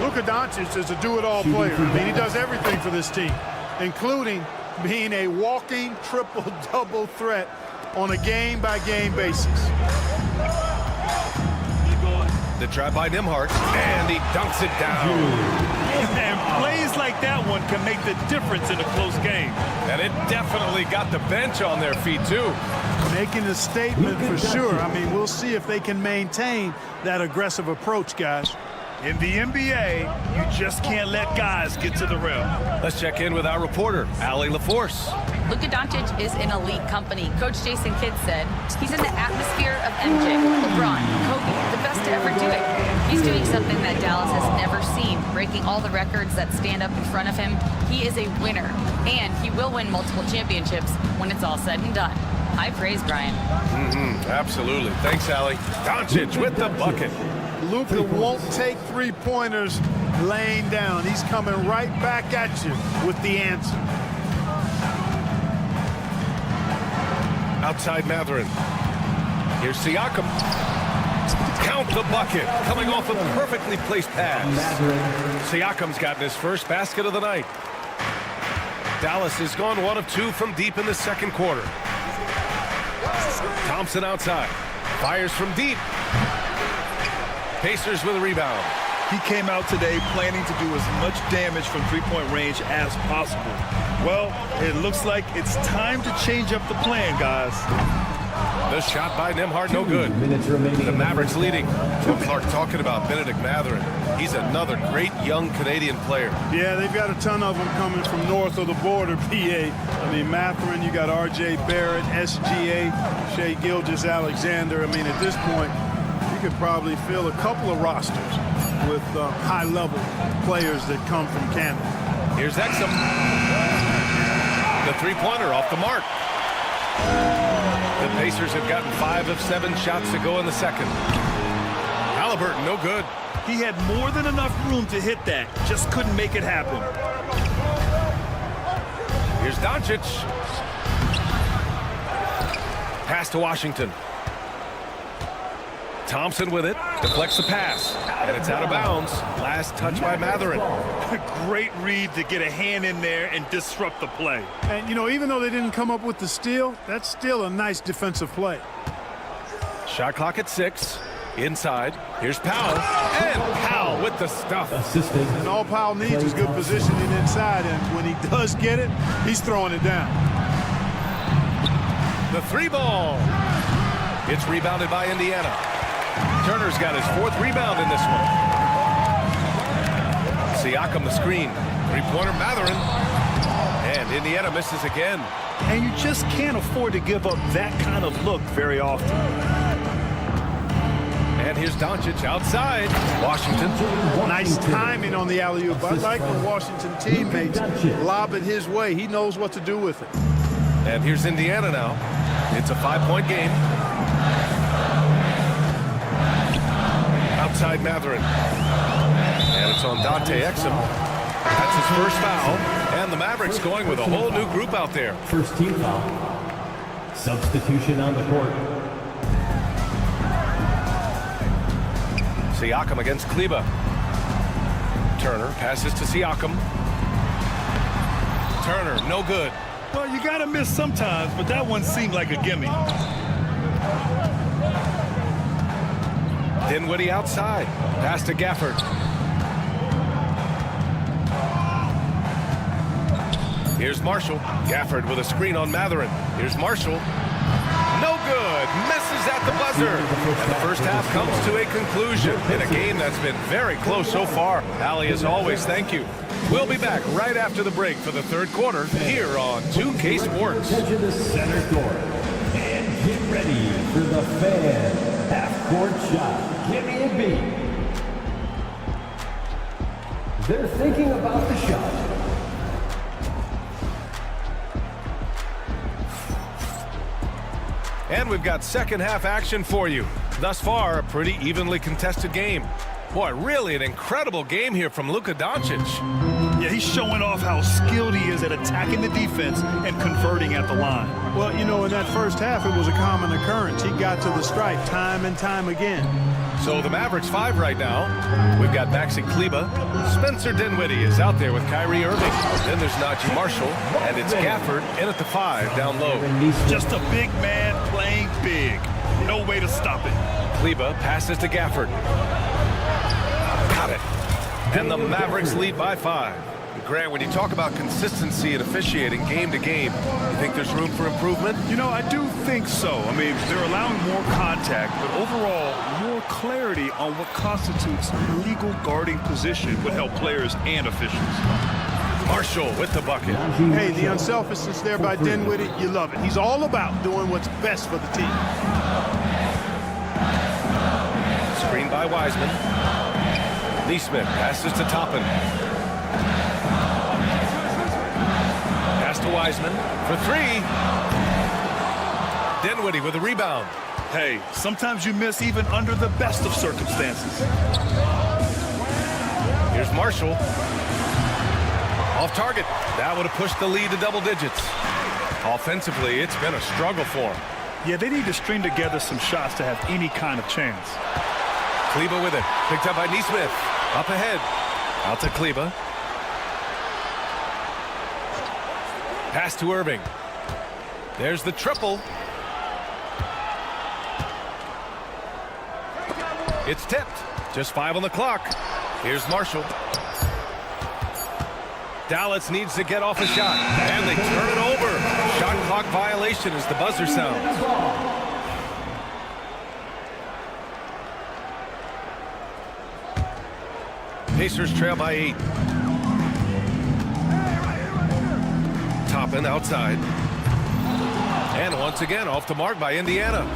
Luka Doncic is a do-it-all player. I mean, he does everything for this team, including being a walking triple-double threat on a game-by-game basis. The try by Nembhard, and he dunks it down. And plays like that one can make the difference in a close game. And it definitely got the bench on their feet, too. Making a statement for sure. I mean, we'll see if they can maintain that aggressive approach, guys. In the NBA, you just can't let guys get to the rim. Let's check in with our reporter, Allie LaForce. Luka Doncic is in elite company. Coach Jason Kidd said he's in the atmosphere of MJ, LeBron, Kobe, the best to ever do it. He's doing something that Dallas has never seen, breaking all the records that stand up in front of him. He is a winner, and he will win multiple championships when it's all said and done. High praise, Brian. Absolutely. Thanks, Allie. Doncic with the bucket. Luka won't take three-pointers laying down. He's coming right back at you with the answer. Outside Mathurin. Here's Siakam. Count the bucket. Coming off a perfectly placed pass. Siakam's gotten his first basket of the night. Dallas has gone 1 of 2 from deep in the second quarter. Thompson outside. Fires from deep. Pacers with a rebound. He came out today planning to do as much damage from three-point range as possible. Well, it looks like it's time to change up the plan, guys. The shot by Nembhard, no good. The Mavericks leading. Well, Clark, talking about Benedict Mathurin. He's another great young Canadian player. Yeah, they've got a ton of them coming from north of the border, PA. I mean, Mathurin, you got R.J. Barrett, SGA, Shai Gilgeous-Alexander. I mean, at this point, you could probably fill a couple of rosters with high-level players that come from Canada. Here's Exum. The three-pointer off the mark. The Pacers have gotten 5 of 7 shots to go in the second. Halliburton, no good. He had more than enough room to hit that, just couldn't make it happen. Here's Doncic. Pass to Washington. Thompson with it, deflects the pass, and it's out of bounds. Last touch by Matherin. Great read to get a hand in there and disrupt the play. And, you know, even though they didn't come up with the steal, that's still a nice defensive play. Shot clock at 6. Inside. Here's Powell. And Powell with the stuff. And all Powell needs is good positioning inside, and when he does get it, he's throwing it down. The 3 ball. It's rebounded by Indiana. Turner's got his 4th rebound in this one. Siakam the screen. 3-pointer Matherin. And Indiana misses again. And you just can't afford to give up that kind of look very often. And here's Doncic outside. Washington. Nice timing on the alley-oop. I like when Washington teammates lob it his way. He knows what to do with it. And here's Indiana now. It's a 5-point game. Outside Matherin. And it's on Dante Exum. That's his first foul. And the Mavericks going with a whole new group out there. First team foul. Substitution on the court. Siakam against Kleba. Turner passes to Siakam. Turner, no good. Well, you got to miss sometimes, but that one seemed like a gimme. Dinwiddie outside. Pass to Gafford. Here's Marshall. Gafford with a screen on Matherin. Here's Marshall. No good. Misses at the buzzer. And the first half comes to a conclusion in a game that's been very close so far. Allie, as always, thank you. We'll be back right after the break for the third quarter here on 2K Sports. Attention to center court. And get ready for the Fan half-court shot. Give me a beat. They're thinking about the shot. And we've got second half action for you. Thus far, a pretty evenly contested game. Boy, really an incredible game here from Luka Doncic. Yeah, he's showing off how skilled he is at attacking the defense and converting at the line. Well, you know, in that first half, it was a common occurrence. He got to the stripe time and time again. So the Mavericks 5 right now. We've got Maxi Kleba. Spencer Dinwiddie is out there with Kyrie Irving. Then there's Najee Marshall. And it's Gafford in at the 5 down low. Just a big man playing big. No way to stop it. Kleba passes to Gafford. Got it. And the Mavericks lead by 5. Grant, when you talk about consistency and officiating game to game, you think there's room for improvement? You know, I do think so. I mean, they're allowing more contact, but overall, more clarity on what constitutes legal guarding position would help players and officials. Marshall with the bucket. Hey, the unselfishness there by Dinwiddie, you love it. He's all about doing what's best for the team. Screen by Wiseman. Neesmith passes to Toppin. Pass to Wiseman for 3. Dinwiddie with a rebound. Hey, sometimes you miss even under the best of circumstances. Here's Marshall. Off target. That would have pushed the lead to double digits. Offensively, it's been a struggle for him. Yeah, they need to string together some shots to have any kind of chance. Kleba with it. Picked up by Neesmith. Up ahead. Out to Kleba. Pass to Irving. There's the triple. It's tipped. Just 5 on the clock. Here's Marshall. Dallas needs to get off a shot. And they turn it over. Shot clock violation as the buzzer sounds. Pacers trail by 8. Toppin outside. And once again off the mark by Indiana.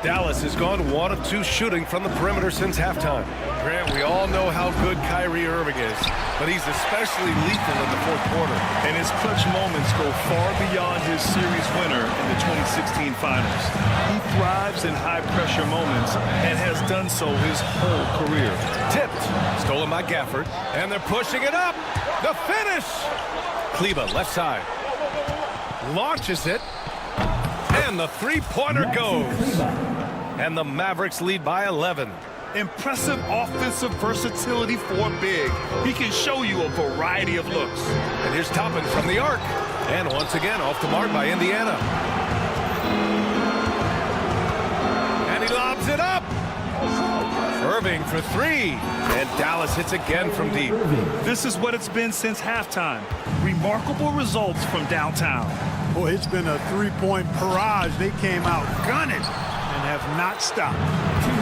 Dallas has gone 1 of 2 shooting from the perimeter since halftime. Grant, we all know how good Kyrie Irving is, but he's especially lethal in the fourth quarter. And his clutch moments go far beyond his series winner in the 2016 finals. He thrives in high-pressure moments and has done so his whole career. Tipped, stolen by Gafford, and they're pushing it up. The finish! Kleba, left side. Launches it, and the three-pointer goes. And the Mavericks lead by 11. Impressive offensive versatility for big. He can show you a variety of looks. And here's Toppin from the arc. And once again, off the mark by Indiana. And he lobs it up. Irving for three. And Dallas hits again from deep. This is what it's been since halftime. Remarkable results from downtown. Boy, it's been a three-point barrage. They came out gunning and have not stopped.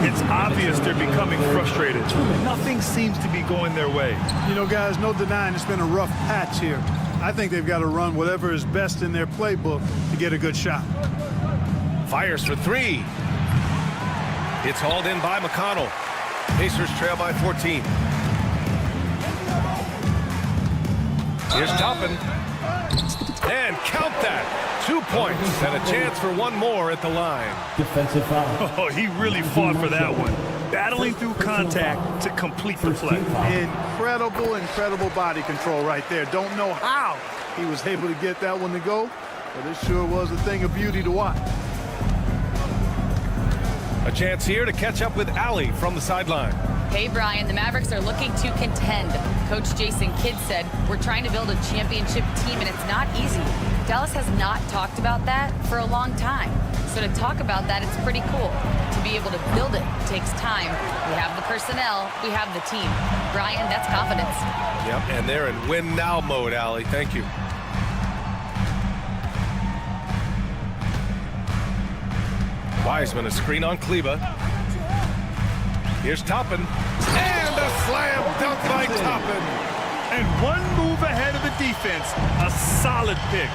It's obvious they're becoming frustrated. Nothing seems to be going their way. You know, guys, no denying it's been a rough patch here. I think they've got to run whatever is best in their playbook to get a good shot. Fires for three. It's hauled in by McConnell. Pacers trail by 14. Here's Toppin. And count that. 2 points and a chance for one more at the line. Defensive foul. Oh, he really fought for that one. Battling through contact to complete the play. Incredible body control right there. Don't know how he was able to get that one to go, but it sure was a thing of beauty to watch. A chance here to catch up with Allie from the sideline. Hey, Brian, the Mavericks are looking to contend. Coach Jason Kidd said, we're trying to build a championship team, and it's not easy. Dallas has not talked about that for a long time. So to talk about that, it's pretty cool. To be able to build it takes time. We have the personnel, we have the team. Brian, that's confidence. Yep, and they're in win now mode, Allie. Thank you. Wiseman, a screen on Kleba. Here's Toppin. And a slam dunk by Toppin. And one move ahead of the defense. A solid pick.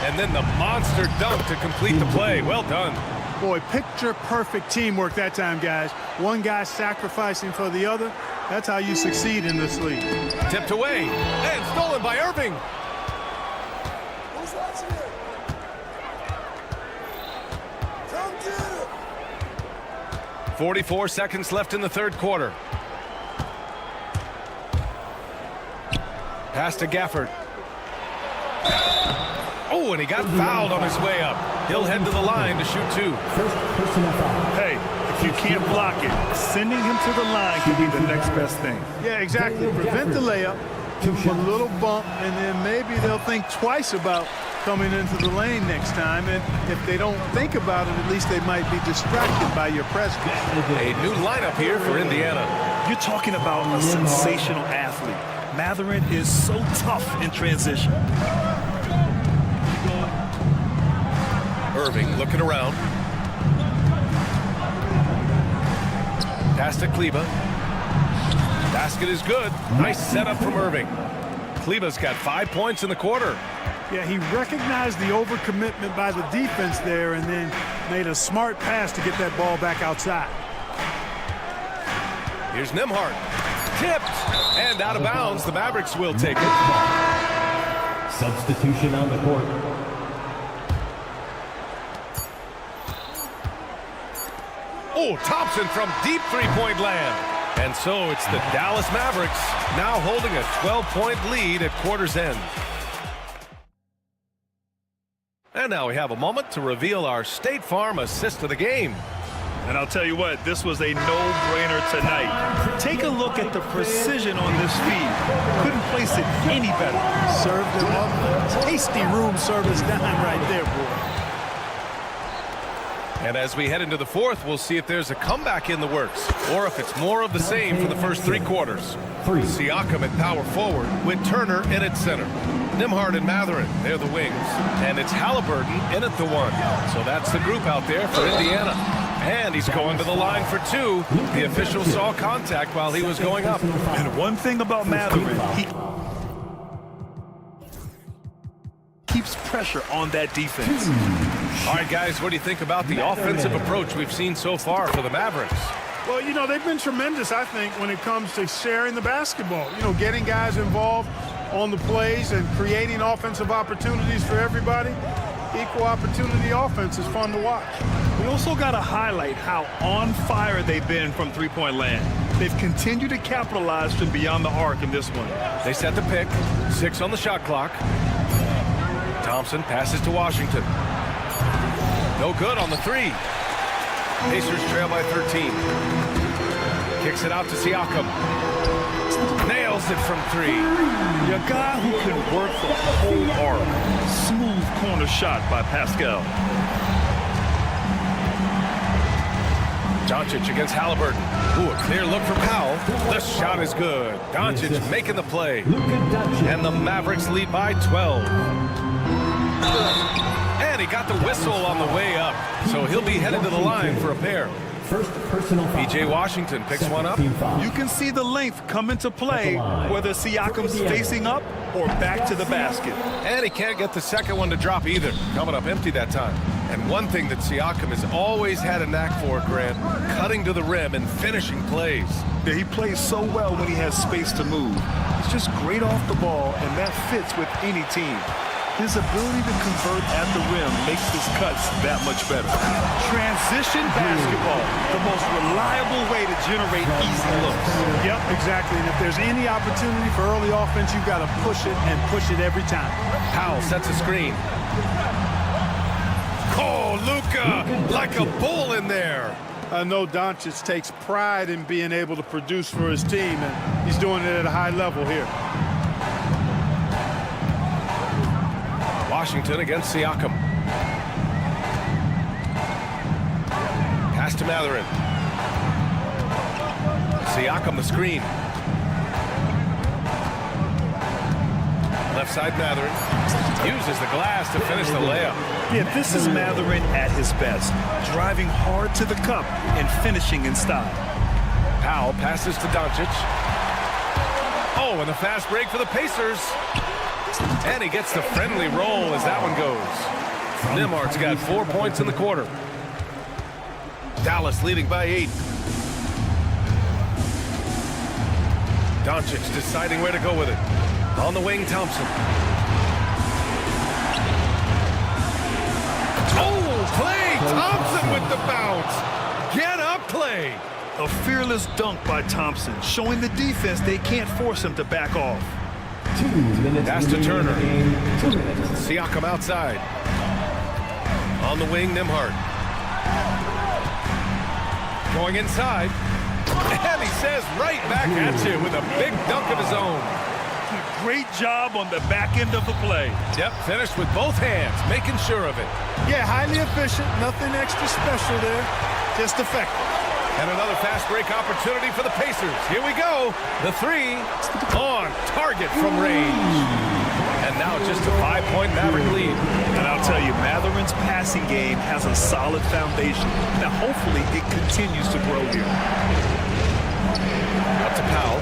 And then the monster dunk to complete the play. Well done. Boy, picture-perfect teamwork that time, guys. One guy sacrificing for the other. That's how you succeed in this league. Tipped away. And stolen by Irving. 44 seconds left in the third quarter. Pass to Gafford. Oh, and he got fouled on his way up. He'll head to the line to shoot two. Hey, if you can't block it, sending him to the line could be the next best thing. Yeah, exactly. Prevent the layup, give him a little bump, and then maybe they'll think twice about coming into the lane next time. And if they don't think about it, at least they might be distracted by your presence. A new lineup here for Indiana. You're talking about a sensational athlete. Matherin is so tough in transition. Irving looking around. Pass to Kleba. Basket is good. Nice setup from Irving. Kleba's got 5 points in the quarter. Yeah, he recognized the overcommitment by the defense there and then made a smart pass to get that ball back outside. Here's Nembhard. Tipped and out of bounds. The Mavericks will take it. Substitution on the court. Oh, Thompson from deep three-point land. And so it's the Dallas Mavericks now holding a 12-point lead at quarter's end. And now we have a moment to reveal our State Farm assist of the game. And I'll tell you what, this was a no-brainer tonight. Take a look at the precision on this feed. Couldn't place it any better. Served him up. Tasty room service dime right there, boy. And as we head into the fourth, we'll see if there's a comeback in the works or if it's more of the same for the first three quarters. Siakam at power forward with Turner in at center. Nembhard and Matherin, they're the wings. And it's Halliburton in at the one. So that's the group out there for Indiana. And he's going to the line for two. The official saw contact while he was going up. And one thing about Matherin, he keeps pressure on that defense. All right, guys, what do you think about the offensive approach we've seen so far for the Mavericks? Well, you know, they've been tremendous, I think, when it comes to sharing the basketball. You know, getting guys involved on the plays and creating offensive opportunities for everybody. Equal opportunity offense is fun to watch. We also got to highlight how on fire they've been from three-point land. They've continued to capitalize from beyond the arc in this one. They set the pick. 6 on the shot clock. Thompson passes to Washington. No good on the 3. Pacers trail by 13. Kicks it out to Siakam. Nails it from 3. A guy who can work the whole arc. Smooth corner shot by Pascal. Doncic against Halliburton. Ooh, a clear look for Powell. The shot is good. Doncic making the play. And the Mavericks lead by 12. And he got the whistle on the way up. So he'll be headed to the line for a pair. First personal foul. P.J. Washington picks one up. You can see the length come into play, whether Siakam's facing up or back to the basket. And he can't get the second one to drop either. Coming up empty that time. And one thing that Siakam has always had a knack for, Grant, cutting to the rim and finishing plays. Yeah, he plays so well when he has space to move. He's just great off the ball, and that fits with any team. His ability to convert at the rim makes his cuts that much better. Transition basketball, the most reliable way to generate easy looks. Yep, exactly. And if there's any opportunity for early offense, you've got to push it and push it every time. Powell sets a screen. Oh, Luka, like a bull in there. I know Doncic takes pride in being able to produce for his team, and he's doing it at a high level here. Washington against Siakam. Pass to Matherin. Siakam the screen. Left side Matherin. Uses the glass to finish the layup. Yeah, this is Matherin at his best. Driving hard to the cup and finishing in style. Powell passes to Doncic. Oh, and a fast break for the Pacers. And he gets the friendly roll as that one goes. Nembhard's got 4 points in the quarter. Dallas leading by 8. Doncic deciding where to go with it. On the wing, Thompson. Oh, Klay Thompson with the bounce. Get up, Klay. A fearless dunk by Thompson, showing the defense they can't force him to back off. 2 minutes. Pass to Turner. 2 minutes. Siakam outside. On the wing, Nembhard. Going inside. And he says right back at you with a big dunk of his own. Great job on the back end of the play. Yep, finished with both hands, making sure of it. Yeah, highly efficient. Nothing extra special there. Just effective. And another fast break opportunity for the Pacers. Here we go. The 3 on target from range. And now just a 5-point Maverick lead. And I'll tell you, Matherin's passing game has a solid foundation. Now, hopefully, it continues to grow here. Up to Powell.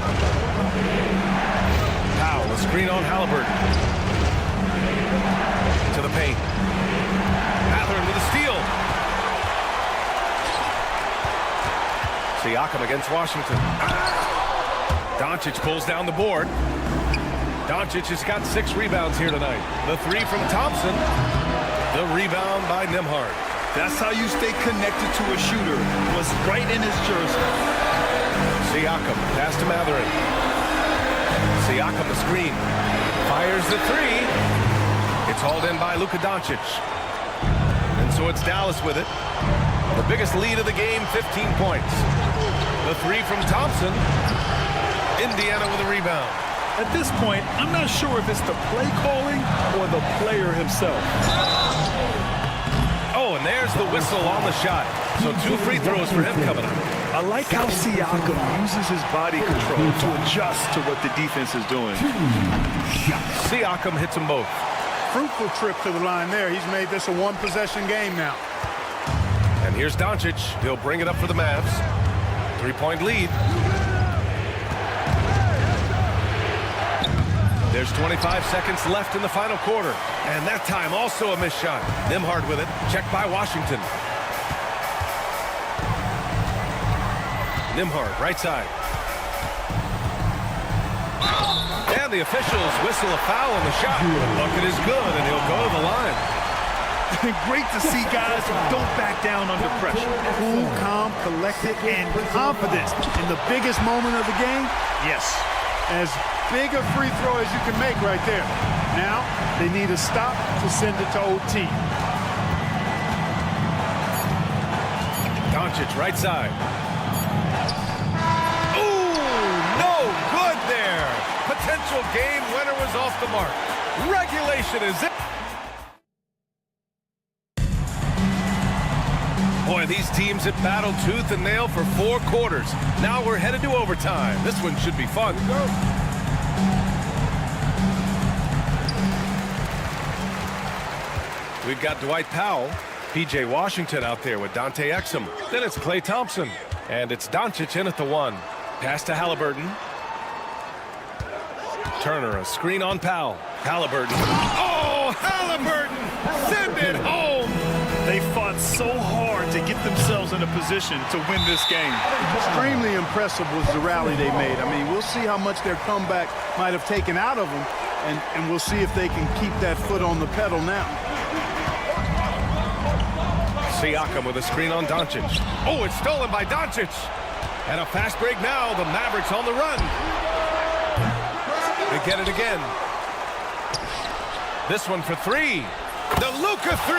Powell, a screen on Halliburton. To the paint. Matherin with a steal. Siakam against Washington. Doncic pulls down the board. Doncic has got 6 rebounds here tonight. The 3 from Thompson. The rebound by Nembhard. That's how you stay connected to a shooter. Was right in his jersey. Siakam, pass to Matherin. Siakam the screen. Fires the 3. It's hauled in by Luka Doncic. And so it's Dallas with it. The biggest lead of the game, 15 points. The 3 from Thompson. Indiana with a rebound. At this point, I'm not sure if it's the play calling or the player himself. Oh, and there's the whistle on the shot. So 2 free throws for him coming up. I like how Siakam uses his body control to adjust to what the defense is doing. Siakam hits them both. Fruitful trip to the line there. He's made this a 1-possession game now. And here's Doncic. He'll bring it up for the Mavs. 3-point lead. There's 25 seconds left in the final quarter. And that time also a missed shot. Nembhard with it. Checked by Washington. Nembhard, right side. And the officials whistle a foul on the shot. The bucket is good, and he'll go to the line. Great to see guys who don't back down under pressure. Cool, calm, collected, and confidence in the biggest moment of the game. Yes. As big a free throw as you can make right there. Now, they need a stop to send it to OT. Doncic, right side. Ooh, no good there. Potential game winner was off the mark. Regulation is it. Boy, these teams have battled tooth and nail for 4 quarters. Now we're headed to overtime. This one should be fun. We've got Dwight Powell, P.J. Washington out there with Dante Exum. Then it's Klay Thompson. And it's Doncic in at the 1. Pass to Halliburton. Turner, a screen on Powell. Halliburton. Oh, Halliburton! Send it home! They fought so hard to get themselves in a position to win this game. Extremely impressive was the rally they made. I mean, we'll see how much their comeback might have taken out of them, and we'll see if they can keep that foot on the pedal now. Siakam with a screen on Doncic. Oh, it's stolen by Doncic. And a fast break now. The Mavericks on the run. They get it again. This one for 3. The Luka 3.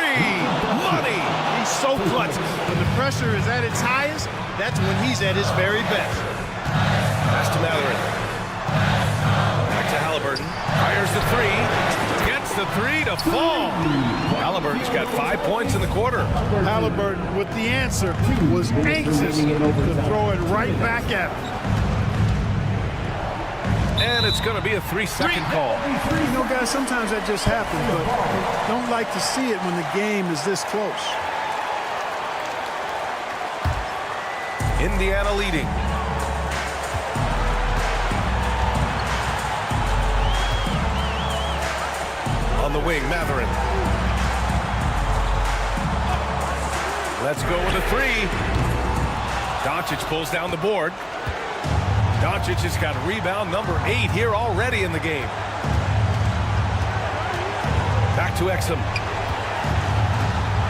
Money. He's so clutch. When the pressure is at its highest, that's when he's at his very best. Pass to Matherin. Back to Halliburton. Fires the 3. Gets the 3 to fall. Halliburton's got 5 points in the quarter. Halliburton, with the answer, was anxious to throw it right back at him. And it's going to be a 3-second call. You know, guys, sometimes that just happens, but don't like to see it when the game is this close. Indiana leading. On the wing, Matherin. Let's go with a 3. Doncic pulls down the board. Doncic has got rebound number 8 here already in the game. Back to Exum.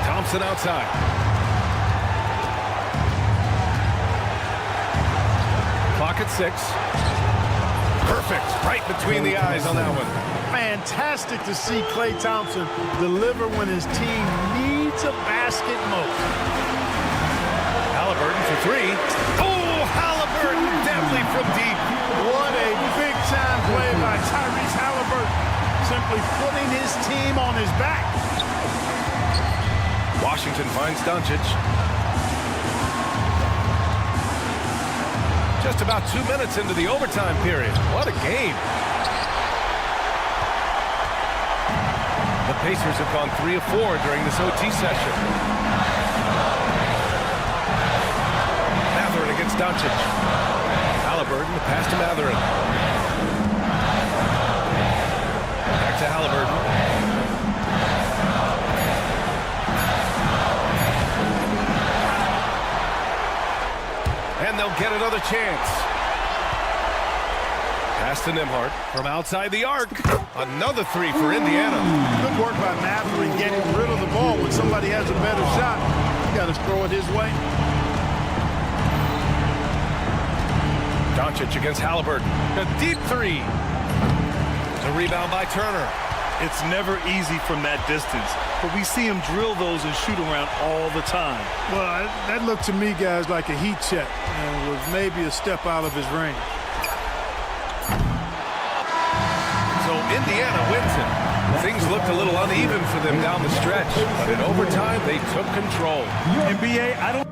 Thompson outside. Clock at 6. Perfect. Right between the eyes on that one. Fantastic to see Klay Thompson deliver when his team needs a basket most. Halliburton for 3. Oh, Halliburton deadly from deep. What a big-time play by Tyrese Halliburton. Simply putting his team on his back. Washington finds Doncic. Just about 2 minutes into the overtime period. What a game. The Pacers have gone 3 of 4 during this OT session. Matherin against Doncic. Halliburton, the pass to Matherin. Back to Halliburton. And they'll get another chance. Pass to Nembhard from outside the arc. Another 3 for Indiana. Good work by Matherin getting rid of the ball. When somebody has a better shot, you got to throw it his way. Doncic against Halliburton. A deep 3. The rebound by Turner. It's never easy from that distance, but we see him drill those and shoot around all the time. Well, that looked to me, guys, like a heat check, and was maybe a step out of his range. So Indiana wins it. Things looked a little uneven for them down the stretch, but in overtime, they took control. NBA, I don't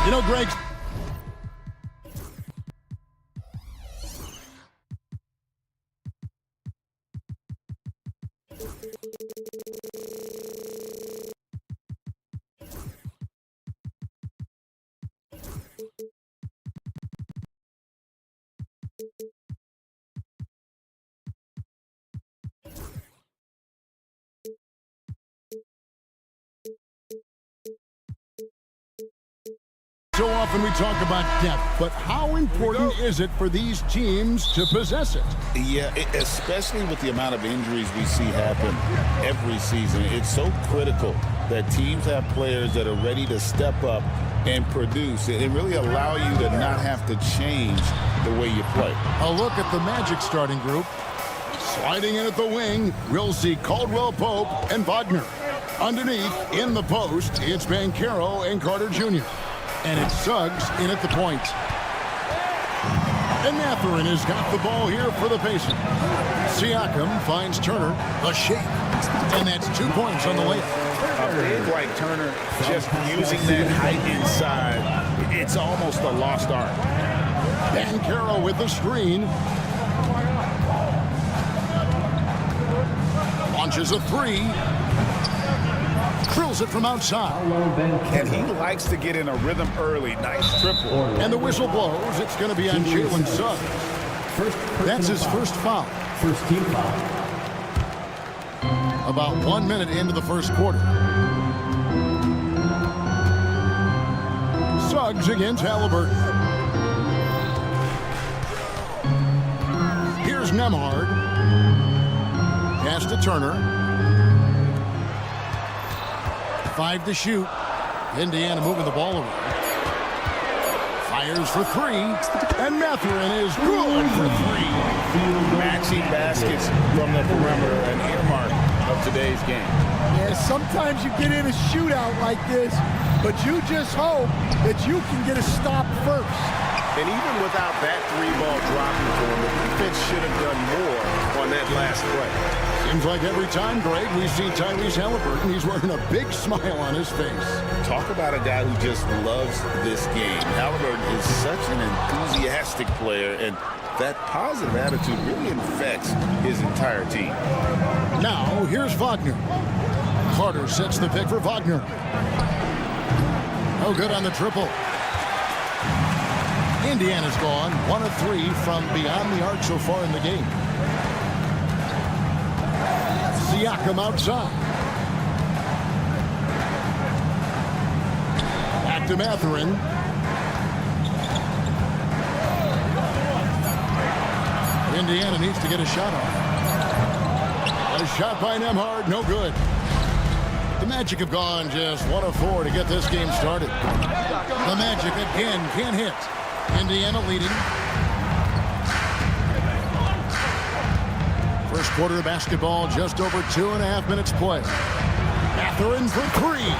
You know, Greg, so often we talk about depth, but how important is it for these teams to possess it? Yeah, especially with the amount of injuries we see happen every season. It's so critical that teams have players that are ready to step up and produce and really allow you to not have to change the way you play. A look at the Magic starting group. Sliding in at the wing, we'll see Caldwell Pope and Wagner. Underneath, in the post, it's Banchero and Carter Jr. And it's Suggs in at the point. And Mathurin has got the ball here for the Pacers. Siakam finds Turner, the shape. And that's 2 points on the layup. A big like Turner just using that height inside, it's almost a lost art. Banchero with the screen. Launches a three. Drills it from outside. And he likes to get in a rhythm early. Nice triple. And the whistle blows. It's going to be on Jalen Suggs. That's his first foul. First team foul. About 1 minute into the first quarter. Suggs against Halliburton. Here's Nembhard. Pass to Turner. 5 to shoot. Indiana moving the ball around. Fires for three. And Mathurin is good for three. Matching baskets from the perimeter, an earmark of today's game. Yeah, sometimes you get in a shootout like this, but you just hope that you can get a stop first. And even without that three ball dropping for him, the defense should have done more on that last play. Seems like every time, Greg, we see Tyrese Halliburton, he's wearing a big smile on his face. Talk about a guy who just loves this game. Halliburton is such an enthusiastic player, and that positive attitude really infects his entire team. Now, here's Wagner. Carter sets the pick for Wagner. No good on the triple. Indiana's gone 1 of 3 from beyond the arc so far in the game. Siakam outside. Back to Mathurin. Indiana needs to get a shot off. A shot by Nembhard, no good. The Magic have gone just 1 of 4 to get this game started. The Magic again can't hit. Indiana leading. First quarter of basketball, just over 2.5 minutes play. Mathurin for three.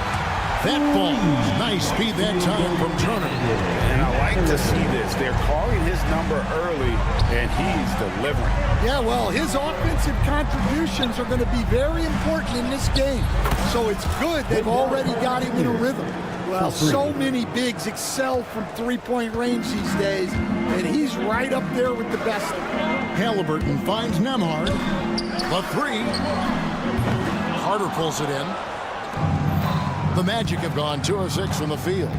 That ball, nice speed that time from Turner. And I like to see this. They're calling his number early, and he's delivering. Yeah, well, his offensive contributions are going to be very important in this game. So it's good they've already got him in a rhythm. Well, so many bigs excel from three-point range these days, and he's right up there with the best of them. Halliburton finds Nembhard. The three. Carter pulls it in. The Magic have gone 2 of 6 from the field.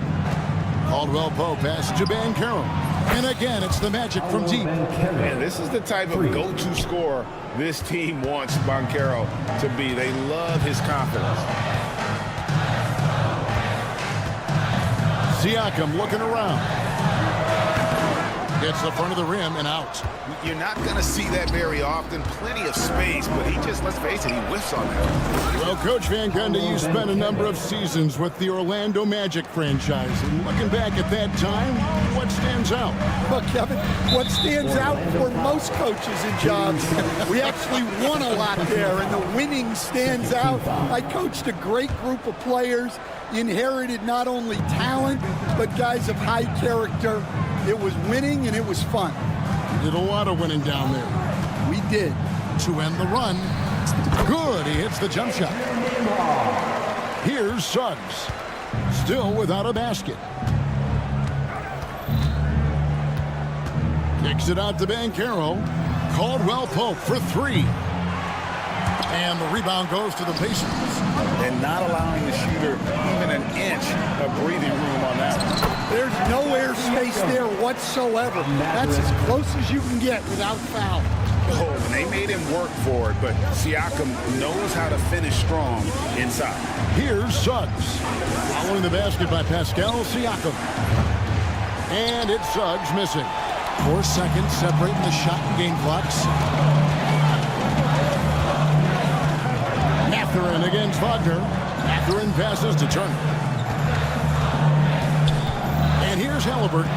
Caldwell Pope passes to Banchero. And again, it's the Magic from deep. And this is the type of go-to scorer this team wants Banchero to be. They love his confidence. Siakam looking around. Gets the front of the rim and out. You're not going to see that very often. Plenty of space, but he just, let's face it, he whiffs on that. Well, Coach Van Gundy, you spent a number of seasons with the Orlando Magic franchise. And looking back at that time, what stands out? Well, Kevin, what stands out for most coaches and jobs, we actually won a lot there, and the winning stands out. I coached a great group of players, inherited not only talent, but guys of high character. It was winning and it was fun. Did a lot of winning down there. We did. To end the run. Good, he hits the jump shot. Here's Suggs. Still without a basket. Kicks it out to Banchero. Caldwell Pope for three. And the rebound goes to the Pacers. And not allowing the shooter even an inch of breathing room on that one. There's no airspace there whatsoever. That's as close as you can get without foul. Oh, and they made him work for it, but Siakam knows how to finish strong inside. Here's Suggs. Following the basket by Pascal Siakam. And it's Suggs missing. 4 seconds separating the shot and game clocks. Mathurin against Wagner. Mathurin passes to Turner. And here's Halliburton.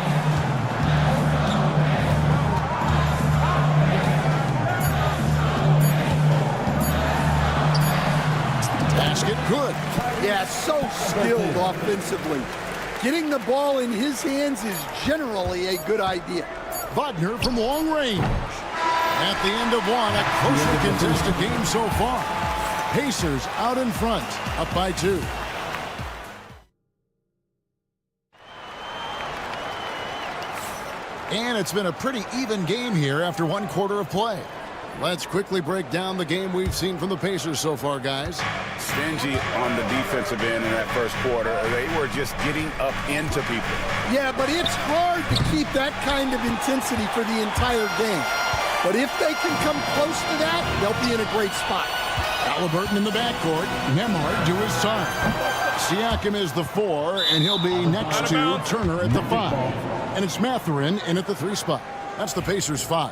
Basket good. Yeah, so skilled offensively. Getting the ball in his hands is generally a good idea. Wagner from long range. At the end of one, a closely contested game so far. Pacers out in front, up by 2. And it's been a pretty even game here after 1 quarter of play. Let's quickly break down the game we've seen from the Pacers so far, guys. Stingy on the defensive end in that first quarter. They were just getting up into people. Yeah, but it's hard to keep that kind of intensity for the entire game. But if they can come close to that, they'll be in a great spot. Halliburton in the backcourt. Nembhard to his side. Siakam is the 4, and he'll be next to Turner at the 5. And it's Mathurin in at the 3 spot. That's the Pacers' 5.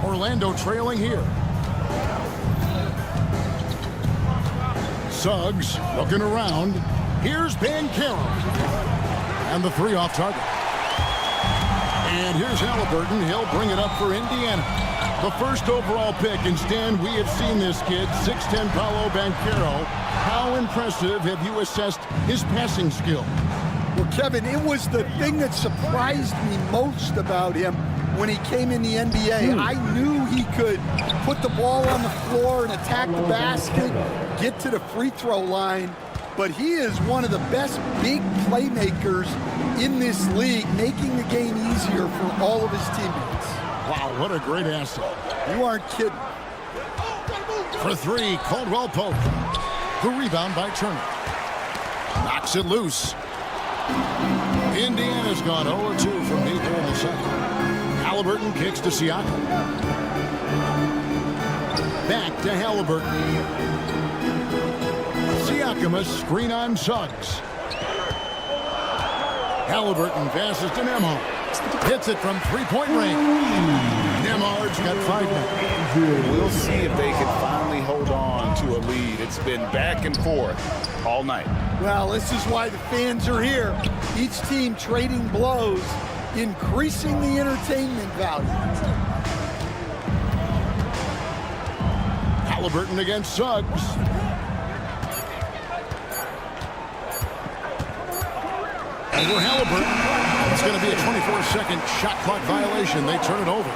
Orlando trailing here. Suggs looking around. Here's Banchero. And the 3 off target. And here's Halliburton. He'll bring it up for Indiana. The first overall pick, and Stan, we have seen this kid, 6'10" Paolo Banchero. How impressive have you assessed his passing skill? Well, Kevin, it was the thing that surprised me most about him when he came in the NBA. I knew he could put the ball on the floor and attack the basket, get to the free throw line, but he is one of the best big playmakers in this league, making the game easier for all of his teammates. Wow, what a great asset. You aren't kidding. For 3, Caldwell Pope. The rebound by Turner. Knocks it loose. Indiana's gone 0-2 from deep here in the second. Halliburton kicks to Siakam. Back to Halliburton. Siakam, a screen on Suggs. Halliburton passes to Nembhard. Hits it from 3-point range. Nembhard's got 5 minutes. We'll see if they can finally hold on to a lead. It's been back and forth all night. Well, this is why the fans are here. Each team trading blows, increasing the entertainment value. Halliburton against Suggs. Over Halliburton. It's going to be a 24-second shot clock violation. They turn it over.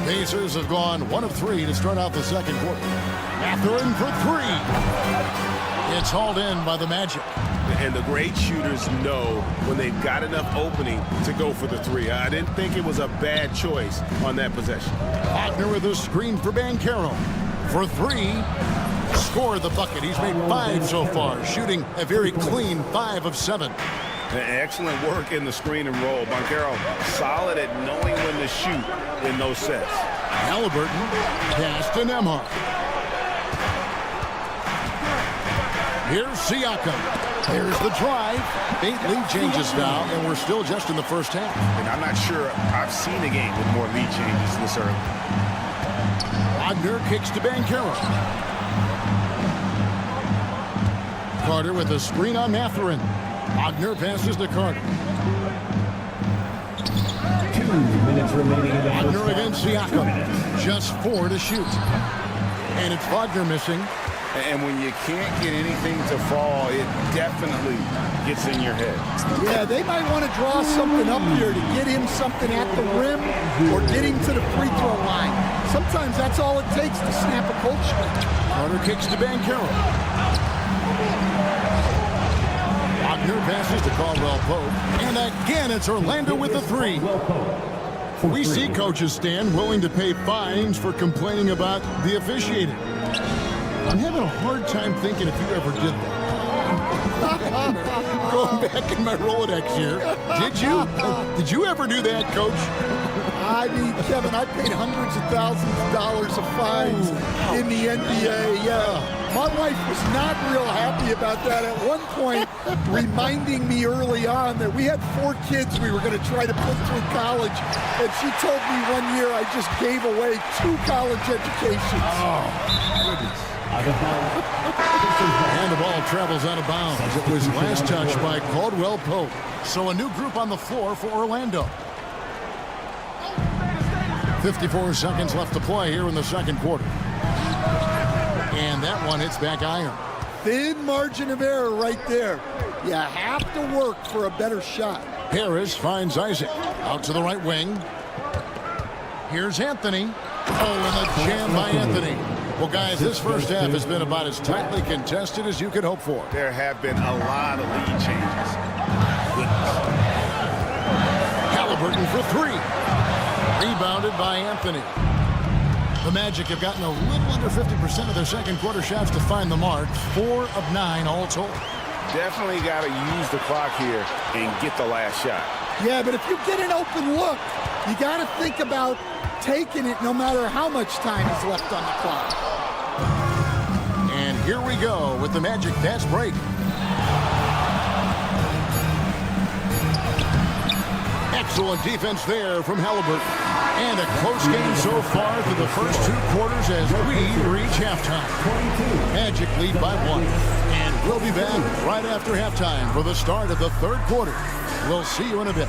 Pacers have gone 1 of 3 to start out the second quarter. Mathurin for 3. It's hauled in by the Magic. And the great shooters know when they've got enough opening to go for the 3. I didn't think it was a bad choice on that possession. Wagner with a screen for Banchero. For 3. Score the bucket. He's made 5 so far, shooting a very clean 5 of 7. Excellent work in the screen and roll. Banchero solid at knowing when to shoot in those sets. Halliburton pass to Nembhard. Here's Siakam. There's the drive. 8 lead changes now, and we're still just in the first half. And I'm not sure I've seen a game with more lead changes this early. Wagner kicks to Banchero. Carter with a screen on Mathurin. Wagner passes to Carter. minutes remaining in the first Wagner against Siakam. Just 4 to shoot. And it's Wagner missing. And when you can't get anything to fall, it definitely gets in your head. Yeah, they might want to draw something up here to get him something at the rim or get him to the free throw line. Sometimes that's all it takes to snap a cold streak. Carter kicks to Banchero. Wagner passes to Caldwell Pope. And again, it's Orlando with the 3. We see coaches stand willing to pay fines for complaining about the officiating. I'm having a hard time thinking if you ever did that. Going back in my Rolodex here. Did you? Did you ever do that, Coach? I mean, Kevin, I paid hundreds of thousands of dollars of fines in the NBA. My wife was not real happy about that at one point, reminding me early on that we had 4 kids we were going to try to put through college. And she told me one year I just gave away 2 college educations. Oh, goodness. And the ball travels out of bounds. It was last touched by Caldwell Pope. So a new group on the floor for Orlando. 54 seconds left to play here in the second quarter. And that one hits back iron. Thin margin of error right there. You have to work for a better shot. Harris finds Isaac. Out to the right wing. Here's Anthony. Oh, and a jam by Anthony. Well, guys, this first half has been about as tightly contested as you could hope for. There have been a lot of lead changes. Halliburton for 3. Rebounded by Anthony. The Magic have gotten a little under 50% of their second quarter shots to find the mark. 4 of 9 all told. Definitely got to use the clock here and get the last shot. Yeah, but if you get an open look, you got to think about taking it no matter how much time is left on the clock. And here we go with the Magic fast break. Excellent defense there from Halliburton. And a close game so far through the first 2 quarters as we reach halftime. Magic lead by 1. And we'll be back right after halftime for the start of the third quarter. We'll see you in a bit.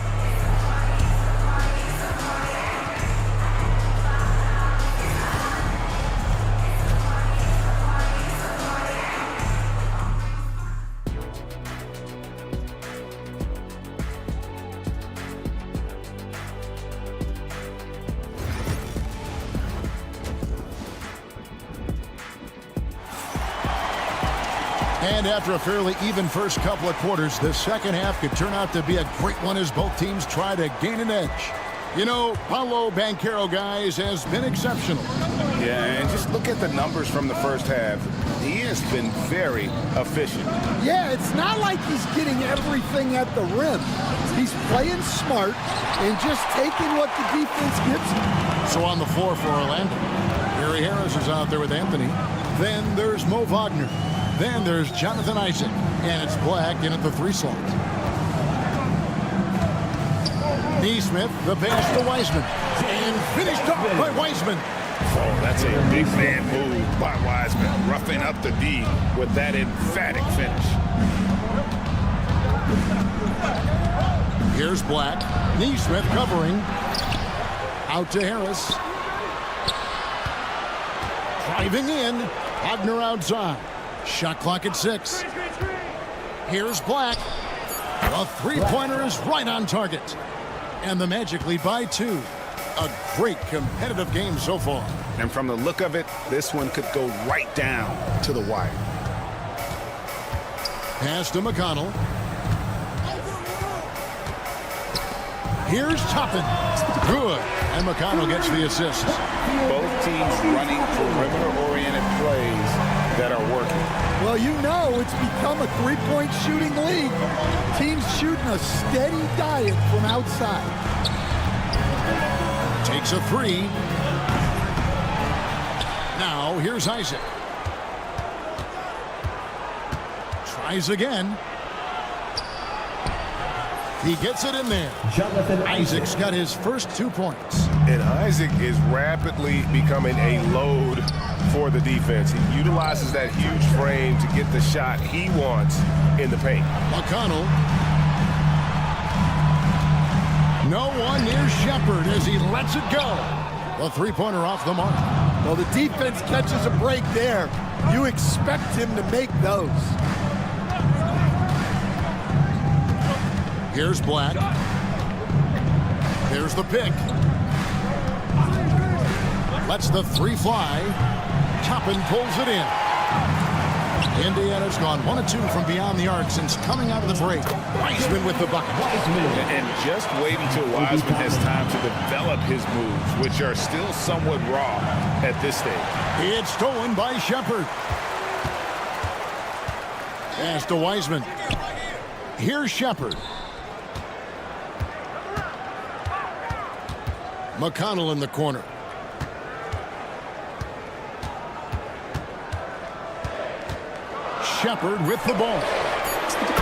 And after a fairly even first couple of quarters, the second half could turn out to be a great one as both teams try to gain an edge. You know, Paolo Banchero, guys, has been exceptional. Yeah, and just look at the numbers from the first half. He has been very efficient. Yeah, it's not like he's getting everything at the rim. He's playing smart and just taking what the defense gives him. So on the floor for Orlando, Gary Harris is out there with Anthony. Then there's Mo Wagner. Then there's Jonathan Isaac. And it's Black in at the 3 slot. Neesmith, the pass to Wiseman. And finished off by Wiseman. Oh, that's a big man move by Wiseman. Roughing up the D with that emphatic finish. Here's Black. Neesmith covering. Out to Harris. Driving in. Wagner outside. Shot clock at 6. Here's Black. The three-pointer is right on target. And the Magic lead by 2. A great competitive game so far. And from the look of it, this one could go right down to the wire. Pass to McConnell. Here's Toppin. Good. And McConnell gets the assist. Both teams running perimeter-oriented plays that are working. Well, you know it's become a three-point shooting league. Teams shooting a steady diet from outside. Takes a 3. Now, here's Isaac. Tries again. He gets it in there. Isaac's got his first 2 points. And Isaac is rapidly becoming a load for the defense. He utilizes that huge frame to get the shot he wants in the paint. McConnell. No one near Shepard as he lets it go. The three-pointer off the mark. Well, the defense catches a break there. You expect him to make those. Here's Black. Here's the pick. Lets the three fly. Toppin pulls it in. Indiana's gone 1 of 2 from beyond the arc since coming out of the break. Wiseman with the bucket. And just wait until Wiseman has time to develop his moves, which are still somewhat raw at this stage. It's stolen by Shepard. Pass to Wiseman. Here's Shepard. McConnell in the corner. Shepard with the ball.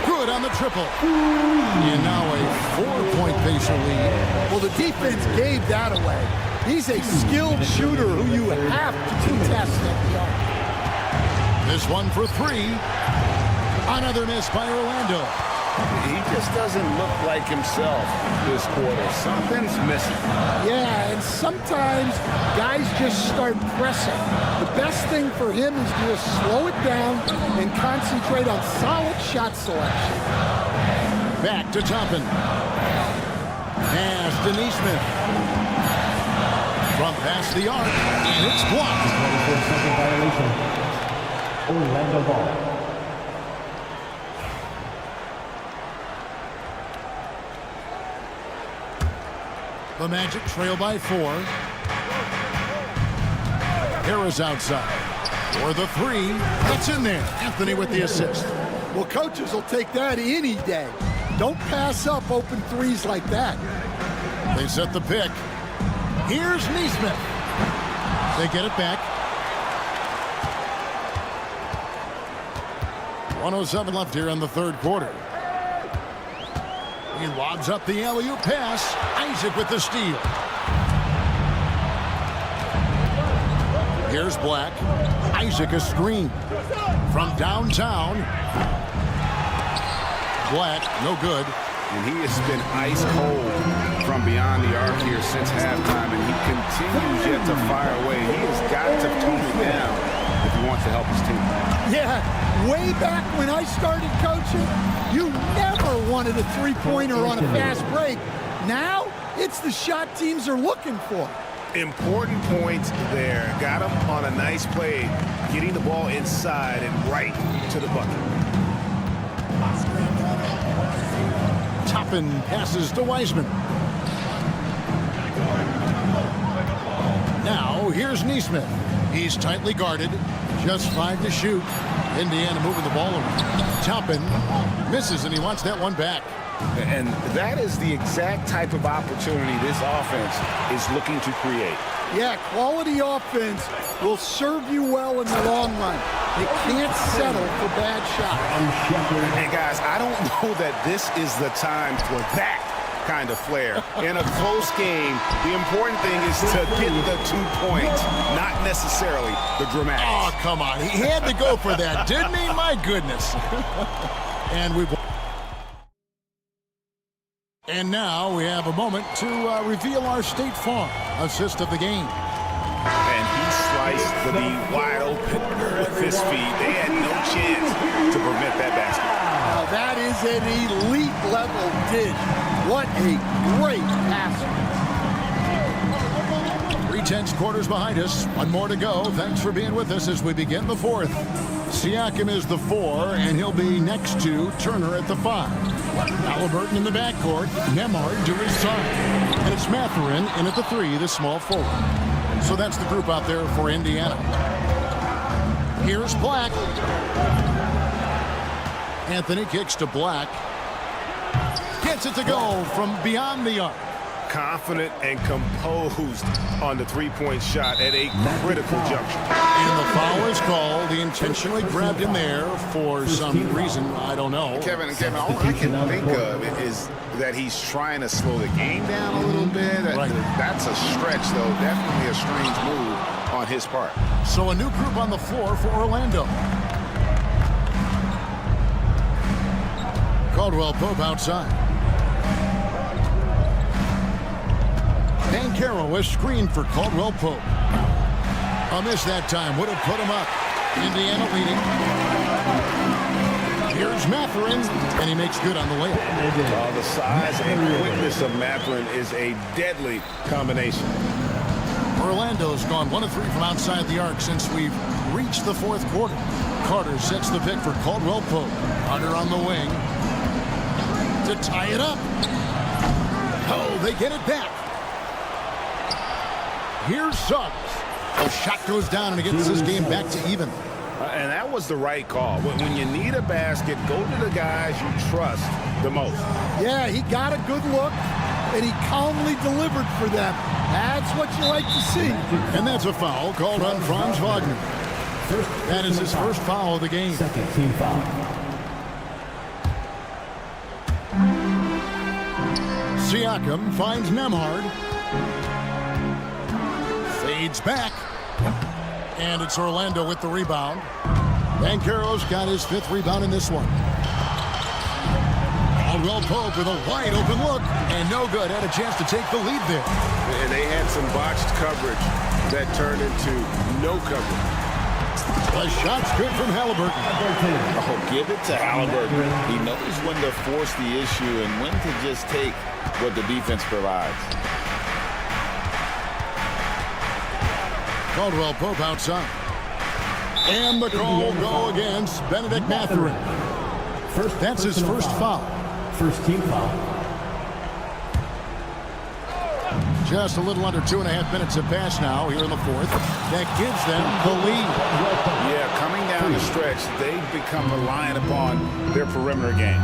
Good on the triple. And now a 4-point Pacer lead. Well, the defense gave that away. He's a skilled shooter who you have to contest at the arc. This one for 3. Another miss by Orlando. He just doesn't look like himself this quarter. Something's missing. Yeah, and sometimes guys just start pressing. The best thing for him is to just slow it down and concentrate on solid shot selection. Back to Toppin. Pass to Neesmith. From past the arc, and it's blocked. 24-second violation. Orlando ball. The Magic trail by 4. Harris outside. For the 3. That's in there. Anthony with the assist. Well, coaches will take that any day. Don't pass up open threes like that. They set the pick. Here's Neesmith. They get it back. 1:07 left here in the third quarter. He lobs up the alley-oop pass. Isaac with the steal. Here's Black. Isaac a screen. From downtown. Black, no good. And he has been ice cold from beyond the arc here since halftime, and he continues yet to fire away. He has got to tone it down if he wants to help his team. Yeah, way back when I started coaching, you never wanted a three-pointer on a fast break. Now, it's the shot teams are looking for. Important points there. Got him on a nice play, getting the ball inside and right to the bucket. Toppin passes to Wiseman. Now, here's Neesmith. He's tightly guarded. Just 5 to shoot. Indiana moving the ball around. Toppin misses, and he wants that one back. And that is the exact type of opportunity this offense is looking to create. Yeah, quality offense will serve you well in the long run. You can't settle for bad shots. And guys, I don't know that this is the time for that kind of flair. In a close game, the important thing is to get the 2 points, not necessarily the dramatics. Oh, come on. He had to go for that, didn't he? My goodness. And now we have a moment to reveal our State Farm assist of the game. And he sliced the D wide open with his feet. They had no chance to prevent that basket. Now that is an elite level dish. What a great pass. 3/10 quarters behind us. One more to go. Thanks for being with us as we begin the fourth. Siakam is the 4, and he'll be next to Turner at the 5. Halliburton in the backcourt. Nemhard to his side. And it's Mathurin in at the 3, the small forward. So that's the group out there for Indiana. Here's Black. Anthony kicks to Black. Gets it to go from beyond the arc. Confident and composed on the three-point shot at a critical juncture. And the foul is called. He intentionally grabbed him there for some reason. I don't know. Kevin, all I can think of is that he's trying to slow the game down a little bit. Right. That's a stretch, though. Definitely a strange move on his part. So a new group on the floor for Orlando. Caldwell Pope outside. Bancaro is screened for Caldwell Pope. A miss that time would have put him up. Indiana leading. Here's Matherin, and he makes good on the layup. The size and quickness of Matherin is a deadly combination. Orlando's gone 1 of 3 from outside the arc since we've reached the fourth quarter. Carter sets the pick for Caldwell Pope. Carter on the wing to tie it up. Oh, they get it back. Here's Suggs. The shot goes down and it gets this game back to even. And that was the right call. When you need a basket, go to the guys you trust the most. Yeah, he got a good look, and he calmly delivered for them. That's what you like to see. And that's a foul called on Franz Wagner. That is his first foul of the game. Second team foul. Siakam finds Nemhard. Fades back. And it's Orlando with the rebound. Bancaro's got his 5th rebound in this one. Caldwell Pope with a wide open look. And no good. Had a chance to take the lead there. And they had some botched coverage that turned into no coverage. The shot's good from Halliburton. Oh, give it to Halliburton. He knows when to force the issue and when to just take what the defense provides. Caldwell Pope outside. And the call go against Benedict Matherin. That's his first foul. First team foul. Just a little under 2.5 minutes have passed now here in the fourth. That gives them the lead. Yeah, coming down the stretch, they've become reliant upon their perimeter game.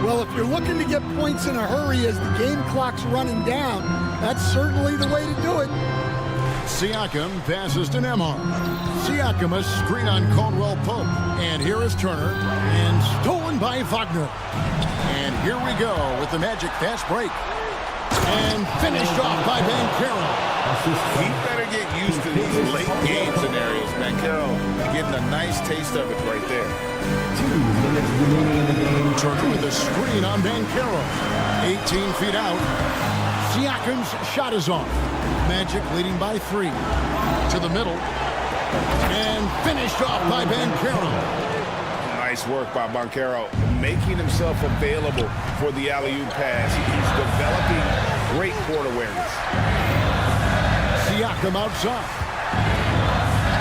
Well, if you're looking to get points in a hurry as the game clock's running down, that's certainly the way to do it. Siakam passes to Nemhard. Siakam a screen on Caldwell Pope. And here is Turner. And stolen by Wagner. And here we go with the Magic fast break. And finished off by Bancaro. He better get used to these late game scenarios. Bancaro getting a nice taste of it right there. 2 minutes remaining in the game. Turner with a screen on Bancaro. 18 feet out. Siakam's shot is off. Magic leading by 3. To the middle. And finished off by Bancaro. Nice work by Bancaro, making himself available for the alley-oop pass. He's developing great court awareness. Siakam outside.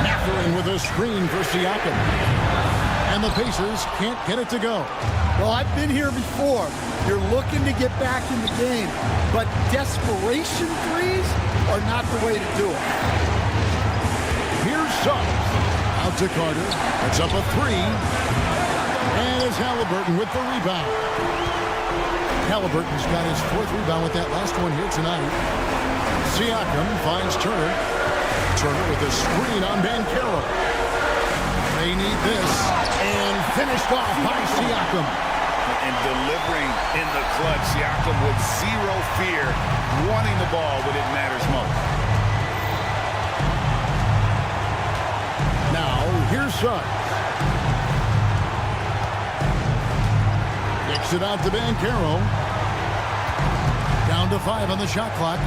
Matherin with a screen for Siakam. And the Pacers can't get it to go. Well, I've been here before. You're looking to get back in the game, but desperation threes are not the way to do it. Here's Suggs. Out to Carter. It's up a 3. And it's Halliburton with the rebound. Halliburton's got his 4th rebound with that last one here tonight. Siakam finds Turner. Turner with a screen on Bancaro. They need this. And finished off by Siakam. And delivering in the clutch, Siakam with zero fear, wanting the ball when it matters most. Now, here's Suggs. Kicks it out to Bancaro. Down to 5 on the shot clock.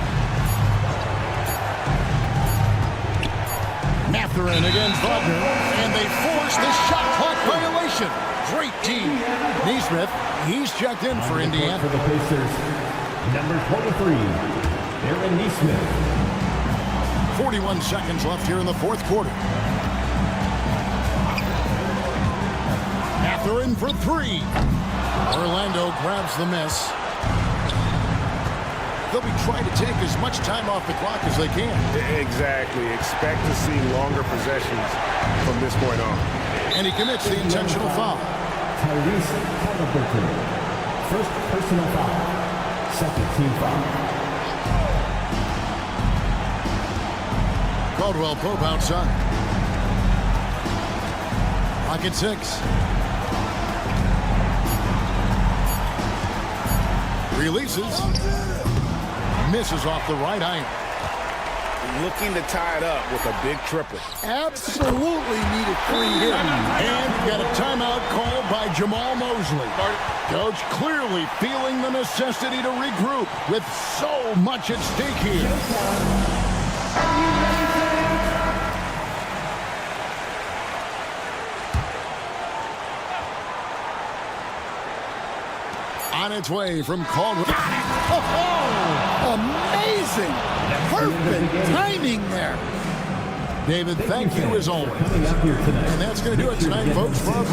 Matherin against Wagner. And they force the shot clock violation. Great team. Neesmith, he's checked in for Indiana. For the Pacers, number 23, Aaron Neesmith. 41 seconds left here in the fourth quarter. Matherin for 3. Orlando grabs the miss. They'll be trying to take as much time off the clock as they can. Exactly. Expect to see longer possessions from this point on. And he commits the intentional foul. Tyrese Halliburton. First personal foul. Second team foul. Caldwell Pope outside. Clock at 6. Releases. Misses off the right iron. Looking to tie it up with a big triple. Absolutely needed 3 here. And got a timeout called by Jamal Mosley. Coach clearly feeling the necessity to regroup with so much at stake here. On its way from Caldwell. Oh, amazing. Perfect timing there. David, thank you as always. And that's going to do it tonight, folks, for our